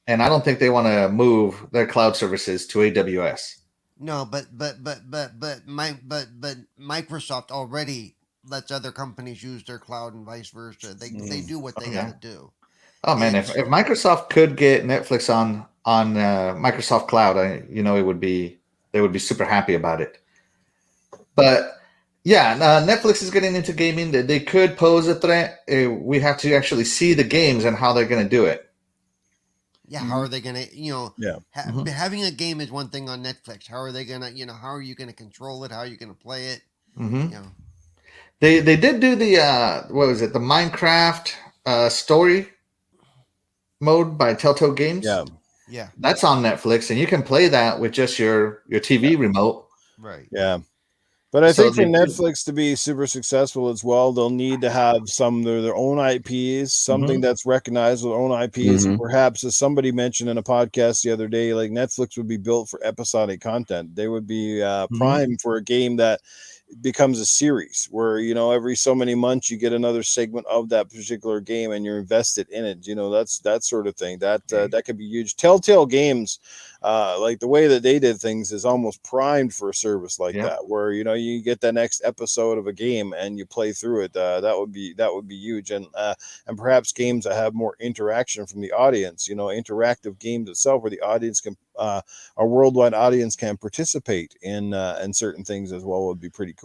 and I don't think they want to move their cloud services to AWS. No, but Microsoft already lets other companies use their cloud and vice versa. They do what they got to do. Oh man, if Microsoft could get Netflix on Microsoft Cloud, they would be super happy about it. But yeah, Netflix is getting into gaming. They could pose a threat. We have to actually see the games and how they're going to do it. Yeah, how are they going to, Yeah. Having a game is one thing on Netflix. How are they going to, how are you going to control it? How are you going to play it? They did do the what was it? The Minecraft story mode by Telltale Games. Yeah. That's on Netflix, and you can play that with just your TV remote. Right. Yeah. But I think for Netflix to be super successful as well, they'll need to have some of their own IPs, something that's recognized with their own IPs. And perhaps, as somebody mentioned in a podcast the other day, like Netflix would be built for episodic content. They would be prime for a game that becomes a series where, every so many months you get another segment of that particular game and you're invested in it. That's that sort of thing. That could be huge. Telltale Games, like the way that they did things is almost primed for a service like that, where you get the next episode of a game and you play through it. That would be huge, and perhaps games that have more interaction from the audience. Interactive games itself, where the audience can, a worldwide audience can participate in certain things as well, would be pretty cool.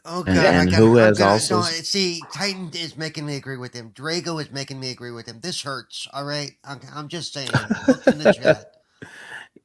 Oh god! See, Titan is making me agree with him. Drago is making me agree with him. This hurts. All right, I'm just saying. Look in the chat.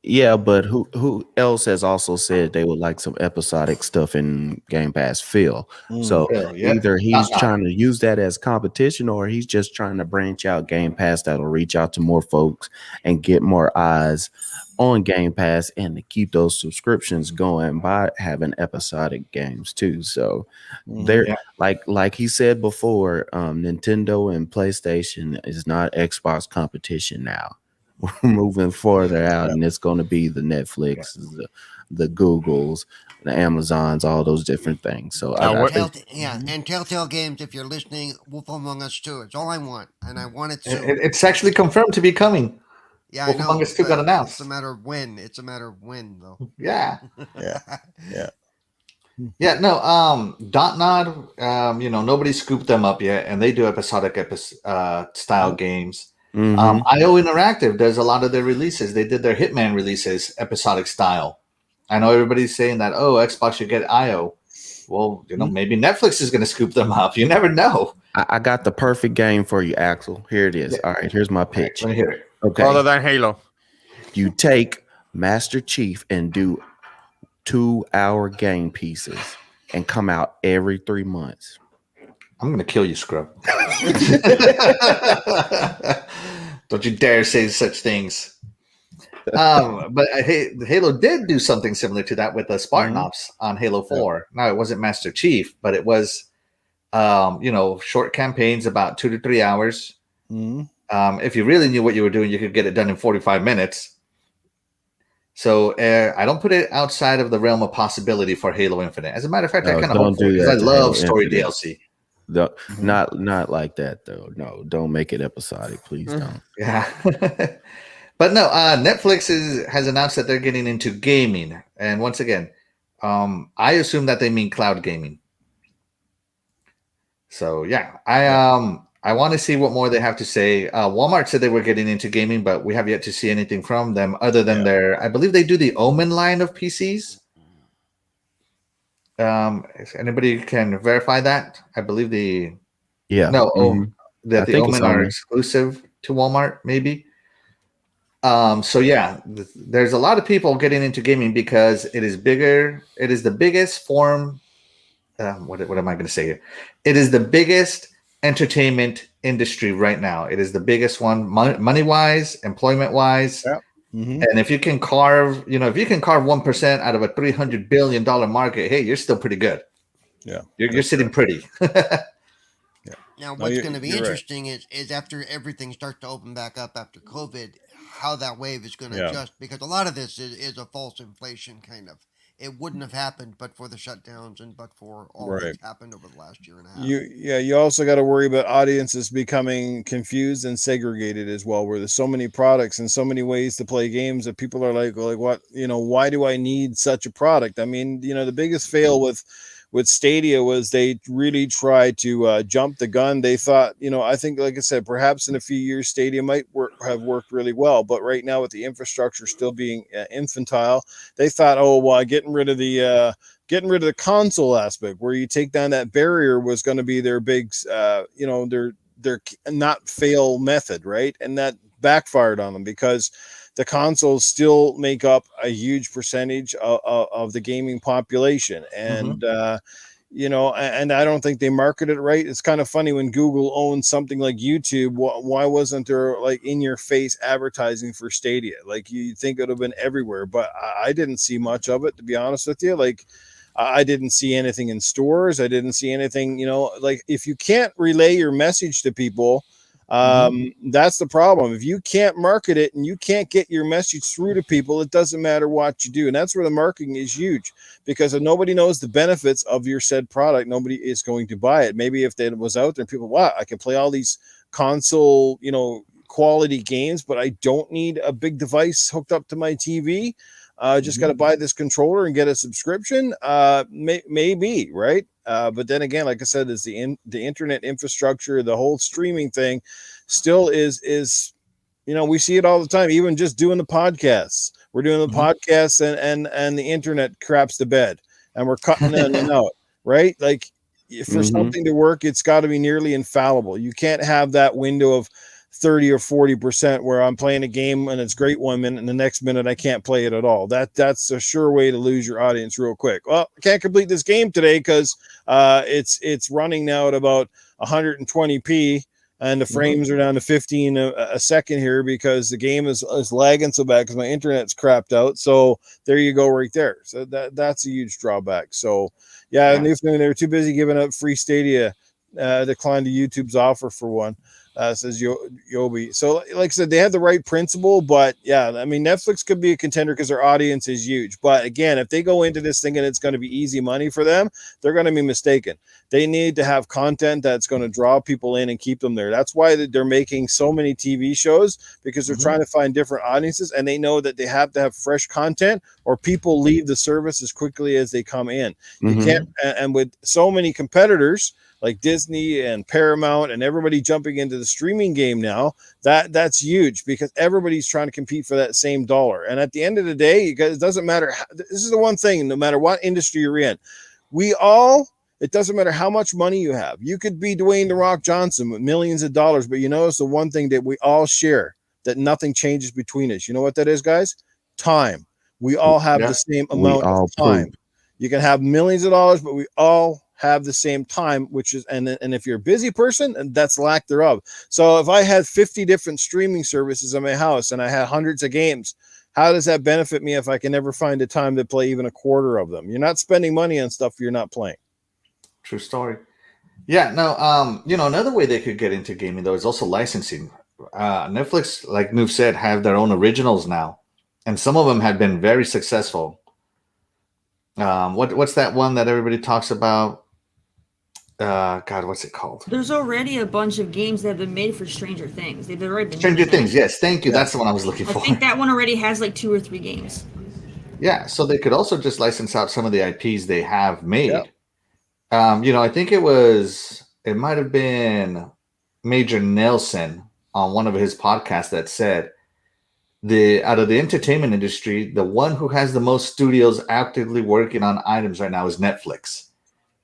Yeah, but who else has also said they would like some episodic stuff in Game Pass? Phil. So either he's trying to use that as competition, or he's just trying to branch out Game Pass that'll reach out to more folks and get more eyes on Game Pass, and to keep those subscriptions going by having episodic games too. So they're like he said before, Nintendo and PlayStation is not Xbox competition now. We're moving further out, and it's going to be the Netflix, the Googles, the Amazons, all those different things. So and Telltale Games, if you're listening, Wolf Among Us 2. It's all I want, and I want it soon. It's actually confirmed to be coming. Yeah, Wolf Among Us 2 got announced. It's a matter of when. It's a matter of when, though. Yeah. Yeah. No. Dontnod. Nobody scooped them up yet, and they do episodic style games. IO Interactive does a lot of their releases. They did their Hitman releases episodic style. I know everybody's saying that, Xbox should get IO. Well, maybe Netflix is going to scoop them up. You never know. I got the perfect game for you, Axel. Here it is. Yeah. All right, here's my pitch. Let me hear it. Okay. Other than Halo. You take Master Chief and do 2-hour game pieces and come out every 3 months. I'm going to kill you, scrub. Don't you dare say such things. But Halo did do something similar to that with the Spartan Ops on Halo 4. Now, it wasn't Master Chief, but it was, short campaigns, about 2 to 3 hours. If you really knew what you were doing, you could get it done in 45 minutes. So I don't put it outside of the realm of possibility for Halo Infinite. As a matter of fact, I kind of hope for it because I love story Infinite. DLC. Not like that though. No, don't make it episodic, please don't. Yeah. But no, Netflix has announced that they're getting into gaming, and once again, I assume that they mean cloud gaming. So yeah, I want to see what more they have to say. Walmart said they were getting into gaming, but we have yet to see anything from them other than I believe they do the Omen line of PCs. If anybody can verify that, I believe the Omen are exclusive to Walmart, maybe. So yeah, there's a lot of people getting into gaming because it is bigger. It is the biggest form. What am I going to say here? It is the biggest entertainment industry right now. It is the biggest one, money wise, employment wise. Yeah. And if you can carve, if you can carve 1% out of a $300 billion market, hey, you're still pretty good. Yeah, you're sitting pretty. Now, No, what's going to be you're right. interesting is after everything starts to open back up after COVID, how that wave is going to Yeah. adjust, because a lot of this is a false inflation kind of. It wouldn't have happened but for the shutdowns and but for all Right. that's happened over the last year and a half. You also got to worry about audiences becoming confused and segregated as well, where there's so many products and so many ways to play games that people are like what, why do I need such a product? I mean, the biggest fail with Stadia was they really tried to jump the gun. They thought, I think, like I said, perhaps in a few years Stadia might have worked really well, but right now with the infrastructure still being infantile, they thought, oh well, getting rid of the console aspect, where you take down that barrier, was going to be their big their not fail method, right? And that backfired on them, because the consoles still make up a huge percentage of the gaming population. And and I don't think they market it right. It's kind of funny when Google owns something like YouTube. Why wasn't there like in your face advertising for Stadia? Like, you'd think it would have been everywhere, but I didn't see much of it, to be honest with you. Like, I didn't see anything in stores. I didn't see anything, like, if you can't relay your message to people, that's the problem. If you can't market it and you can't get your message through to people, it doesn't matter what you do. And that's where the marketing is huge, because if nobody knows the benefits of your said product, nobody is going to buy it. Maybe if it was out there, people, wow, I can play all these console, quality games, but I don't need a big device hooked up to my TV. Just got to buy this controller and get a subscription. Maybe, right? But then again, like I said, is the internet infrastructure, the whole streaming thing, still is we see it all the time. Even just doing the podcasts, we're doing the podcasts, and the internet craps the bed, and we're cutting in and out, right? Like, for something to work, it's got to be nearly infallible. You can't have that window of 30 or 40% where I'm playing a game and it's great 1 minute and the next minute I can't play it at all. That's a sure way to lose your audience real quick. Well, I can't complete this game today because it's running now at about 120p and the frames are down to 15 a second here because the game is lagging so bad because my internet's crapped out. So there you go, right there. So that's a huge drawback. So yeah. Newf Nukem, they were too busy giving up free Stadia. Declined to YouTube's offer for one. Says Yobi. So, like I said, they had the right principle, but yeah, I mean, Netflix could be a contender because their audience is huge. But again, if they go into this thinking it's going to be easy money for them, they're going to be mistaken. They need to have content that's going to draw people in and keep them there. That's why they're making so many TV shows, because they're trying to find different audiences, and they know that they have to have fresh content or people leave the service as quickly as they come in. You can't, and with so many competitors like Disney and Paramount and everybody jumping into the streaming game now, that's huge because everybody's trying to compete for that same dollar. And at the end of the day, you guys, it doesn't matter. This is the one thing, no matter what industry you're in, it doesn't matter how much money you have. You could be Dwayne "The Rock" Johnson with millions of dollars, but you notice the one thing that we all share, that nothing changes between us. You know what that is, guys? Time. We all have the same amount of time. You can have millions of dollars, but we all have the same time, which is, and if you're a busy person, and that's lack thereof. So if I had 50 different streaming services in my house and I had hundreds of games, how does that benefit me if I can never find the time to play even a quarter of them? You're not spending money on stuff you're not playing. True story. Yeah, no, another way they could get into gaming though is also licensing. Netflix, like Newf said, have their own originals now, and some of them have been very successful. What's that one that everybody talks about? God, what's it called? There's already a bunch of games that have been made for Stranger Things. They've already been Stranger Things. Yes, thank you. Yeah. That's the one I was looking for. I think that one already has like 2 or 3 games. Yeah, so they could also just license out some of the IPs they have made. Yep. I think it might have been Major Nelson on one of his podcasts that said out of the entertainment industry, the one who has the most studios actively working on items right now is Netflix.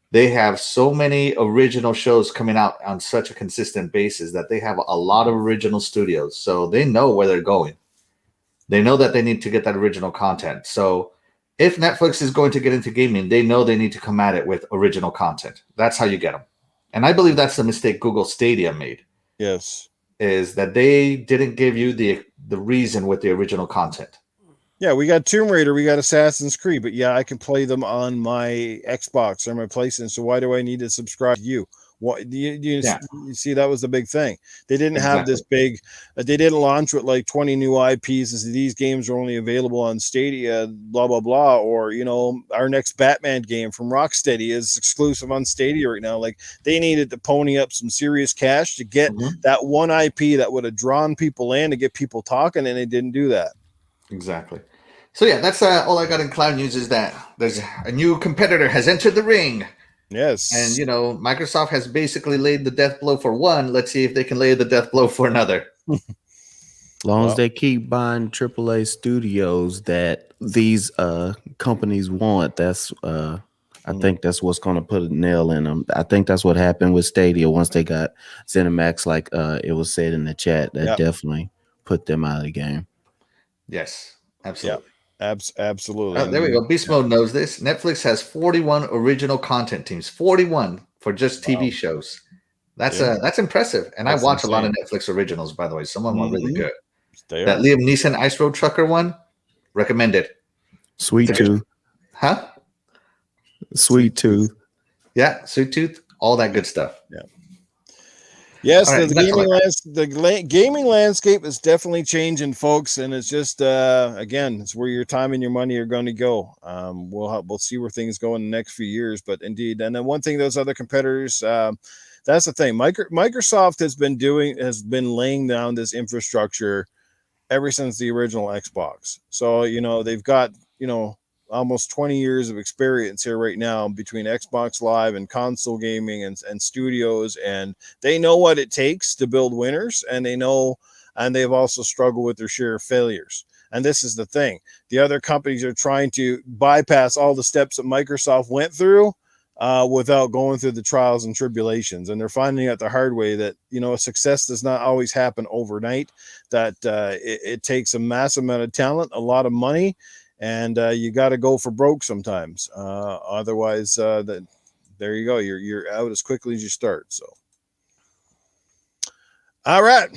They have so many original shows coming out on such a consistent basis that they have a lot of original studios. So they know where they're going. They know that they need to get that original content. So if Netflix is going to get into gaming, they know they need to come at it with original content. That's how you get them. And I believe that's the mistake Google Stadia made. Yes. Is that they didn't give you the reason with the original content. Yeah, we got Tomb Raider, we got Assassin's Creed, but yeah, I can play them on my Xbox or my PlayStation. So why do I need to subscribe to you? What you Yeah. see, that was the big thing. They didn't have this Exactly. big. They didn't launch with like 20 new IPs and say these games are only available on Stadia, blah blah blah. Or our next Batman game from Rocksteady is exclusive on Stadia right now. Like they needed to pony up some serious cash to get that one IP that would have drawn people in to get people talking, and they didn't do that. Exactly. So yeah, that's all I got in cloud news is that there's a new competitor has entered the ring. Yes. And Microsoft has basically laid the death blow for one. Let's see if they can lay the death blow for another. As long as they keep buying AAA studios that these companies want, that's I think that's what's going to put a nail in them. I think that's what happened with Stadia once they got ZeniMax, like it was said in the chat. That definitely put them out of the game. Yes, absolutely. Absolutely. There we go. Beast Mode knows this. Netflix has 41 original content teams. 41 for just TV shows. That's impressive. And That's I watch a lot of insane. Netflix originals, by the way. Some of them are really good. They That are. Liam Neeson Ice Road Trucker one, recommended. Sweet Tooth. Huh? Sweet Tooth. Yeah, Sweet Tooth, all that good stuff. Yeah. Yes, right, the gaming landscape is definitely changing, folks, and it's just again, it's where your time and your money are going to go. We'll see where things go in the next few years, but indeed, and then one thing, those other competitors, that's the thing. Microsoft has been laying down this infrastructure ever since the original Xbox. So they've got almost 20 years of experience here right now between Xbox Live and console gaming and studios, and they know what it takes to build winners, and they've also struggled with their share of failures. And this is the thing. The other companies are trying to bypass all the steps that Microsoft went through without going through the trials and tribulations. And they're finding out the hard way that, success does not always happen overnight, that it takes a massive amount of talent, a lot of money, and you got to go for broke sometimes. Otherwise, there you go. You're out as quickly as you start. So, all right,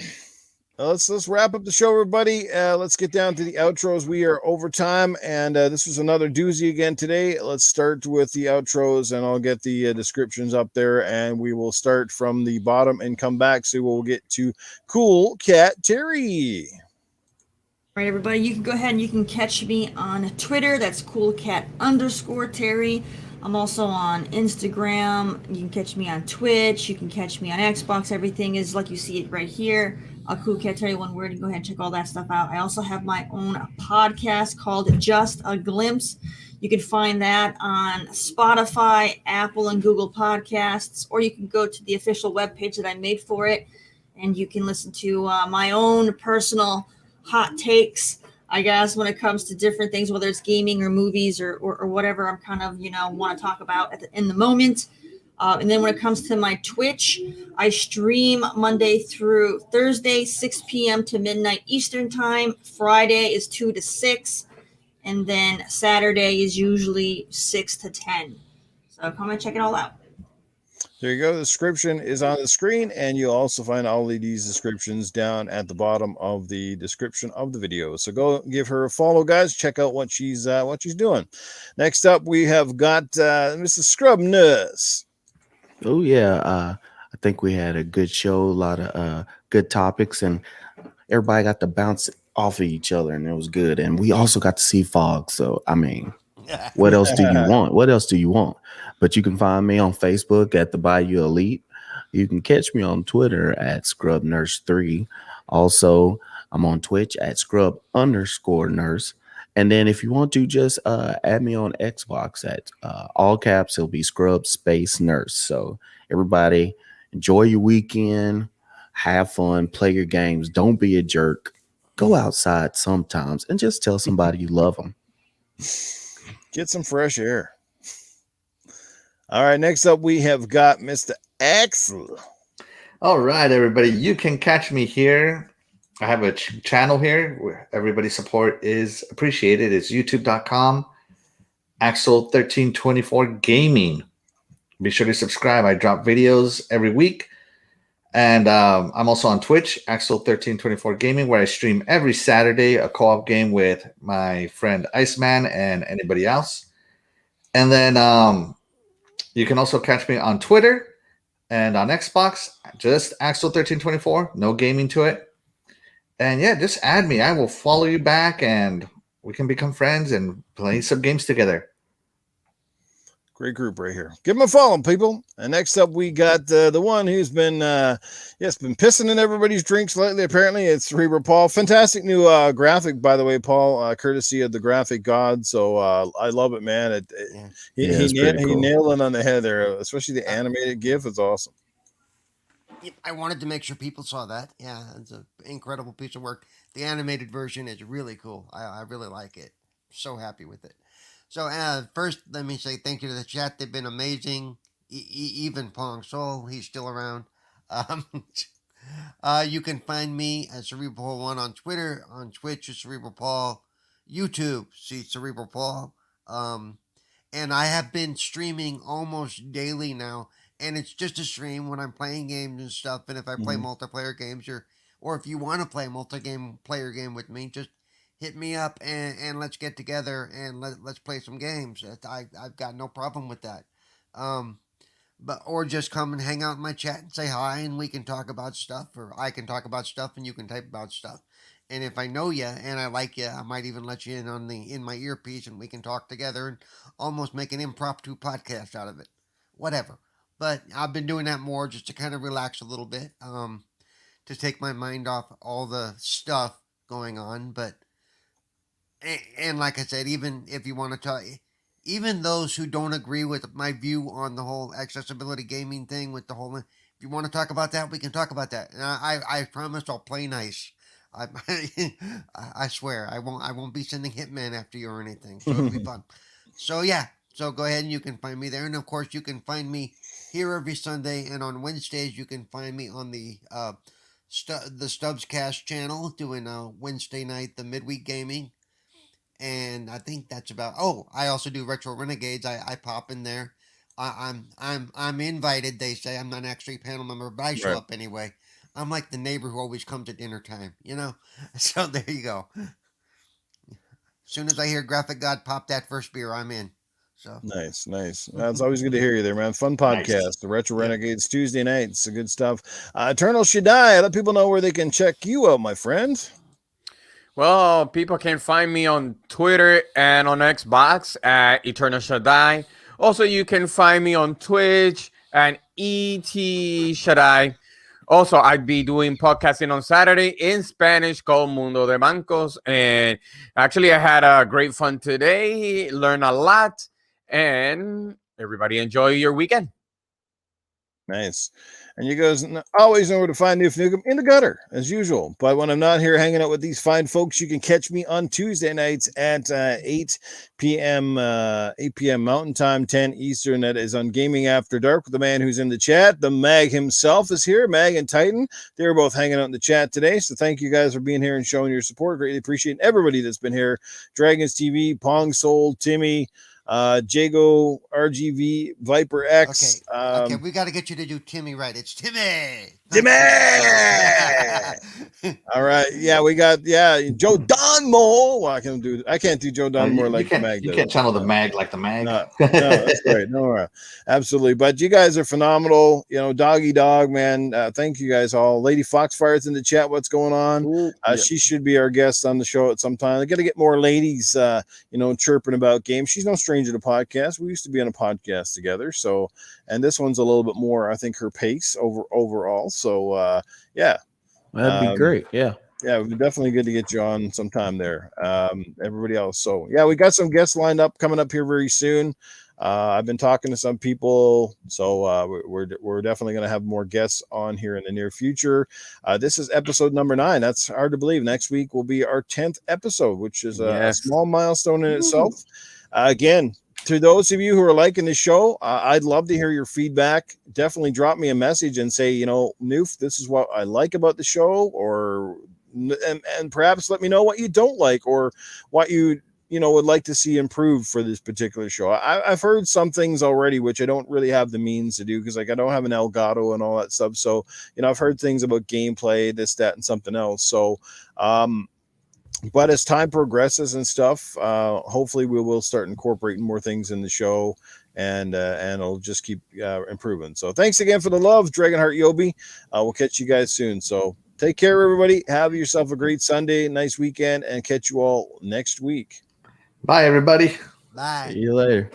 let's wrap up the show, everybody. Let's get down to the outros. We are over time, and this was another doozy again today. Let's start with the outros, and I'll get the descriptions up there, and we will start from the bottom and come back. So we'll get to Coolcat Terri. All right, everybody, you can go ahead and you can catch me on Twitter. That's Coolcat_Terri. I'm also on Instagram. You can catch me on Twitch. You can catch me on Xbox. Everything is like you see it right here. Coolcat Terri, one word. You go ahead and check all that stuff out. I also have my own podcast called Just a Glimpse. You can find that on Spotify, Apple, and Google Podcasts, or you can go to the official webpage that I made for it, and you can listen to my own personal hot takes, I guess, when it comes to different things, whether it's gaming or movies or whatever I'm kind of, want to talk about in the moment. And then when it comes to my Twitch, I stream Monday through Thursday, 6 p.m. to midnight Eastern time. Friday is 2 to 6. And then Saturday is usually 6 to 10. So come and check it all out. There you go. The description is on the screen, and you'll also find all of these descriptions down at the bottom of the description of the video. So go give her a follow, guys. Check out what she's doing. Next up, we have got Mr. Scrub Nurse. Oh yeah, I think we had a good show, a lot of good topics, and everybody got to bounce off of each other, and it was good. And we also got to see fog. So I mean, what else do you want? What else do you want? But you can find me on Facebook at the Bayou Elite. You can catch me on Twitter at ScrubNurse3. Also, I'm on Twitch at Scrub_Nurse. And then if you want to just add me on Xbox at all caps, it'll be Scrub Space Nurse. So everybody, enjoy your weekend, have fun, play your games. Don't be a jerk. Go outside sometimes and just tell somebody you love them. Get some fresh air. All right, next up we have got Mr. Axel. All right, everybody, you can catch me here. I have a channel here where everybody's support is appreciated. It's youtube.com, Axel1324 Gaming. Be sure to subscribe. I drop videos every week. And I'm also on Twitch, Axel1324 Gaming, where I stream every Saturday a co-op game with my friend Iceman and anybody else. And then you can also catch me on Twitter And on Xbox, just Axel1324, no gaming to it. And yeah, just add me. I will follow you back and we can become friends and play some games together. Great group right here. Give them a follow, people. And next up, we got the one who's been, been pissing in everybody's drinks lately. Apparently, it's Cerebral Paul. Fantastic new graphic, by the way, Paul, courtesy of the graphic god. So I love it, man. He nailed it on the head there, especially the animated GIF. It's awesome. I wanted to make sure people saw that. Yeah, it's an incredible piece of work. The animated version is really cool. I really like it. So happy with it. So first, let me say thank you to the chat. They've been amazing. Even Pong Soul, he's still around. You can find me at Cerebral Paul 1 on Twitter, on Twitch at Cerebral Paul, YouTube, see Cerebral Paul. And I have been streaming almost daily now. And it's just a stream when I'm playing games and stuff. And if I play multiplayer games, or if you want to play player game with me, just hit me up and let's get together and let's play some games. I've got no problem with that. Or just come and hang out in my chat and say hi, and we can talk about stuff, or I can talk about stuff and you can type about stuff. And if I know you and I like you, I might even let you in my earpiece and we can talk together and almost make an impromptu podcast out of it. Whatever. But I've been doing that more just to kind of relax a little bit, to take my mind off all the stuff going on. But and like I said, even if you want to talk, even those who don't agree with my view on the whole accessibility gaming thing, with the whole, if you want to talk about that, we can talk about that. And I promise I'll play nice. I swear I won't be sending hitmen after you or anything. So it'll be fun. So yeah. So go ahead and you can find me there. And of course you can find me here every Sunday, and on Wednesdays you can find me on the Stubbs Cast channel doing Wednesday night, the midweek gaming. And I think that's about. Oh, I also do Retro Renegades. I pop in there. I'm invited. They say I'm not actually a panel member, but I show up anyway. I'm like the neighbor who always comes at dinner time, you know. So there you go. As soon as I hear Graphic God pop that first beer, I'm in. So nice. It's always good to hear you there, man. Fun podcast. Nice. The Retro Renegades Tuesday nights. Good stuff. Eternal Shaddai, let people know where they can check you out, my friend. Well, people can find me on Twitter and on Xbox at Eternal Shaddai. Also, you can find me on Twitch and ET Shaddai. Also, I'd be doing podcasting on Saturday in Spanish called Mundo de Bancos. And actually, I had a great fun today, learned a lot, and everybody enjoy your weekend. Nice. And you guys always know where to find Newf Nukem, in the gutter, as usual. But when I'm not here hanging out with these fine folks, you can catch me on Tuesday nights at 8 p.m. Mountain Time, 10 Eastern. That is on Gaming After Dark with the man who's in the chat. The Mag himself is here, Mag and Titan. They're both hanging out in the chat today. So thank you guys for being here and showing your support. Greatly appreciate everybody that's been here. Dragons TV, Pong Soul, Timmy, Jago, RGV, Viper X. Okay, we got to get you to do Timmy right. It's Timmy. All right, yeah, we got Joe Donmore. Well, I can't do Joe Donmore like the Mag. You can't channel the Mag like the Mag. No, that's right. No, absolutely. But you guys are phenomenal. You know, Doggy Dog, man. Thank you guys all. Lady Foxfire's in the chat. What's going on? She should be our guest on the show at some time. I got to get more ladies, chirping about games. She's no stranger to podcasts. We used to be on a podcast together. So, and this one's a little bit more, I think, her pace overall. So, yeah. That'd be great. Yeah. Yeah, it would be definitely good to get you on sometime there. Everybody else. So, yeah, we got some guests lined up coming up here very soon. I've been talking to some people, so we're definitely going to have more guests on here in the near future. This is episode number 9. That's hard to believe. Next week will be our 10th episode, which is a small milestone in itself. Again, to those of you who are liking the show, I'd love to hear your feedback. Definitely drop me a message and say, Newf, this is what I like about the show, and perhaps let me know what you don't like, or what you would like to see improved for this particular show. I've heard some things already, which I don't really have the means to do, because I don't have an Elgato and all that stuff. So, I've heard things about gameplay, this, that, and something else. So, But as time progresses and stuff, hopefully we will start incorporating more things in the show, and it'll just keep improving. So thanks again for the love, Dragonheart Yobi. We'll catch you guys soon. So take care, everybody. Have yourself a great Sunday, nice weekend, and catch you all next week. Bye, everybody. Bye. See you later.